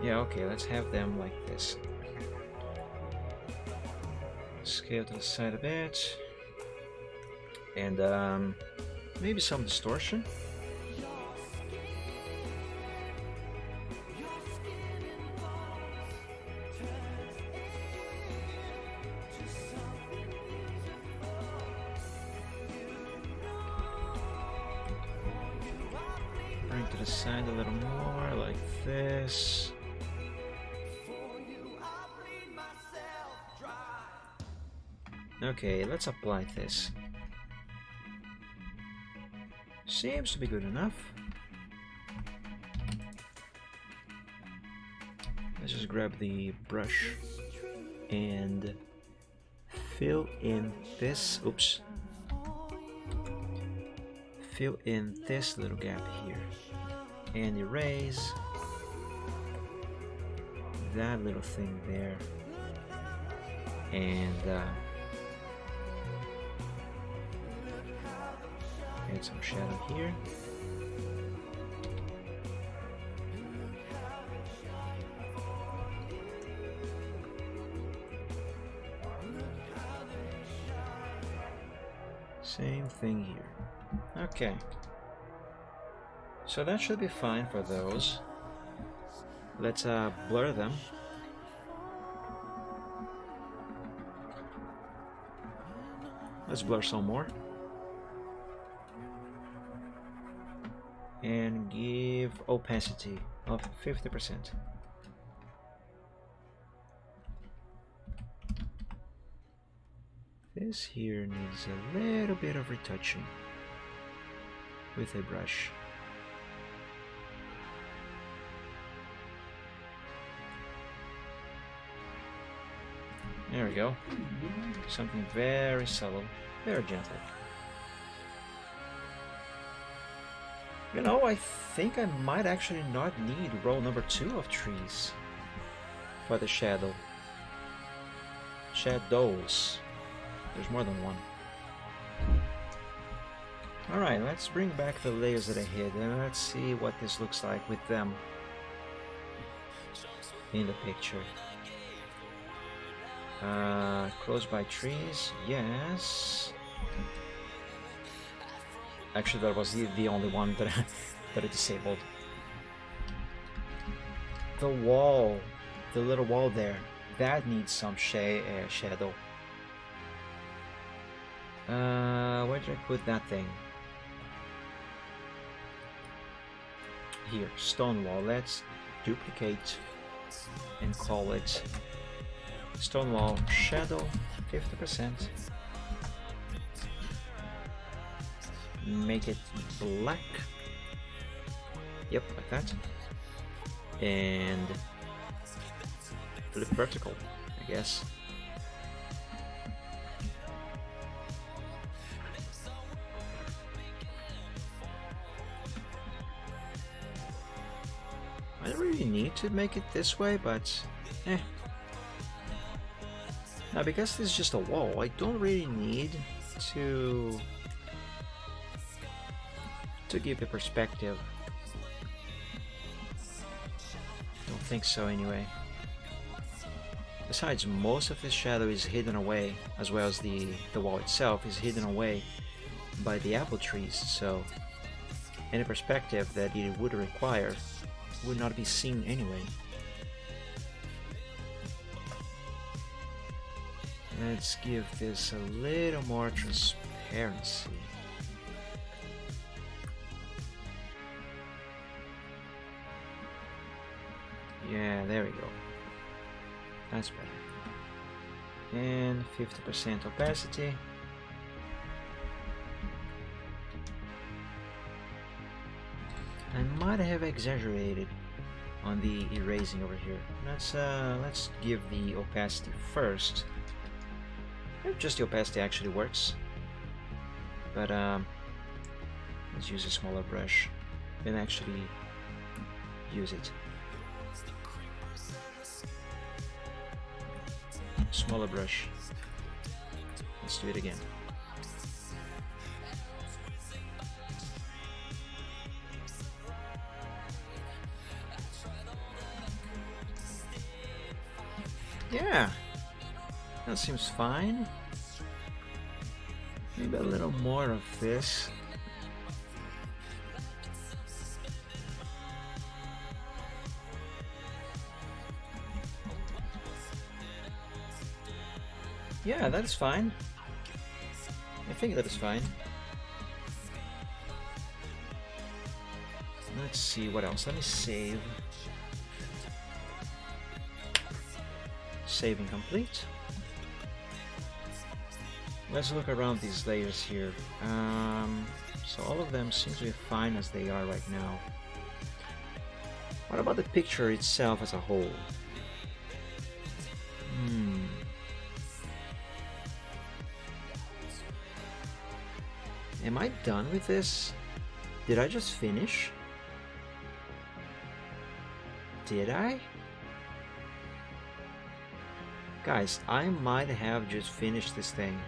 Yeah, okay, let's have them like this. Scale to the side a bit. And maybe some distortion. Bring to the side a little more, like this. Okay, let's apply this. Seems to be good enough. Let's just grab the brush and fill in this, oops. Fill in this little gap here and erase that little thing there, and add some shadow here. Same thing here. Okay. So that should be fine for those. Let's blur them. Let's blur some more. And give opacity of 50%. This here needs a little bit of retouching with a brush. There we go. Something very subtle, very gentle. You know, I think I might actually not need row number 2 of trees for the shadow. Shadows. There's more than one. Alright, let's bring back the layers that I hid and let's see what this looks like with them in the picture. Close by trees, yes. Actually, that was the only one that I disabled. The wall, the little wall there, that needs some shadow. Where did I put that thing? Here, stone wall. Let's duplicate and call it stone wall shadow 50%. Make it black. Yep, like that. And flip vertical, I guess. I don't really need to make it this way, but eh. Now, because this is just a wall, I don't really need to give a perspective. Don't think so anyway. Besides, most of this shadow is hidden away, as well as the wall itself is hidden away by the apple trees, so any perspective that it would require would not be seen anyway. Let's give this a little more transparency. Yeah, there we go. That's better. And 50% opacity. I might have exaggerated on the erasing over here. Let's give the opacity first. Just the opacity actually works, but let's use a smaller brush and actually use it. Smaller brush. Let's do it again. Yeah, that seems fine. Maybe a little more of this. Yeah, that is fine. I think that is fine. Let's see what else. Let me save. Saving complete. Let's look around these layers here. So all of them seem to be fine as they are right now. What about the picture itself as a whole? Am I done with this? Did I just finish? Did I? Guys, I might have just finished this thing.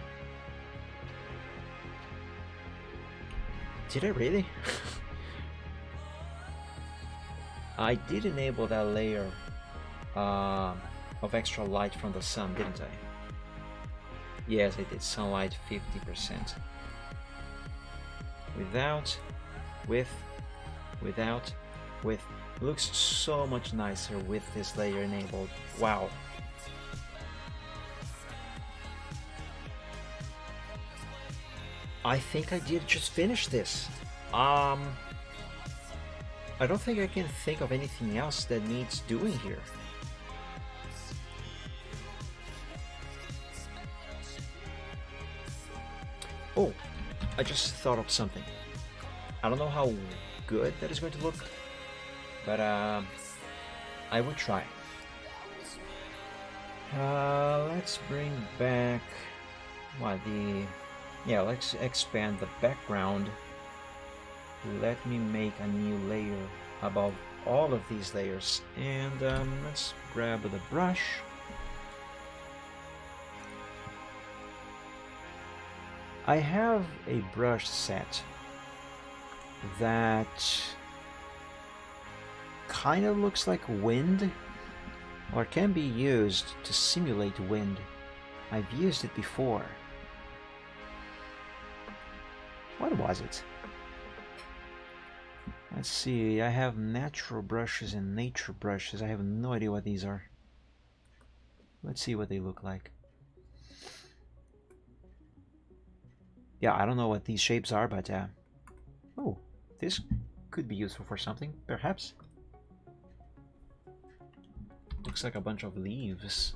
Did I really? I did enable that layer of extra light from the sun, didn't I? Yes, I did. Sunlight 50%. Without, with, without, with. Looks so much nicer with this layer enabled. Wow. I think I did just finish this. I don't think I can think of anything else that needs doing here. Oh, I just thought of something. I don't know how good that is going to look, but I will try. Let's bring back let's expand the background. Let me make a new layer above all of these layers, and let's grab the brush. I have a brush set that kind of looks like wind, or can be used to simulate wind. I've used it before. What was it? Let's see, I have natural brushes and nature brushes. I have no idea what these are. Let's see what they look like. Yeah, I don't know what these shapes are, but oh, this could be useful for something, perhaps. Looks like a bunch of leaves.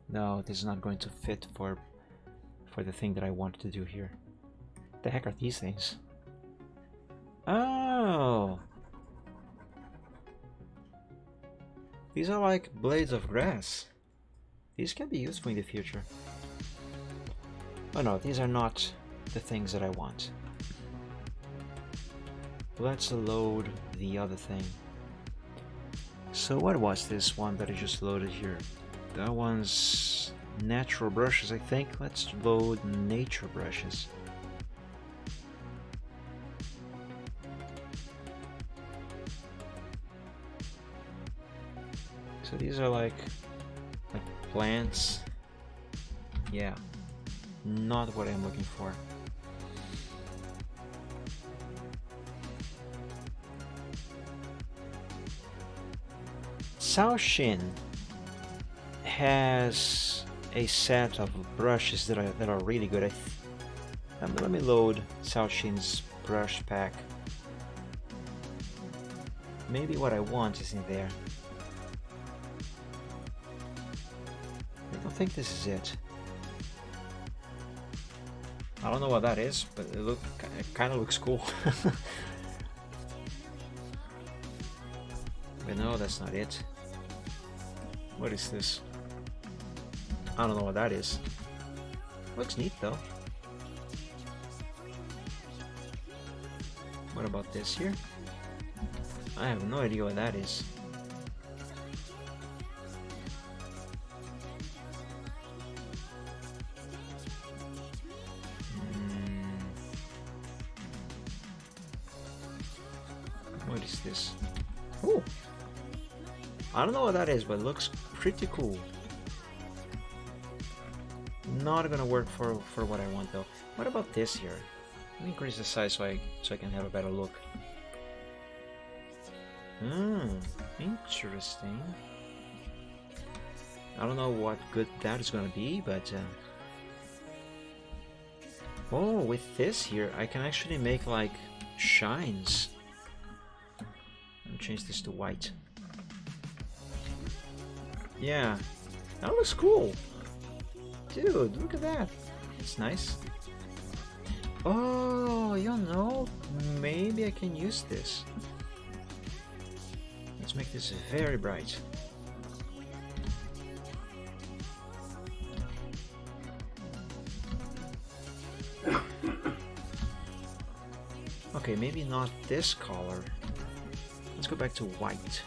No, this is not going to fit for the thing that I wanted to do here. The heck are these things? Oh, these are like blades of grass. These can be useful in the future. Oh no, these are not the things that I want. Let's load the other thing. So what was this one that I just loaded here? That one's natural brushes, I think. Let's load nature brushes. So these are like plants. Yeah, not what I'm looking for. Shaoxin has a set of brushes that are really good. Let me load Shaoxin's brush pack. Maybe what I want is in there. I don't think this is it. I don't know what that is, but it kind of looks cool. But no, that's not it. What is this? I don't know what that is. Looks neat though. What about this here? I have no idea what that is. What is this? Oh! I don't know what that is, but it looks pretty cool. Not gonna work for what I want though. What about this here? Let me increase the size so I can have a better look. Interesting. I don't know what good that is gonna be, but oh, with this here, I can actually make like shines. Let me change this to white. Yeah, that looks cool. Dude, look at that. It's nice. Oh, you know, maybe I can use this. Let's make this very bright. Okay, maybe not this color. Let's go back to white.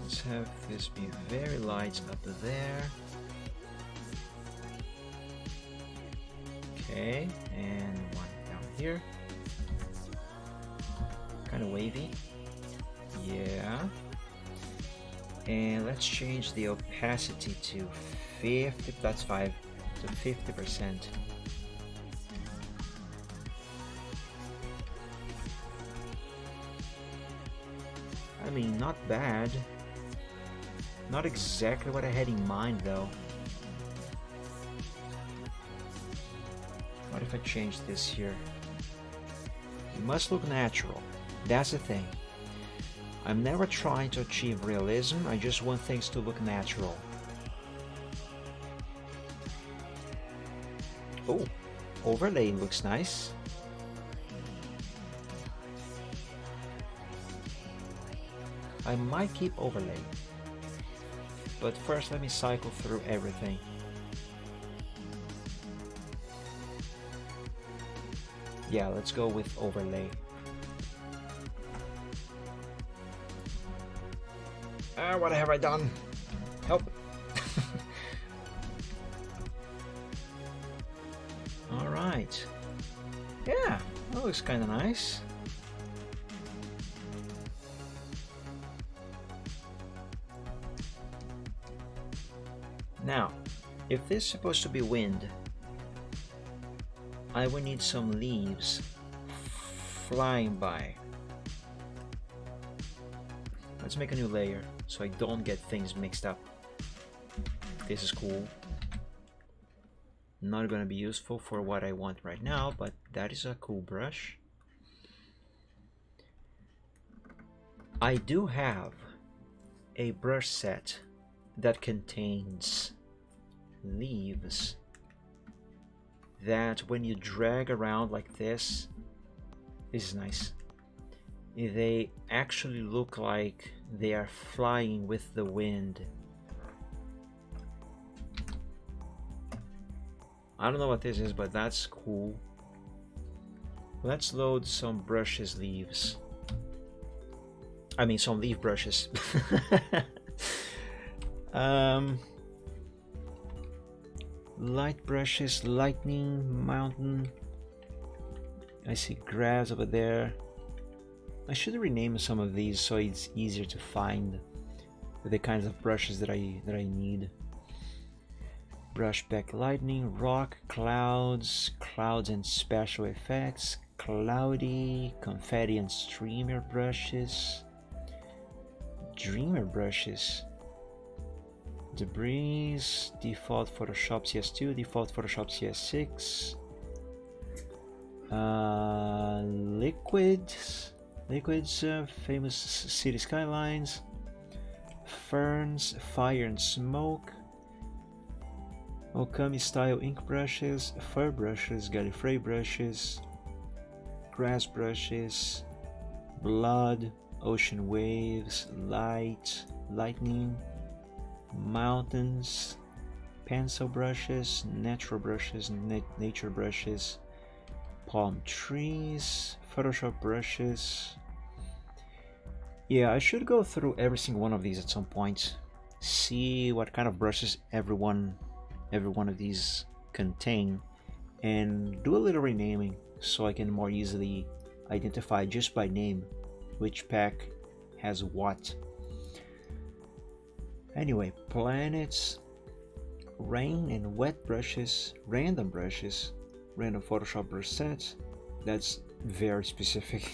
Let's have this be very light up there. Okay, and one down here. Kind of wavy. Yeah. And let's change the opacity to 50, that's 5, to 50%. I mean, not bad. Not exactly what I had in mind though. What if I change this here? It must look natural. That's the thing. I'm never trying to achieve realism, I just want things to look natural. Oh, overlay looks nice. I might keep overlay. But first let me cycle through everything. Yeah, let's go with overlay. What have I done? Help! Alright. Yeah, that looks kinda nice. Now, if this is supposed to be wind, I will need some leaves flying by. Let's make a new layer so I don't get things mixed up. This is cool. Not gonna be useful for what I want right now, but that is a cool brush. I do have a brush set that contains leaves that when you drag around like this is nice. They actually look like they are flying with the wind. I don't know what this is, but that's cool. Let's load some brushes leaves. I mean, some leaf brushes. Light brushes, lightning, mountain. I see grass over there. I should rename some of these so it's easier to find the kinds of brushes that I need. Brush back lightning, rock, clouds, clouds and special effects, cloudy, confetti and streamer brushes, dreamer brushes, debris, default Photoshop CS2, default Photoshop CS6, liquids, famous city skylines, ferns, fire and smoke, Okami style ink brushes, fur brushes, Gallifrey brushes, grass brushes, blood, ocean waves, light, lightning, mountains, pencil brushes, natural brushes, nature brushes, palm trees, Photoshop brushes. Yeah, I should go through every single one of these at some point, see what kind of brushes every one of these contain, and do a little renaming so I can more easily identify just by name which pack has what. Anyway, planets, rain and wet brushes, random Photoshop brush sets. That's very specific.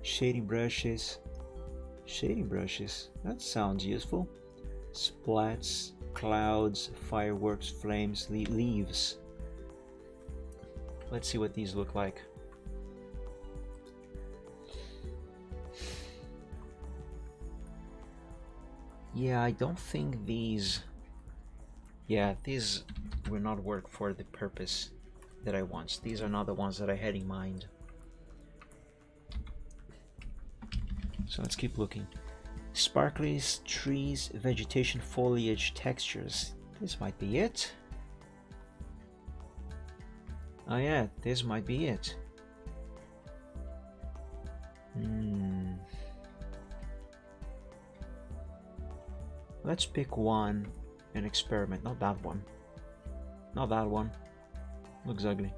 Shading brushes, that sounds useful. Splats, clouds, fireworks, flames, leaves. Let's see what these look like. Yeah, I don't think these will not work for the purpose that I want. These are not the ones that I had in mind. So let's keep looking. Sparklies, trees, vegetation, foliage, textures. This might be it. Oh yeah, this might be it. Let's pick one and experiment. Not that one. Not that one. Looks ugly.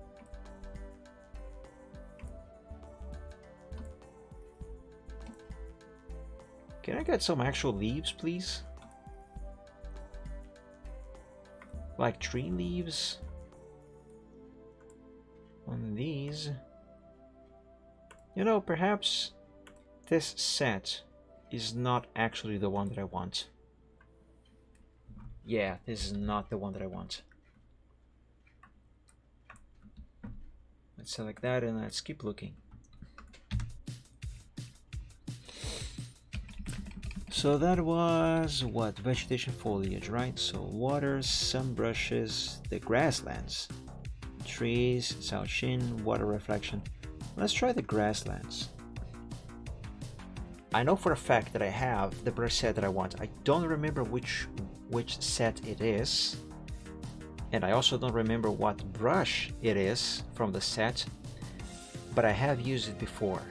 Can I get some actual leaves, please? Like tree leaves? On these. You know, perhaps this set is not actually the one that I want. Yeah, this is not the one that I want. Let's select that and let's keep looking. So that was what? Vegetation, foliage, right? So water, sun brushes, the grasslands, trees, Shaoxin, water reflection. Let's try the grasslands. I know for a fact that I have the brush set that I want. I don't remember which set it is, and I also don't remember what brush it is from the set, but I have used it before.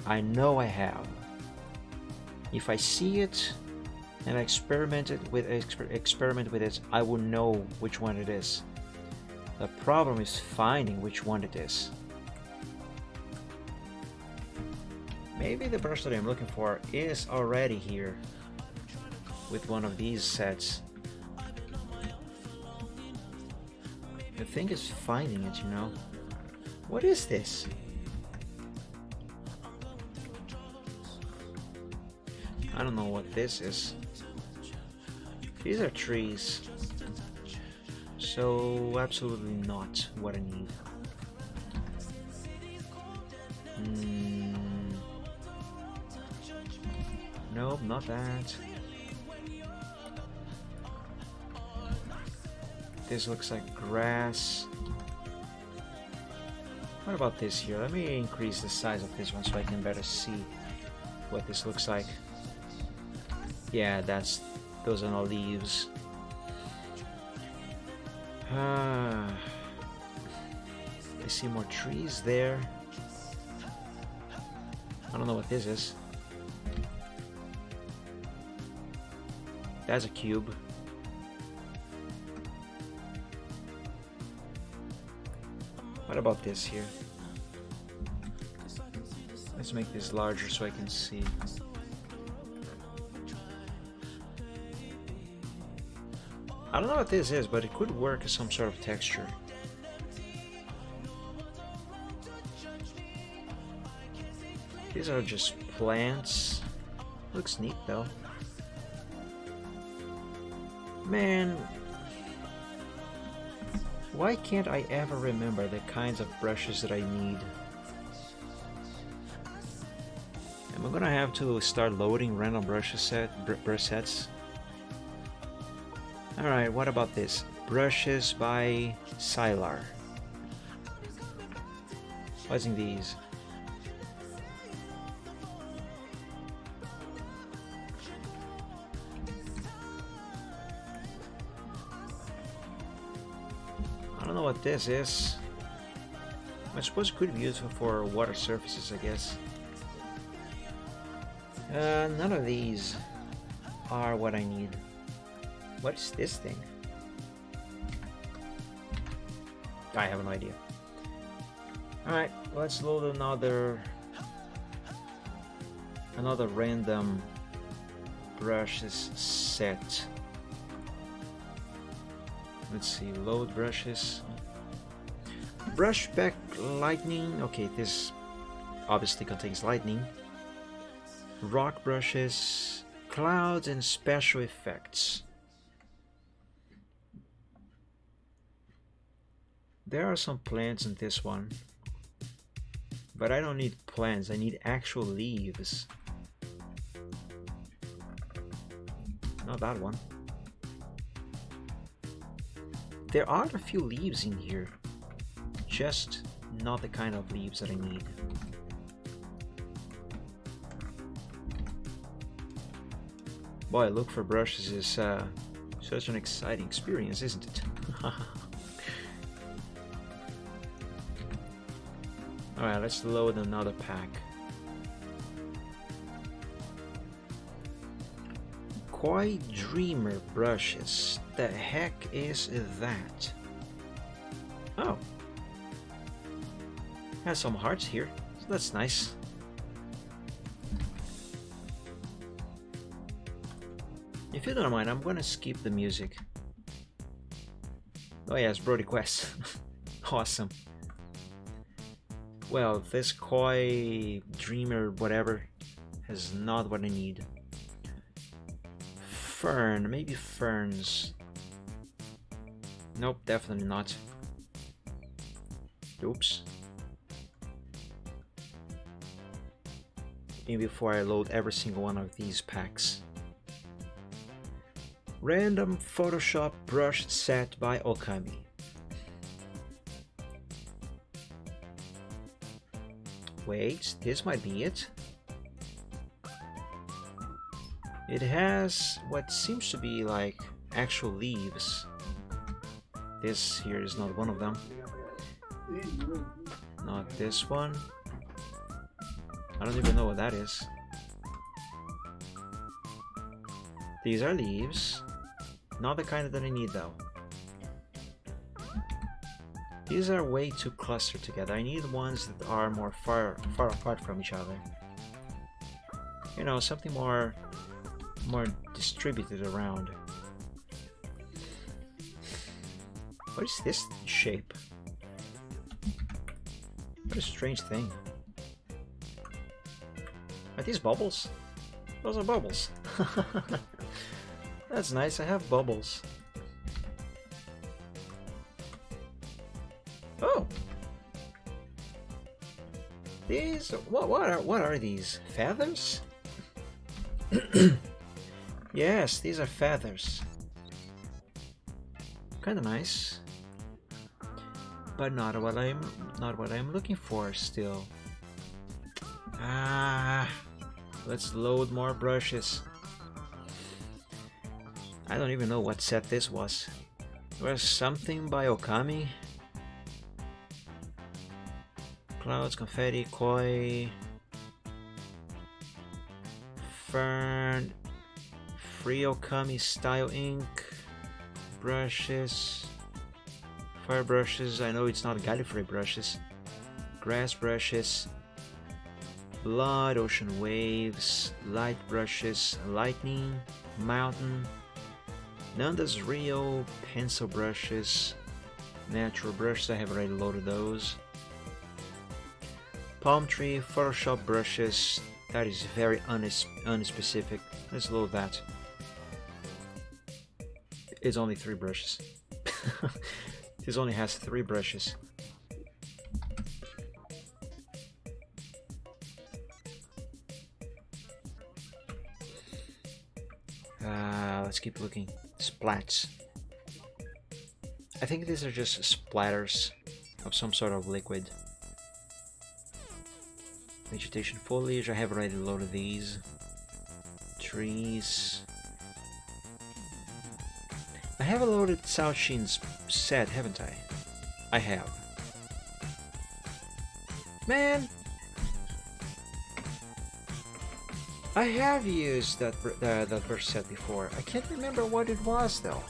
I know I have. If I see it and I experiment with it, I will know which one it is. The problem is finding which one it is. Maybe the brush that I'm looking for is already here with one of these sets. The thing is finding it, you know. What is this? I don't know what this is. These are trees. So absolutely not what I need. Nope, not that. This looks like grass. What about this here? Let me increase the size of this one so I can better see what this looks like. Yeah, those are no leaves. I see more trees there. I don't know what this is. That's a cube. What about this here? Let's make this larger so I can see. I don't know what this is, but it could work as some sort of texture. These are just plants. Looks neat though. Man, why can't I ever remember the kinds of brushes that I need? Am I gonna have to start loading random brush sets? Alright, what about this? Brushes by Sylar. What's in these? I don't know what this is. I suppose it could be useful for water surfaces, I guess. None of these are what I need. What is this thing? I have no idea. Alright, let's load another random brushes set. Let's see, load brushes. Brush back lightning. Okay, this obviously contains lightning. Rock brushes, clouds, and special effects. There are some plants in this one, but I don't need plants, I need actual leaves. Not that one. There are a few leaves in here, just not the kind of leaves that I need. Boy, look for brushes is such an exciting experience, isn't it? Alright, let's load another pack. Koi Dreamer brushes. The heck is that? Oh. Has some hearts here. So that's nice. If you don't mind, I'm gonna skip the music. Oh yes, Brody Quest. Awesome. Well, this Koi Dreamer whatever is not what I need. Fern, maybe ferns. Nope, definitely not. Oops. Maybe before I load every single one of these packs. Random Photoshop brush set by Okami. Wait, this might be it. It has what seems to be like actual leaves. This here is not one of them. Not this one. I don't even know what that is. These are leaves. Not the kind that I need though. These are way too clustered together. I need ones that are more far apart from each other. You know, something more distributed around. What is this shape? What a strange thing. Are these bubbles? Those are bubbles. That's nice, I have bubbles. Oh! These, what are these? Feathers? Yes, these are feathers. Kinda nice. But not what I'm looking for still. Ah, let's load more brushes. I don't even know what set this was. There's something by Okami. Clouds, confetti, koi, fern, free Okami style ink, brushes, fire brushes. I know it's not Gallifrey brushes. Grass brushes, blood, ocean waves, light brushes, lightning, mountain, Nanda's Rio, pencil brushes, natural brushes. I have already loaded those. Palm tree, Photoshop brushes. That is very unspecific. Let's load that. It's only 3 brushes. This only has 3 brushes. Let's keep looking. Splats. I think these are just splatters of some sort of liquid. Vegetation foliage, I have already loaded these. Trees. I have loaded Cao Xin's set, haven't I? I have. Man! I have used that brush set before. I can't remember what it was though.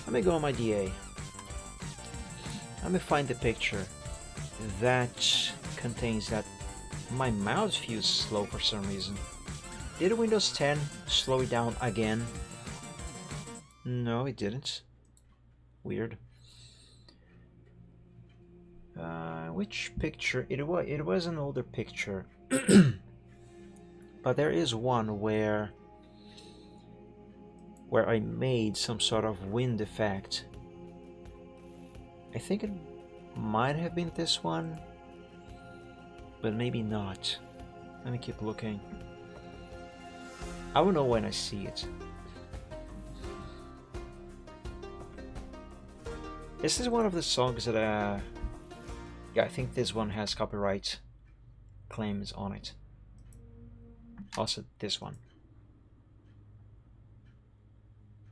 Let me go on my DA. Let me find the picture that contains that. My mouse feels slow for some reason. Did Windows 10 slow it down again? No, it didn't. Weird. Which picture? It was an older picture. But there is one where I made some sort of wind effect. I think it might have been this one, but maybe not. Let me keep looking. I will know when I see it. This is one of the songs that yeah, I think this one has copyright claims on it. Also this one.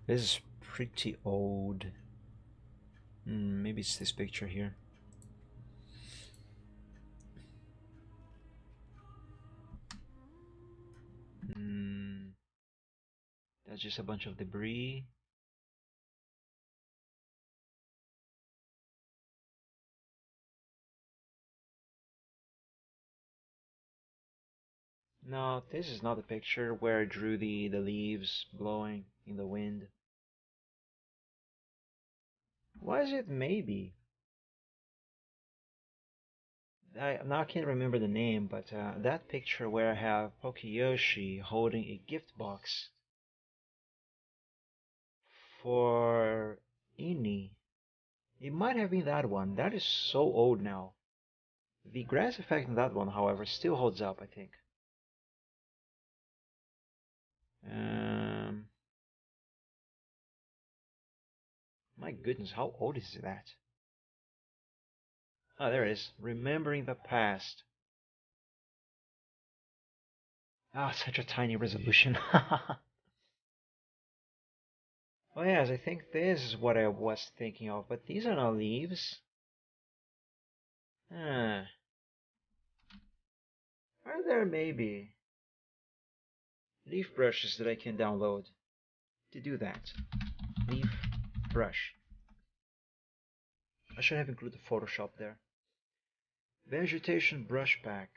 This is pretty old. Maybe it's this picture here. That's just a bunch of debris. No, this is not the picture where I drew the leaves blowing in the wind. Why is it maybe? Now I can't remember the name, but that picture where I have Pokiyoshi holding a gift box for Ini. It might have been that one. That is so old now. The grass effect in that one, however, still holds up, I think. My goodness, how old is that? Ah, there it is. Remembering the past. Ah, such a tiny resolution. Oh yes, I think this is what I was thinking of, but these are not leaves. Are there maybe leaf brushes that I can download to do that? Leaf brush. I should have included Photoshop there. Vegetation brush pack.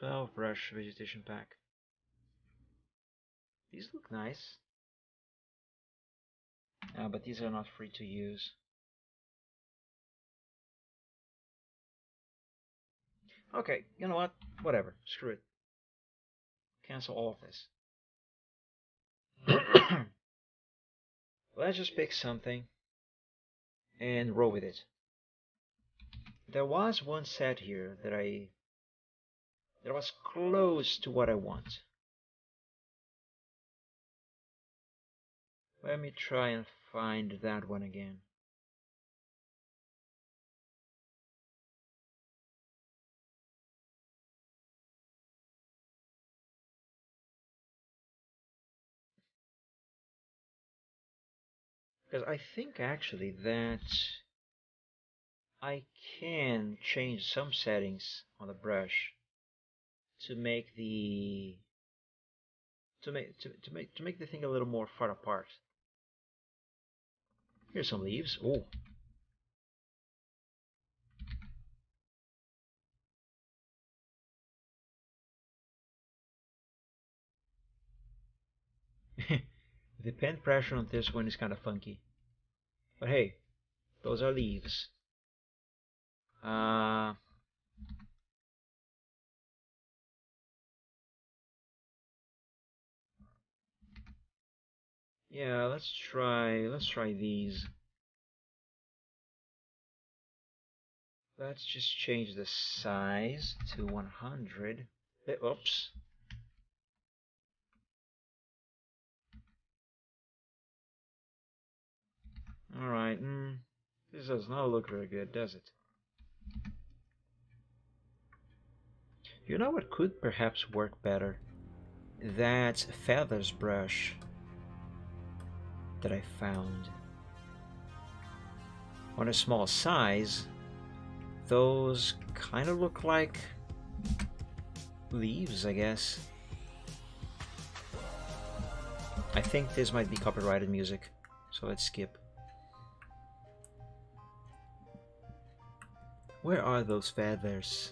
12 brush vegetation pack. These look nice. But these are not free to use. Okay, you know what? Whatever. Screw it. Cancel all of this. Let's just pick something and roll with it. There was one set here that was close to what I want. Let me try and find that one again. Because I think actually that I can change some settings on the brush to make the to make the thing a little more far apart. Here's some leaves. Oh. The pen pressure on this one is kind of funky. But hey, those are leaves. Uh, yeah, let's try these. Let's just change the size to 100. Oops. Alright, this does not look very good, does it? You know what could perhaps work better? That feathers brush that I found. On a small size, those kind of look like leaves, I guess. I think this might be copyrighted music, so let's skip. Where are those feathers?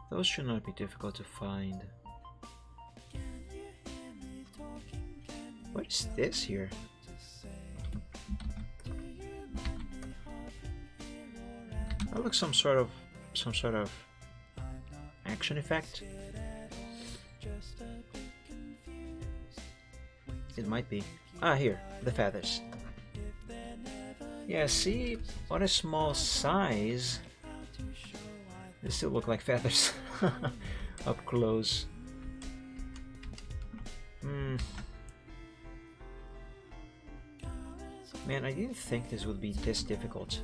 Those should not be difficult to find. What is this here? That looks some sort of action effect. It might be. Ah, here, the feathers. Yeah, see, on a small size, they still look like feathers up close. Man, I didn't think this would be this difficult.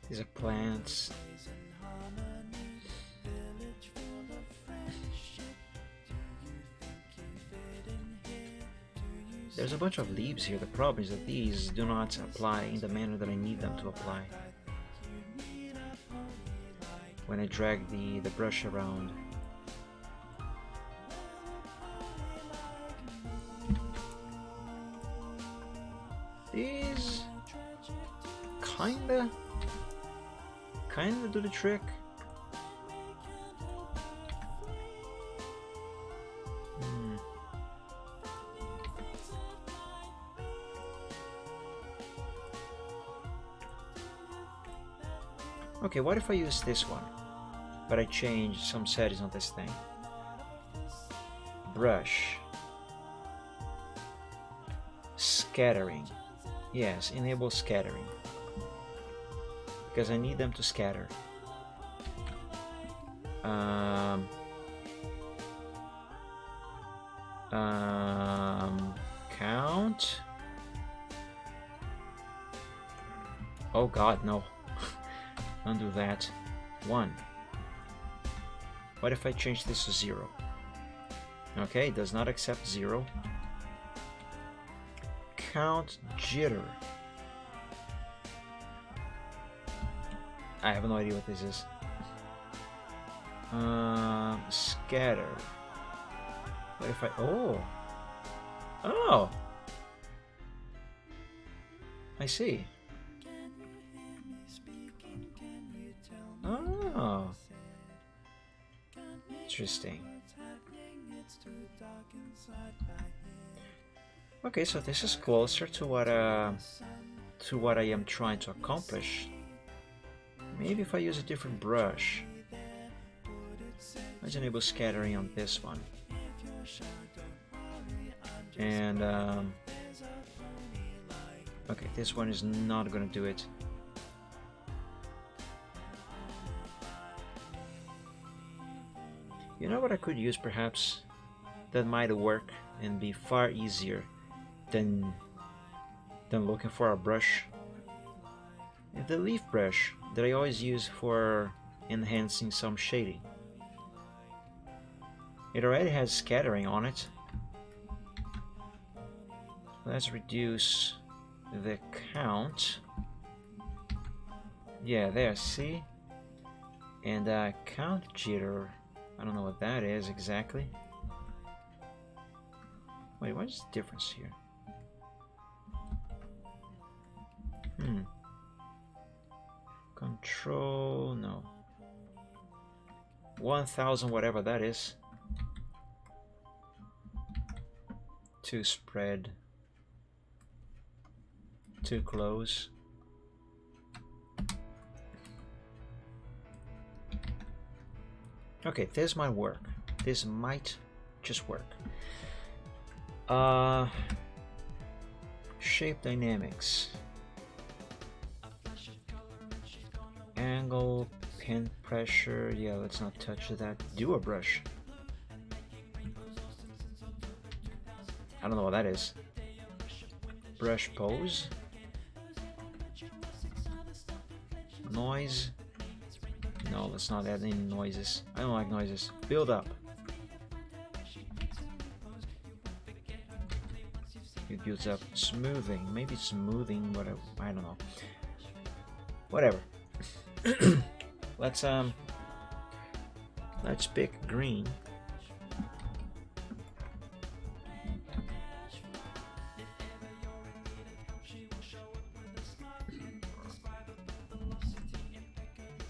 These are plants. There's a bunch of leaves here. The problem is that these do not apply in the manner that I need them to apply when I drag the brush around. These kinda do the trick. Okay, what if I use this one, but I change some settings on this thing? Brush. Scattering. Yes, enable scattering. Because I need them to scatter. Count. Oh god, no. Undo that. 1. What if I change this to 0? Okay, it does not accept 0. Count jitter. I have no idea what this is. Scatter. What if I... Oh! I see. Oh. Interesting. Okay, so this is closer to what I am trying to accomplish. Maybe if I use a different brush. Let's enable scattering on this one. And okay, this one is not gonna do it. You know what I could use perhaps that might work and be far easier than looking for a brush. And the leaf brush that I always use for enhancing some shading. It already has scattering on it. Let's reduce the count. Yeah, there, see? And count jitter. I don't know what that is exactly. Wait, what is the difference here? Control, no. 1000, whatever that is. Too spread. Too close. Okay, this might work. This might just work. Shape dynamics. Angle, pin pressure. Yeah, let's not touch that. Do a brush. I don't know what that is. Brush pose. Noise. No, let's not add any noises. I don't like noises. Build up. It builds up. Smoothing. Maybe smoothing, whatever. I don't know. Whatever. Let's pick green.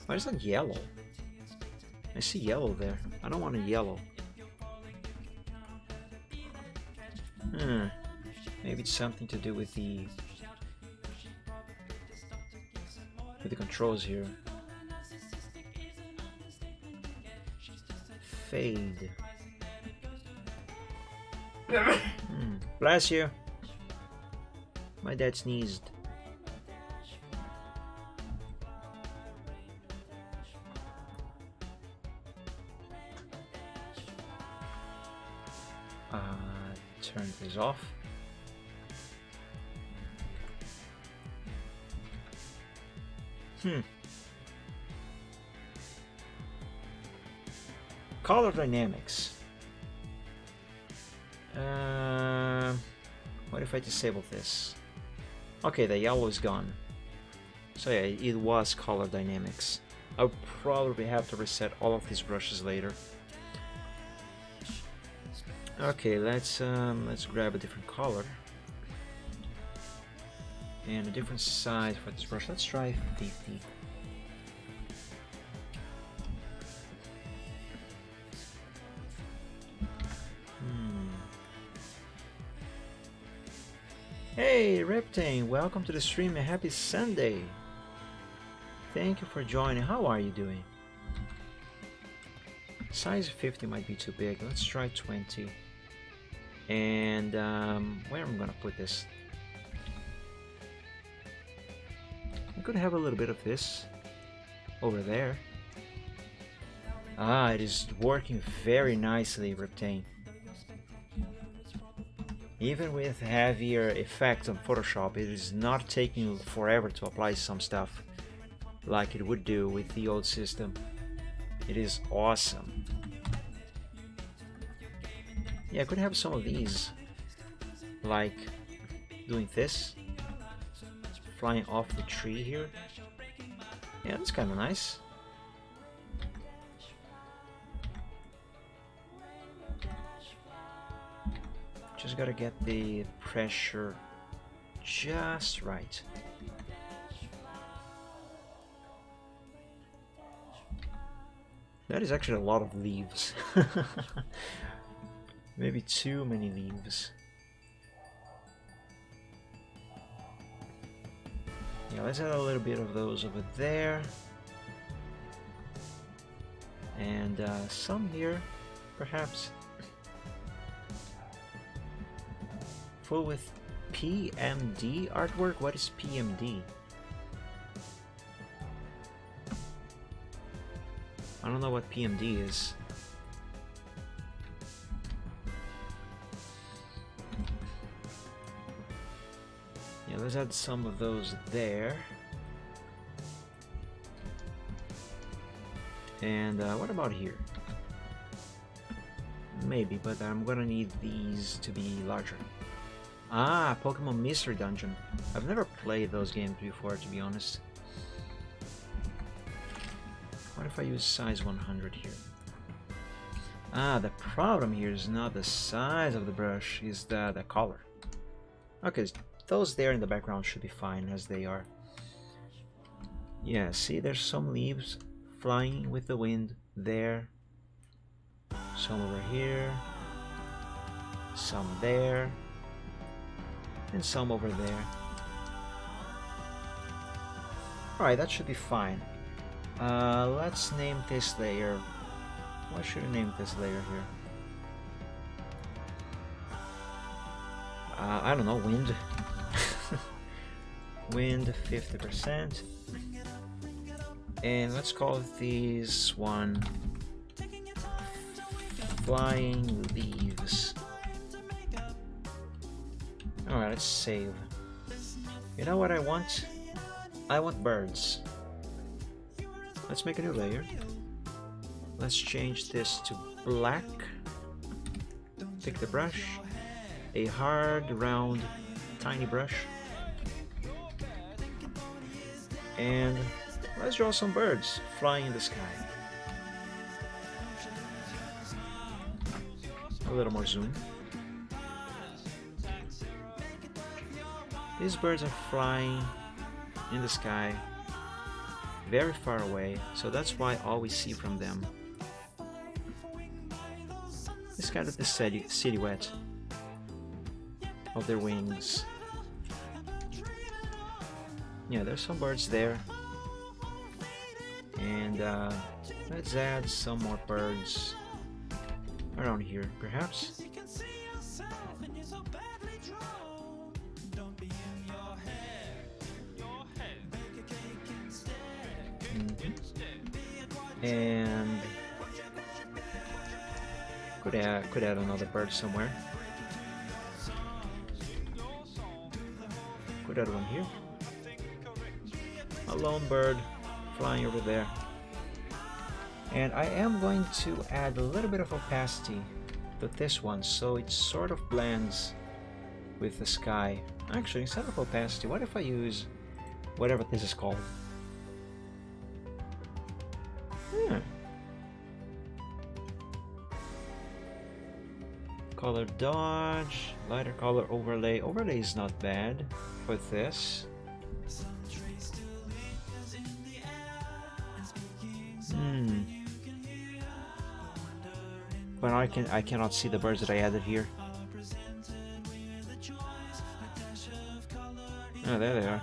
Why is that yellow? I see yellow there. I don't want a yellow. Maybe it's something to do with the controls here. Fade. Bless you. My dad sneezed. Turn this off. Color dynamics. What if I disable this? Okay, the yellow is gone. So yeah, it was color dynamics. I'll probably have to reset all of these brushes later. Okay, let's grab a different color and a different size for this brush. Let's try 50. Hey Reptane, welcome to the stream and happy Sunday. Thank you for joining. How are you doing? Size 50 might be too big. Let's try 20. And where am I gonna put this? I could have a little bit of this over there. Ah, it is working very nicely, Reptane. Even with heavier effects on Photoshop, it is not taking forever to apply some stuff like it would do with the old system. It is awesome. Yeah, I could have some of these, like doing this, flying off the tree here. Yeah, that's kind of nice. Just gotta get the pressure just right. That is actually a lot of leaves. Maybe too many leaves. Yeah, let's add a little bit of those over there. And some here, perhaps. Full with PMD artwork? What is PMD? I don't know what PMD is. Yeah, let's add some of those there. And what about here? Maybe, but I'm gonna need these to be larger. Ah, Pokemon Mystery Dungeon. I've never played those games before, to be honest. What if I use size 100 here? Ah, the problem here is not the size of the brush, is the color. Okay, those there in the background should be fine as they are. Yeah, see, there's some leaves flying with the wind there. Some over here. Some there. And some over there. Alright, that should be fine. Let's name this layer. What should I name this layer here? I don't know, wind. Wind 50%. And let's call this one Flying Leaves. Alright, let's save. You know what I want? I want birds. Let's make a new layer. Let's change this to black. Pick the brush. A hard, round, tiny brush. And let's draw some birds flying in the sky. A little more zoom. These birds are flying in the sky very far away, so that's why all we see from them is kind of the silhouette of their wings. Yeah, there's some birds there. And let's add some more birds around here, perhaps. And could add another bird somewhere. Could add one here. A lone bird flying over there. And I am going to add a little bit of opacity to this one so it sort of blends with the sky. Actually, instead of opacity, what if I use whatever this is called? Color dodge, lighter color overlay. Overlay is not bad for this. But I cannot see the birds that I added here. Oh, there they are.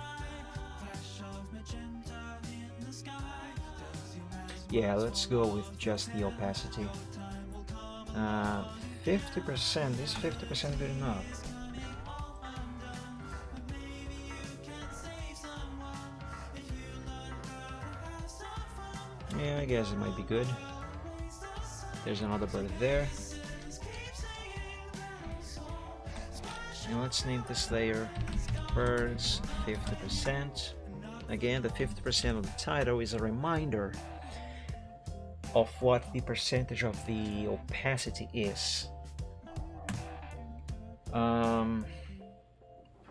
Yeah, let's go with just the opacity. 50%. Is 50% good enough? Yeah, I guess it might be good. There's another bird there. And let's name this layer Birds 50%. Again, the 50% of the title is a reminder of what the percentage of the opacity is.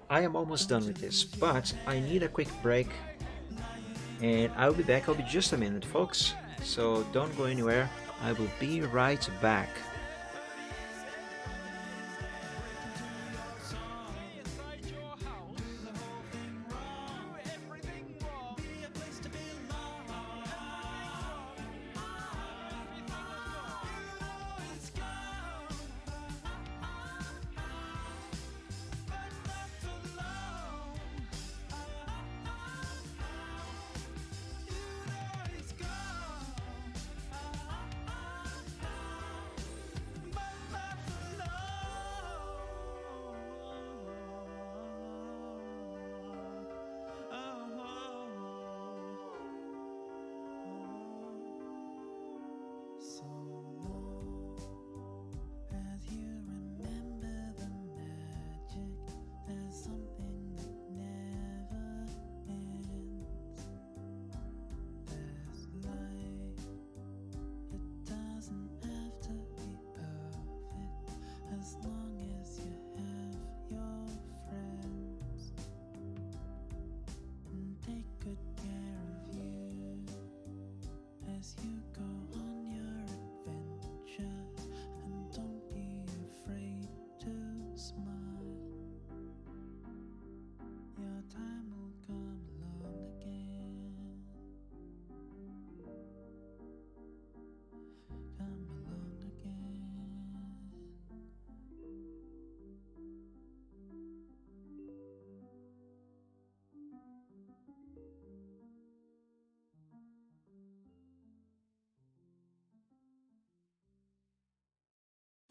I am almost done with this, but I need a quick break and I'll be back. I'll be just a minute, folks, so don't go anywhere. I will be right back.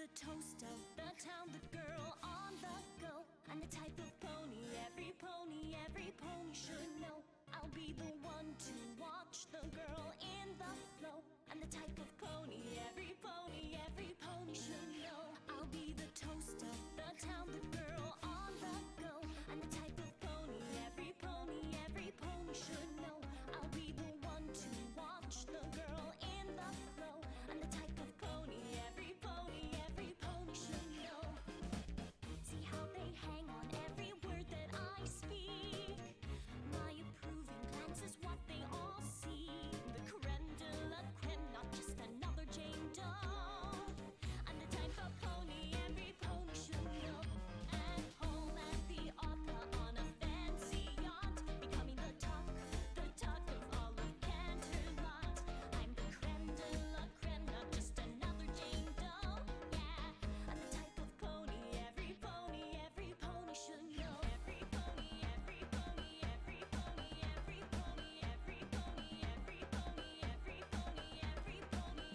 the toast of the town, the girl on the go. I'm the type of pony every pony should know. I'll be the one to watch the girl in the flow. I'm the type of pony every pony should know. I'll be the toast of the town, the girl on the go. I'm the type of pony every pony should know. I'll be the one to watch the girl in the flow. I'm the type of pony every pony should know. See how they hang on every word that I speak. My approving glance is what they all see. The creme de la creme, not just another Jane Doe. I'm the type of pony every pony should know. At home at the opera on a fancy yacht, becoming the talk of all of Canterlot. I'm the creme de la creme, not just another Jane Doe. Yeah, I'm the type of pony every pony should know. Every pony, every pony, every pony, every pony, every pony, every pony, every pony, every pony.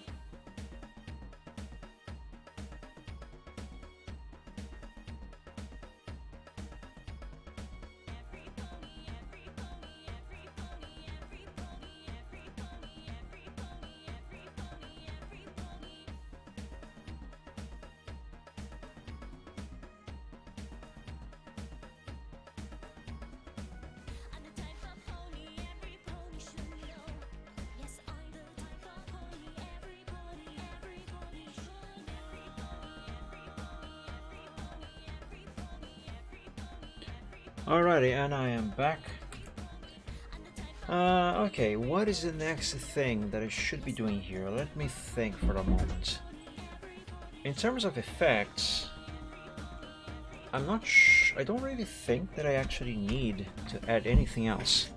Every pony, every pony, every pony, every pony, every pony, every pony, every pony, every pony. I'm the type of pony every pony should know. Yes, I'm the type of pony every pony should. Every pony, every pony, every pony, every pony, every pony, every pony. Alrighty, and I am back. I'm the type of Okay, what is the next thing that I should be doing here? Let me think for a moment. In terms of effects, I don't really think that I actually need to add anything else.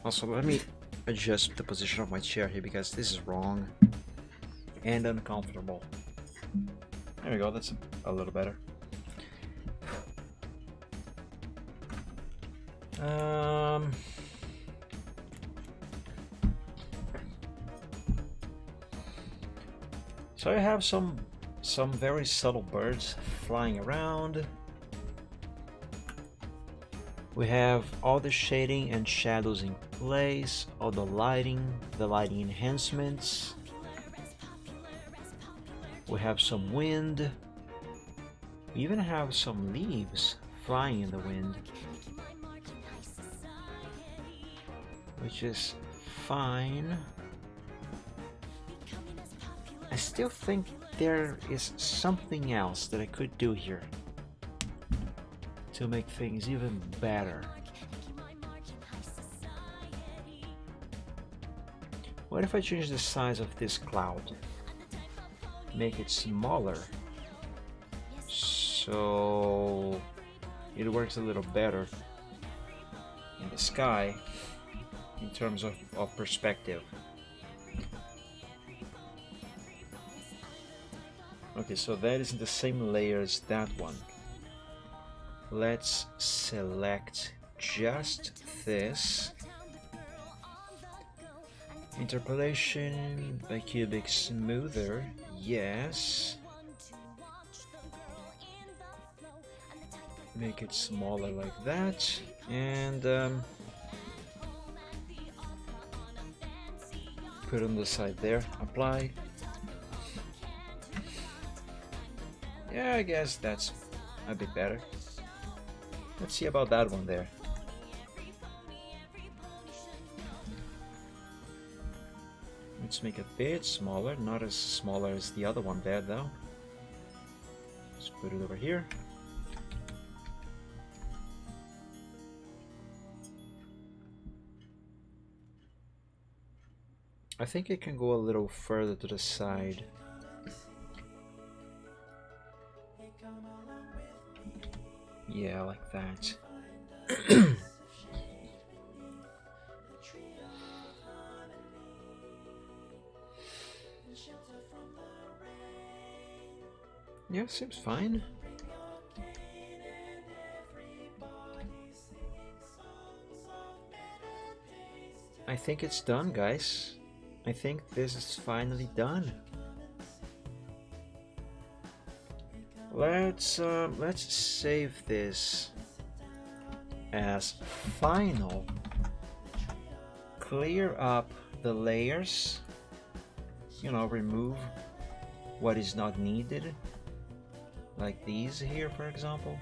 Also, let me adjust the position of my chair here because this is wrong and uncomfortable. There we go, that's a little better. So I have some very subtle birds flying around. We have all the shading and shadows in place, all the lighting enhancements. We have some wind. We even have some leaves flying in the wind, which is fine. I still think there is something else that I could do here to make things even better. What if I change the size of this cloud? Make it smaller so it works a little better in the sky in terms of perspective. Okay, so that is in the same layer as that one. Let's select just this. Interpolation by cubic smoother, yes. Make it smaller like that, and put on the side there, apply. Yeah, I guess that's a bit better. Let's see about that one there. Let's make it a bit smaller, not as smaller as the other one there though. Let's put it over here. I think it can go a little further to the side. Yeah, like that. Yeah, seems fine. I think it's done, guys. I think this is finally done. Let's save this as final. Clear up the layers, you know, remove what is not needed, like these here for example,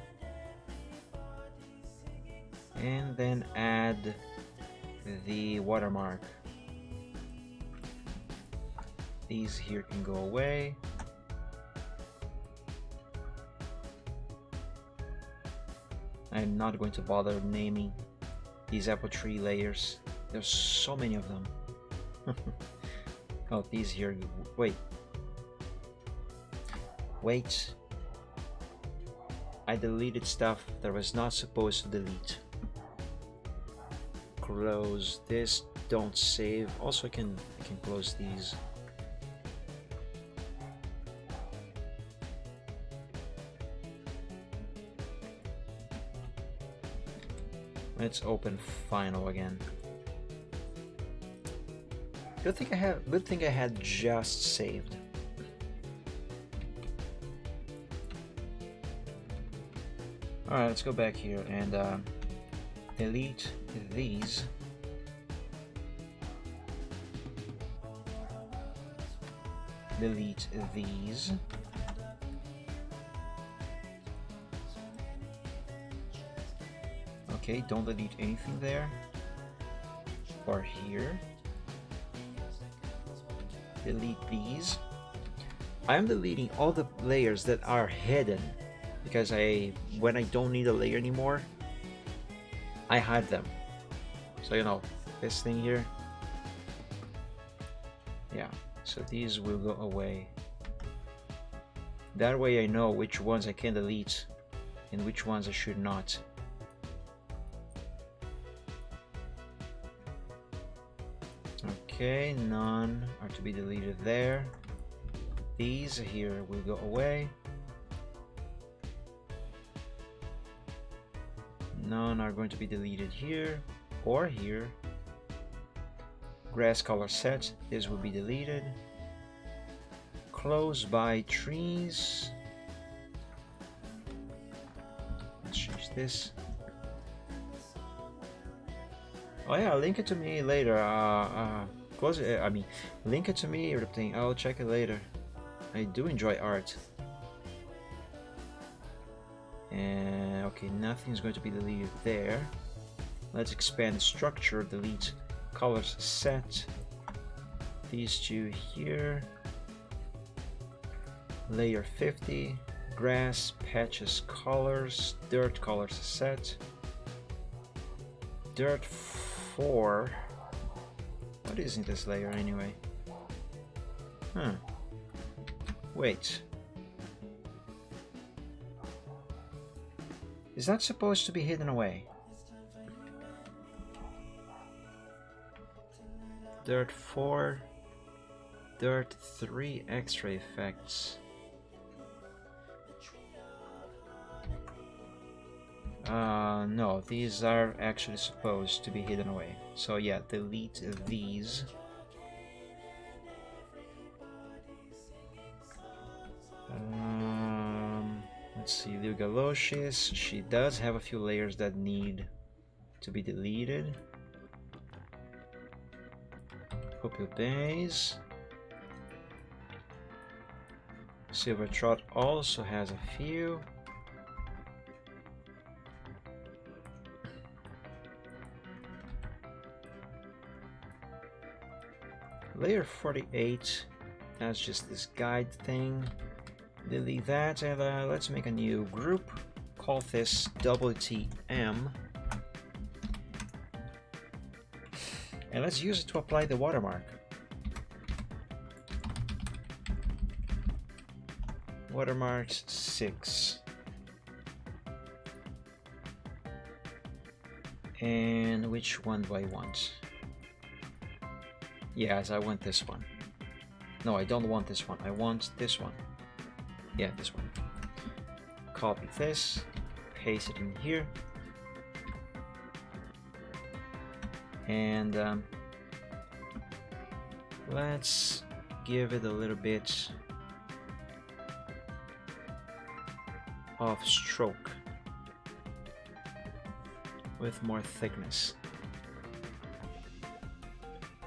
and then add the watermark. These here can go away. I'm not going to bother naming these apple tree layers. There's so many of them. Oh, these here. Wait. I deleted stuff that was not supposed to delete. Close this. Don't save. Also, I can close these. Let's open final again. Good thing I had just saved. Alright, let's go back here and delete these. Delete these. Okay, don't delete anything there or here. Delete these. I'm deleting all the layers that are hidden because when I don't need a layer anymore, I hide them. So you know, this thing here, yeah, so these will go away. That way I know which ones I can delete and which ones I should not. Okay, none are to be deleted there. These here will go away. None are going to be deleted here or here. Grass color set, this will be deleted. Close by trees. Let's change this. Oh yeah, link it to me later. Close it. I mean, link it to me. Everything. I'll check it later. I do enjoy art. And okay, nothing is going to be deleted there. Let's expand the structure. Delete colors set. These two here. Layer 50. Grass patches colors. Dirt colors set. Dirt 4. What is in this layer anyway? Huh. Wait. Is that supposed to be hidden away? Dirt 4. Dirt 3 extra effects. No, these are actually supposed to be hidden away. So yeah, delete these. Let's see, Lugaloshis, she does have a few layers that need to be deleted. Pupil-Base. Silvertrot also has a few. Layer 48, that's just this guide thing. Delete that and let's make a new group. Call this WTM. And let's use it to apply the watermark. Watermarks 6. And which one do I want? Yes, I want this one. No, I don't want this one. I want this one. Yeah, this one. Copy this, paste it in here, and let's give it a little bit of stroke with more thickness.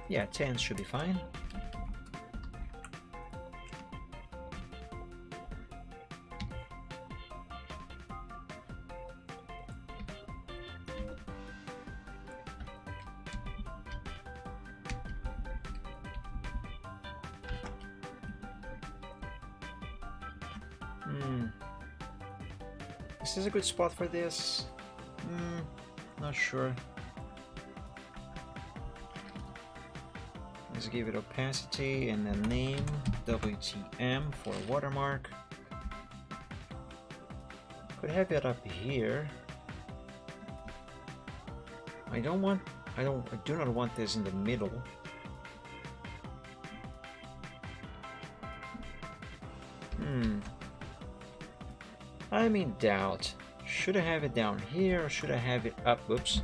Yeah, 10 should be fine. Is this a good spot for this? Not sure. Let's give it opacity and a name, WTM for watermark. Could have it up here. I do not want this in the middle. I'm in doubt. Should I have it down here or should I have it up? Oops.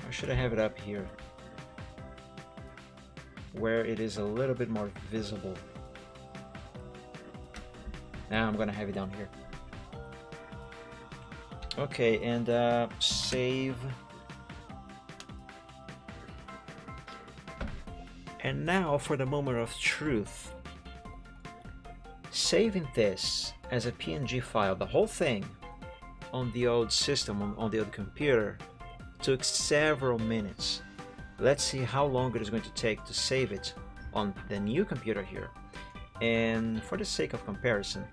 Or should I have it up here? Where it is a little bit more visible. Now I'm gonna have it down here. Okay, and save. And now for the moment of truth. Saving this as a PNG file, the whole thing, on the old system, on the old computer, took several minutes. Let's see how long it is going to take to save it on the new computer here. And for the sake of comparison,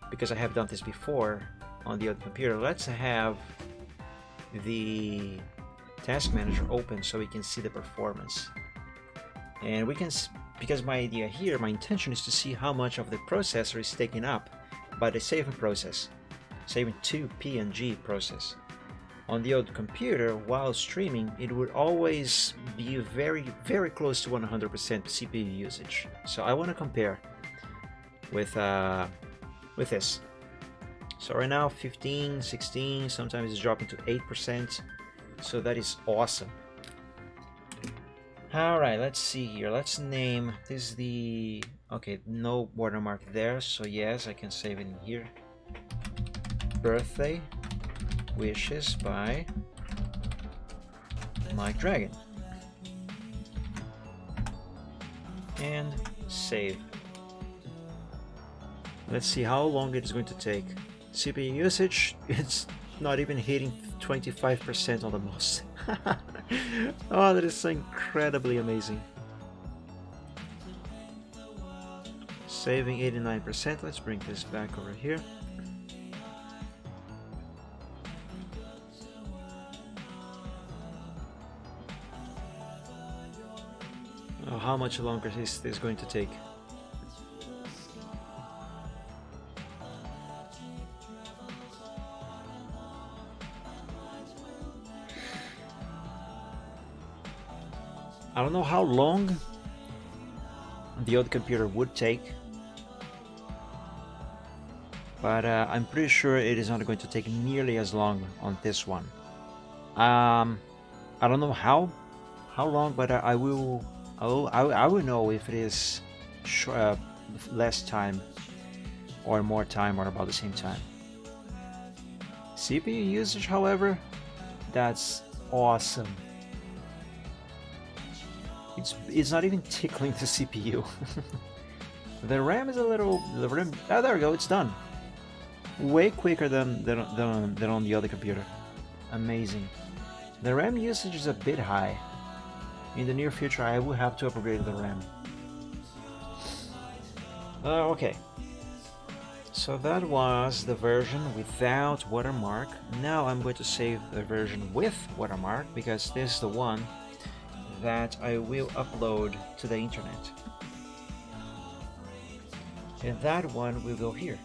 because I have done this before on the old computer, let's have the task manager open so we can see the performance. And we can, because my idea here, my intention is to see how much of the processor is taken up by the saving process, saving to PNG process. On the old computer, while streaming, it would always be very, very close to 100% CPU usage. So I want to compare with this. So right now, 15, 16, sometimes it's dropping to 8%. So that is awesome. All right, let's see here. Let's name this the, okay, no watermark there. So yes, I can save it in here. Birthday wishes by Mike Dragon. And save. Let's see how long it is going to take. CPU usage, it's not even hitting 25% on the most. Oh, that is so incredibly amazing. Saving 89%. Let's bring this back over here. Oh, how much longer is this going to take? I don't know how long the old computer would take, but I'm pretty sure it is not going to take nearly as long on this one. I don't know how long, but I will know if it is less time or more time or about the same time. CPU usage, however, that's awesome. It's not even tickling the CPU. The RAM is a little... The RAM, oh, there we go, it's done. Way quicker than on the other computer. Amazing. The RAM usage is a bit high. In the near future, I will have to upgrade the RAM. Okay. So that was the version without watermark. Now I'm going to save the version with watermark, because this is the one that I will upload to the internet. And that one will go here.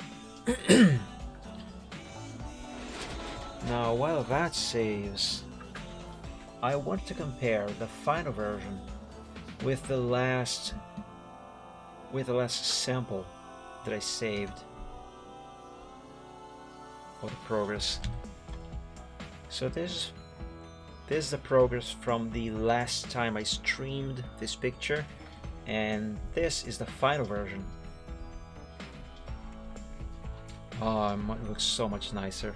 Now, while that saves, I want to compare the final version with the last sample that I saved for the progress. So this is the progress from the last time I streamed this picture, and this is the final version. Oh, it looks so much nicer.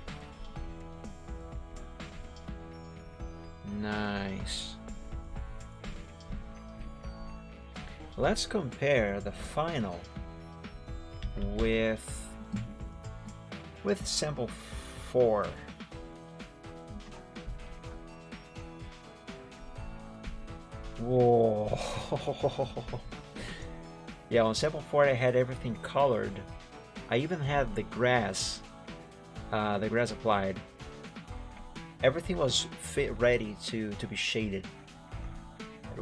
Nice. Let's compare the final with sample 4. Whoa. Yeah, on sample 4 I had everything colored. I even had the grass applied. Everything was ready to be shaded.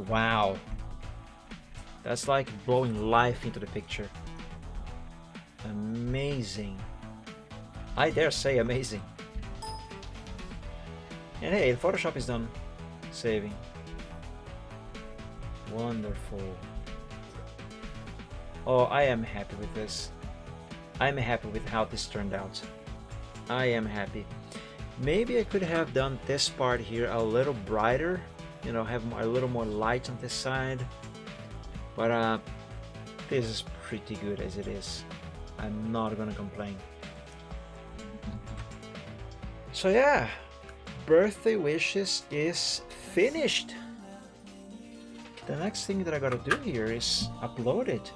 Wow. That's like blowing life into the picture. Amazing. I dare say amazing. And hey, the Photoshop is done saving. Wonderful. Oh, I am happy with this. I'm happy with how this turned out. I am happy. Maybe I could have done this part here a little brighter, you know, have a little more light on this side. But this is pretty good as it is. I'm not gonna complain. So yeah, Birthday Wishes is finished. The next thing that I gotta do here is upload it.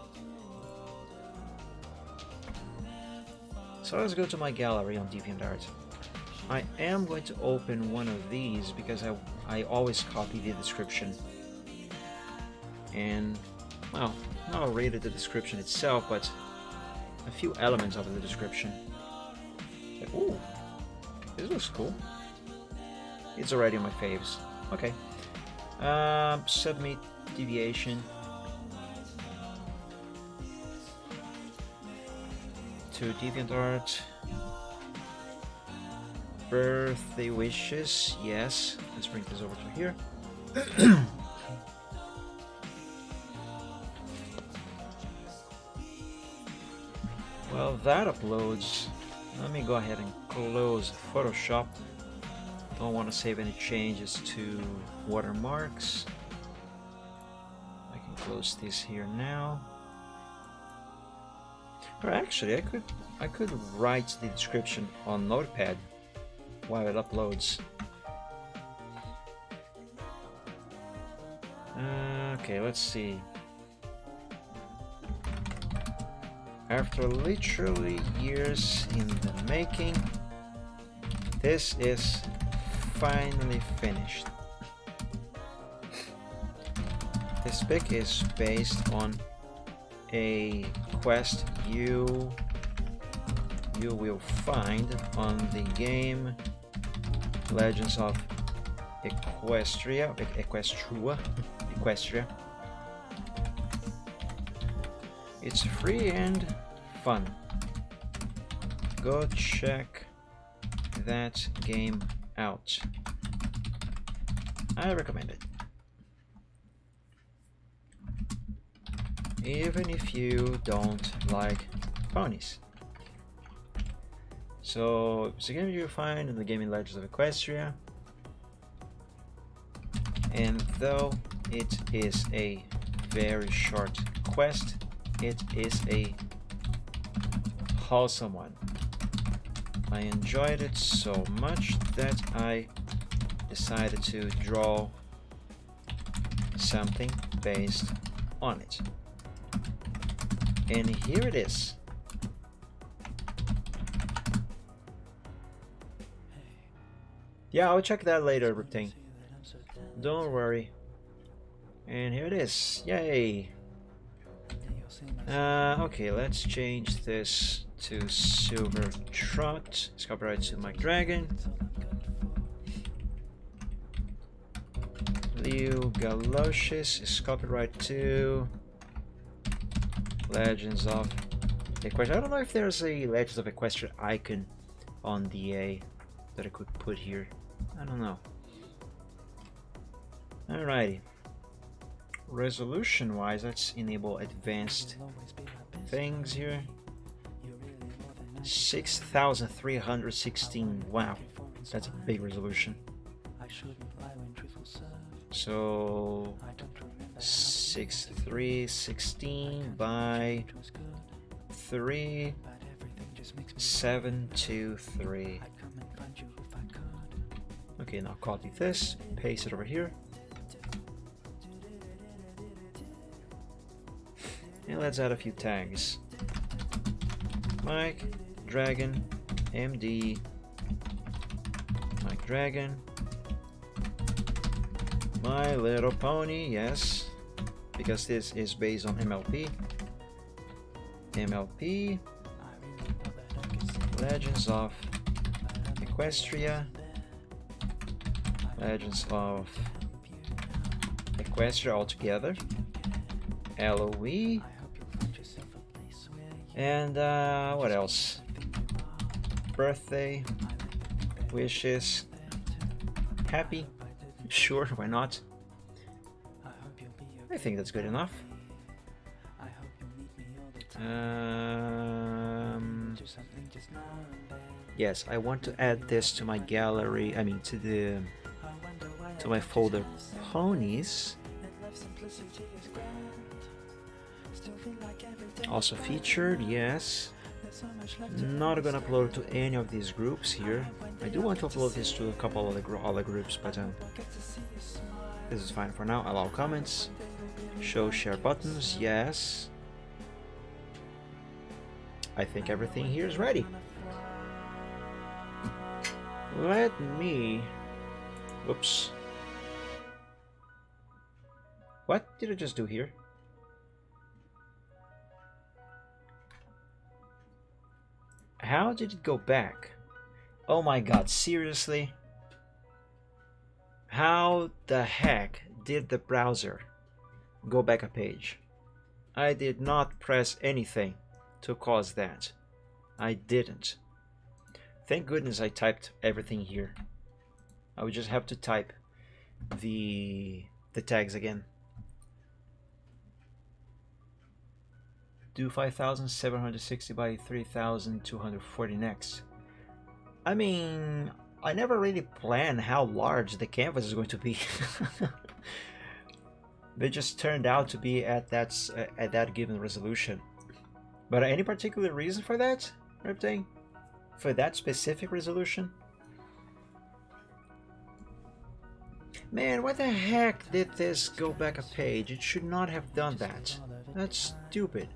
So let's go to my gallery on DeviantArt. I am going to open one of these because I always copy the description. And, well, not really the description itself, but a few elements of the description. Ooh, this looks cool. It's already on my faves. Okay. Submit deviation to DeviantArt. Birthday wishes, yes. Let's bring this over to here. Well, that uploads. Let me go ahead and close Photoshop. Don't want to save any changes to watermarks. I can close this here now. Or actually, I could write the description on Notepad while it uploads. Okay, let's see. After literally years in the making, this is finally finished. This pic is based on a quest you will find on the game Legends of Equestria. It's free and fun. Go check that game out. I recommend it. Even if you don't like ponies. So it's a game you find in the game Legends of Equestria. And though it is a very short quest, it is a wholesome one. I enjoyed it so much that I decided to draw something based on it. And here it is. Yeah, I'll check that later, Riptane. Don't worry. And here it is. Yay! Okay, let's change this to Silver Trot. It's copyright to Mike Dragon. Leo Galoshes is copyright to Legends of Equestria. I don't know if there's a Legends of Equestria icon on DA that I could put here. I don't know. Alrighty. Resolution wise, let's enable advanced things here. 6316. Wow, that's a big resolution. So 6316 by 3 7, 2, 3. Okay, now copy this, paste it over here. And let's add a few tags. Mike, Dragon, MD, Mike Dragon, My Little Pony, yes, because this is based on MLP. MLP, Legends of Equestria, Legends of Equestria altogether, LOE, and what else? Birthday, wishes, happy, sure, why not? I think that's good enough. Yes, I want to add this to my gallery, I mean to my folder ponies. Also featured, yes. Not gonna upload it to any of these groups here. I do want to upload this to a couple of the other groups, but this is fine for now. Allow comments. Show share buttons, yes. I think everything here is ready. Let me... Whoops. What did I just do here? How did it go back? Oh my god, seriously? How the heck did the browser go back a page? I did not press anything to cause that. I didn't. Thank goodness I typed everything here. I would just have to type the tags again. Do 5,760 by 3,240 next. I mean, I never really planned how large the canvas is going to be. They just turned out to be at that given resolution. But any particular reason for that, Reptang? For that specific resolution? Man, why the heck did this go back a page? It should not have done that. That's stupid.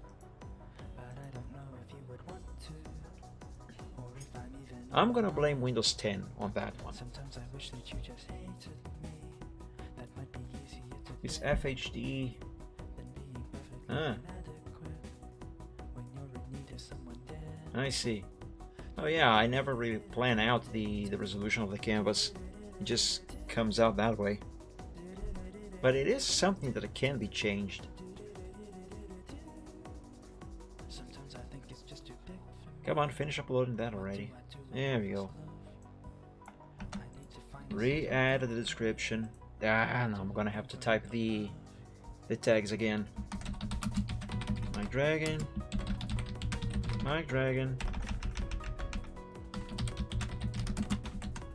I'm gonna blame Windows 10 on that one. It's FHD. I see. Oh yeah, I never really plan out the resolution of the canvas. It just comes out that way. But it is something that can be changed. Come on, finish uploading that already. There we go. Re-add the description. Ah, no, I'm gonna have to type the tags again. Mike Dragon. Mike Dragon.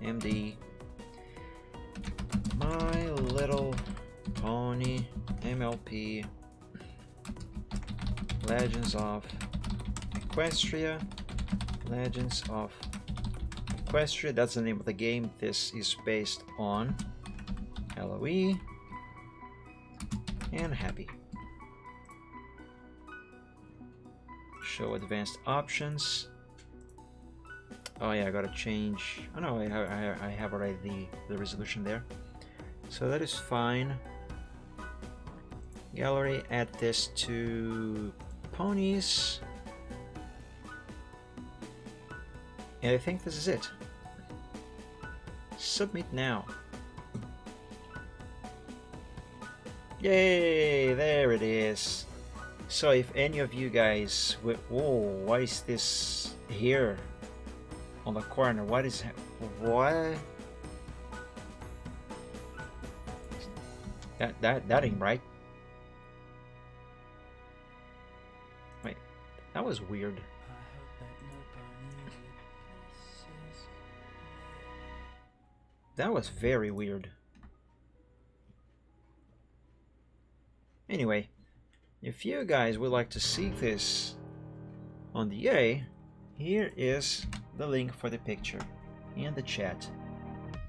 MD. My Little Pony. MLP. Legends of Equestria. Legends of Equestria, that's the name of the game this is based on. LOE and happy. Show advanced options. Oh yeah, I gotta change. Oh no, I have already the resolution there, so that is fine. Gallery, add this to ponies. And I think this is it. Submit now. Yay! There it is. So if any of you guys... Whoa, why is this here? On the corner, what is... What? That ain't right. Wait, that was weird. That was very weird. Anyway, if you guys would like to see this on the A, here is the link for the picture in the chat.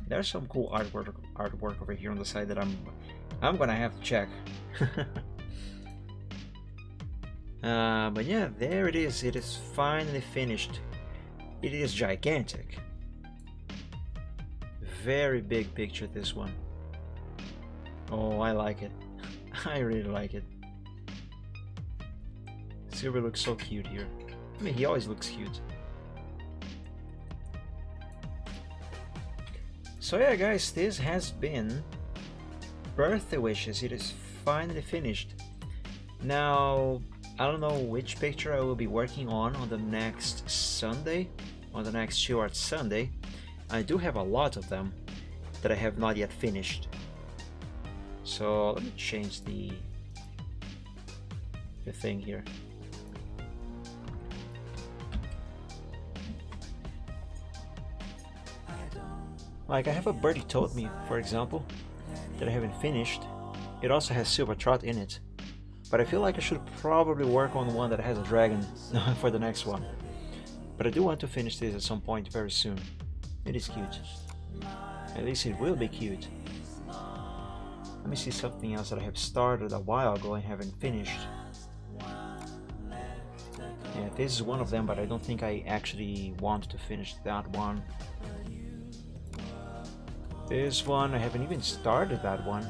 There's some cool artwork over here on the side that I'm gonna have to check. But yeah, there it is. It is finally finished. It is gigantic. Very big picture, this one. Oh, I like it. I really like it. Silver looks so cute here. I mean, he always looks cute. So yeah, guys, this has been Birthday Wishes. It is finally finished. Now, I don't know which picture I will be working on the next Sunday, on the next Chill Art Sunday. I do have a lot of them that I have not yet finished. So let me change the thing here. Like, I have a Birdie Told Me, for example, that I haven't finished. It also has Silver Trot in it. But I feel like I should probably work on one that has a dragon for the next one. But I do want to finish this at some point very soon. It is cute. At least it will be cute. Let me see something else that I have started a while ago and haven't finished. Yeah, this is one of them, but I don't think I actually want to finish that one. This one, I haven't even started that one.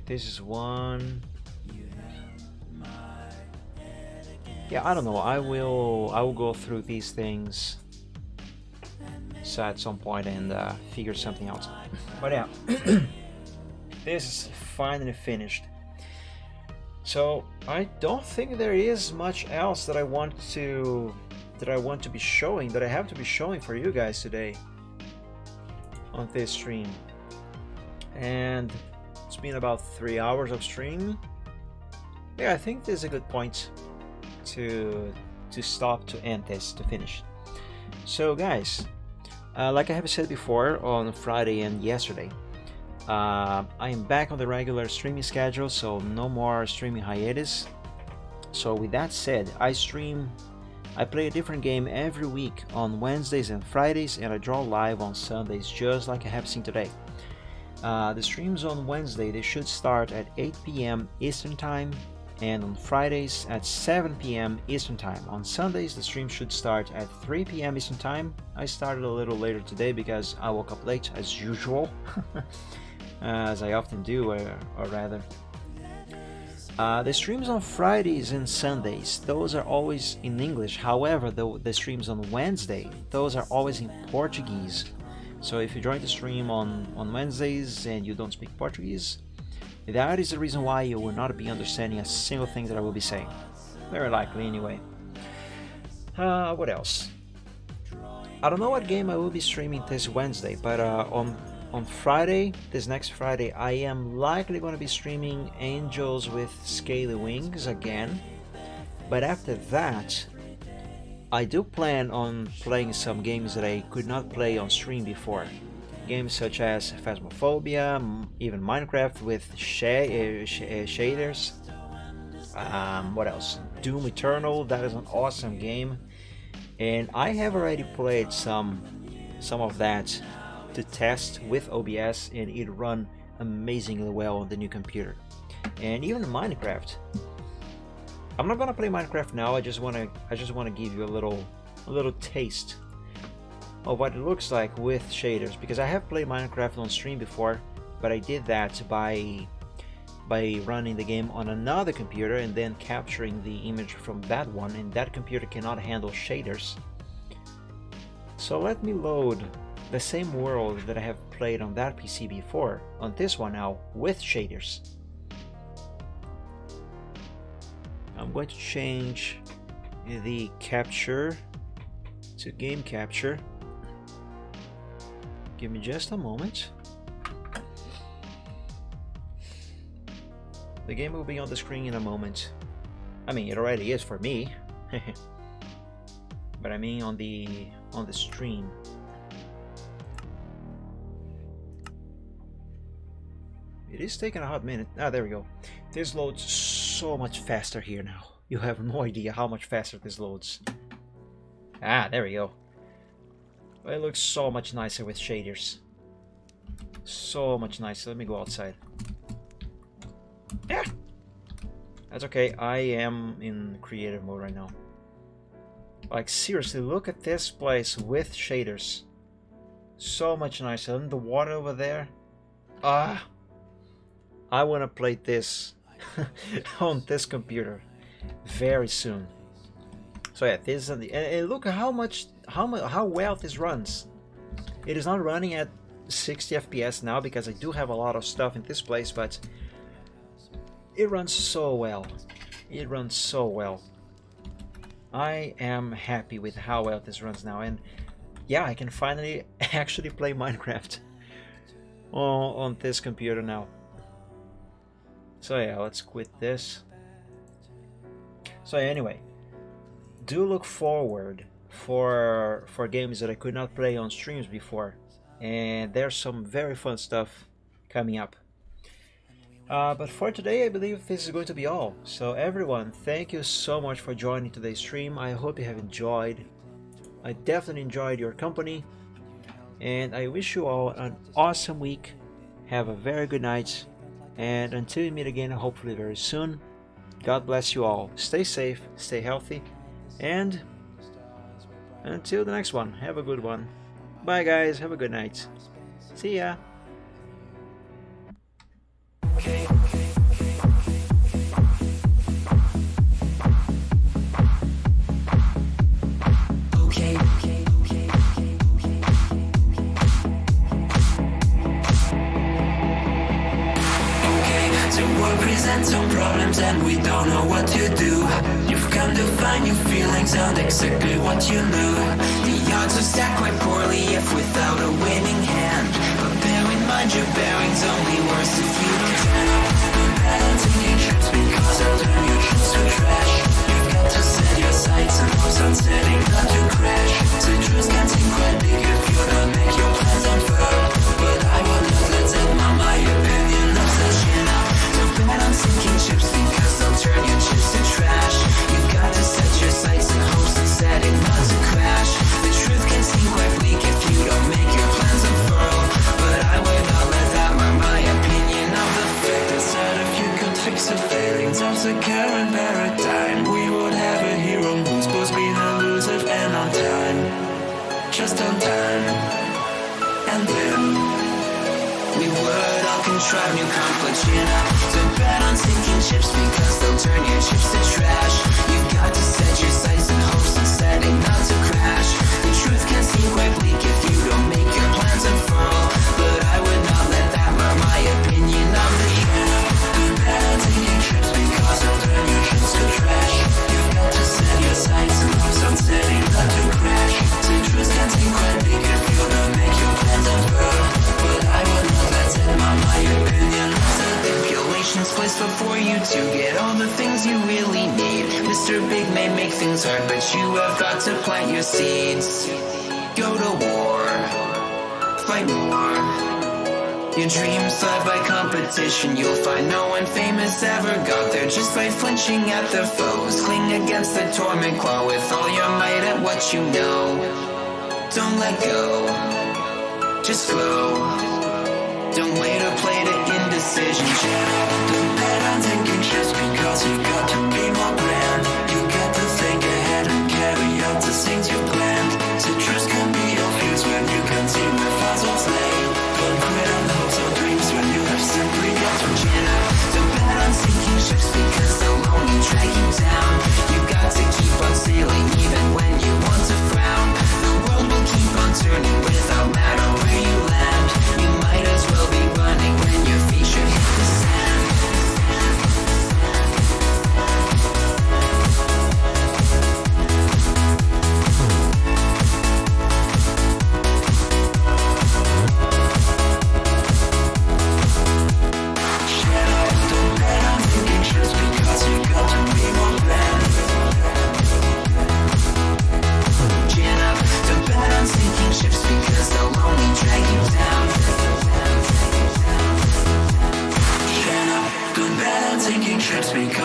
This is one. Yeah, I don't know. I will go through these things so at some point and figure something out. But yeah, this is finally finished. So I don't think there is much else that I want to be showing, that I have to be showing for you guys today on this stream. And it's been about 3 hours of stream. Yeah, I think this is a good point to stop, to end this, to finish. So guys, like I have said before on Friday and yesterday, I am back on the regular streaming schedule, so no more streaming hiatus. So with that said, I play a different game every week on Wednesdays and Fridays, and I draw live on Sundays, just like I have seen today. The streams on Wednesday, they should start at 8 p.m. Eastern Time, and on Fridays at 7 p.m. Eastern Time. On Sundays, the stream should start at 3 p.m. Eastern Time. I started a little later today because I woke up late, as usual, as I often do, or rather. The streams on Fridays and Sundays, those are always in English. However, the streams on Wednesday, those are always in Portuguese. So if you join the stream on Wednesdays and you don't speak Portuguese, that is the reason why you will not be understanding a single thing that I will be saying. Very likely, anyway. What else? I don't know what game I will be streaming this Wednesday, but on Friday, this next Friday, I am likely going to be streaming Angels with Scaly Wings again. But after that, I do plan on playing some games that I could not play on stream before. Games such as Phasmophobia, even Minecraft with shaders. What else? Doom Eternal, that is an awesome game. And I have already played some of that to test with OBS, and it run amazingly well on the new computer. And even Minecraft. I'm not gonna play Minecraft now. I just wanna give you a little taste of what it looks like with shaders, because I have played Minecraft on stream before, but I did that by running the game on another computer and then capturing the image from that one, and that computer cannot handle shaders. So let me load the same world that I have played on that PC before on this one now with shaders. I'm going to change the capture to game capture. Give me just a moment. The game will be on the screen in a moment. I mean, it already is for me. But I mean on the stream. It is taking a hot minute. Ah, there we go. This loads so much faster here now. You have no idea how much faster this loads. Ah, there we go. Well, it looks so much nicer with shaders. So much nicer. Let me go outside. Yeah! That's okay. I am in creative mode right now. Like, seriously, look at this place with shaders. So much nicer. And the water over there. Ah! I want to play this on this computer very soon. So yeah, this and look at how well this runs. It is not running at 60 FPS now because I do have a lot of stuff in this place, but it runs so well. It runs so well. I am happy with how well this runs now, and yeah, I can finally actually play Minecraft on this computer now. So yeah, let's quit this. So anyway, do look forward for games that I could not play on streams before, and there's some very fun stuff coming up. But for today, I believe this is going to be all. So everyone, thank you so much for joining today's stream. I hope you have enjoyed. I definitely enjoyed your company, and I wish you all an awesome week. Have a very good night, and until we meet again, hopefully very soon, God bless you all. Stay safe, stay healthy, and until the next one, have a good one. Bye guys, have a good night. See ya. Some problems and we don't know what to do. You've come to find your feelings and exactly what you knew. The odds are stacked quite poorly if without a winning hand. But bear in mind your bearing's only worse if you don't turn up. Don't bet on taking trips because they'll turn your trips to trash. You've got to set your sights and hopes on setting not to crash. So truth can seem quite big if you don't make your plans unfurl. But I will not let them on my opinion of such enough. Bet on sinking ships because they'll turn your chips to trash. You've got to set your sights and hopes and setting not to crash. The truth can seem quite bleak if you don't make your plans unfurl. But I would not let that mar my opinion of the fact that said if you could fix the failings of the current paradigm, we would have a hero who's supposed to be elusive and on time. Just on time. And then we would all contrive new conflicts, you know. So bet on sinking ships because they'll turn your chips to trash. You've got to set your sights and hopes and setting not to crash. The truth can seem quite bleak if you don't make your plans unfurl. But I would not let that mar my opinion of the year. Bet on sinking ships because they'll turn your chips to trash. You've got to set your sights and hopes on setting not to crash. The truth can seem quite bleak if you don't make your plans unfurl. But I would not let it mar my opinion. Stipulations placed before you to get all the things you really need. Mr. Big may make things hard, but you have got to plant your seeds. Go to war, fight more. Your dreams thrive by competition. You'll find no one famous ever got there just by flinching at their foes. Cling against the torment, claw with all your might at what you know. Don't let go, just grow. Don't wait or play to indecision. Don't bet on taking trips because you've got to be more grand. You've got to think ahead and carry out the things you planned. Citrus can be your fears when you can see where fossils lay. Don't quit on the hopes or dreams when you have simply got to chin up. Don't bet on sinking ships because they'll only drag you down. You've got to keep on sailing even when you want to frown. The world will keep on turning without matter where you land. You might as well be running when your feet should hit the sand.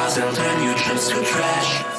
cars and turn your dreams to trash.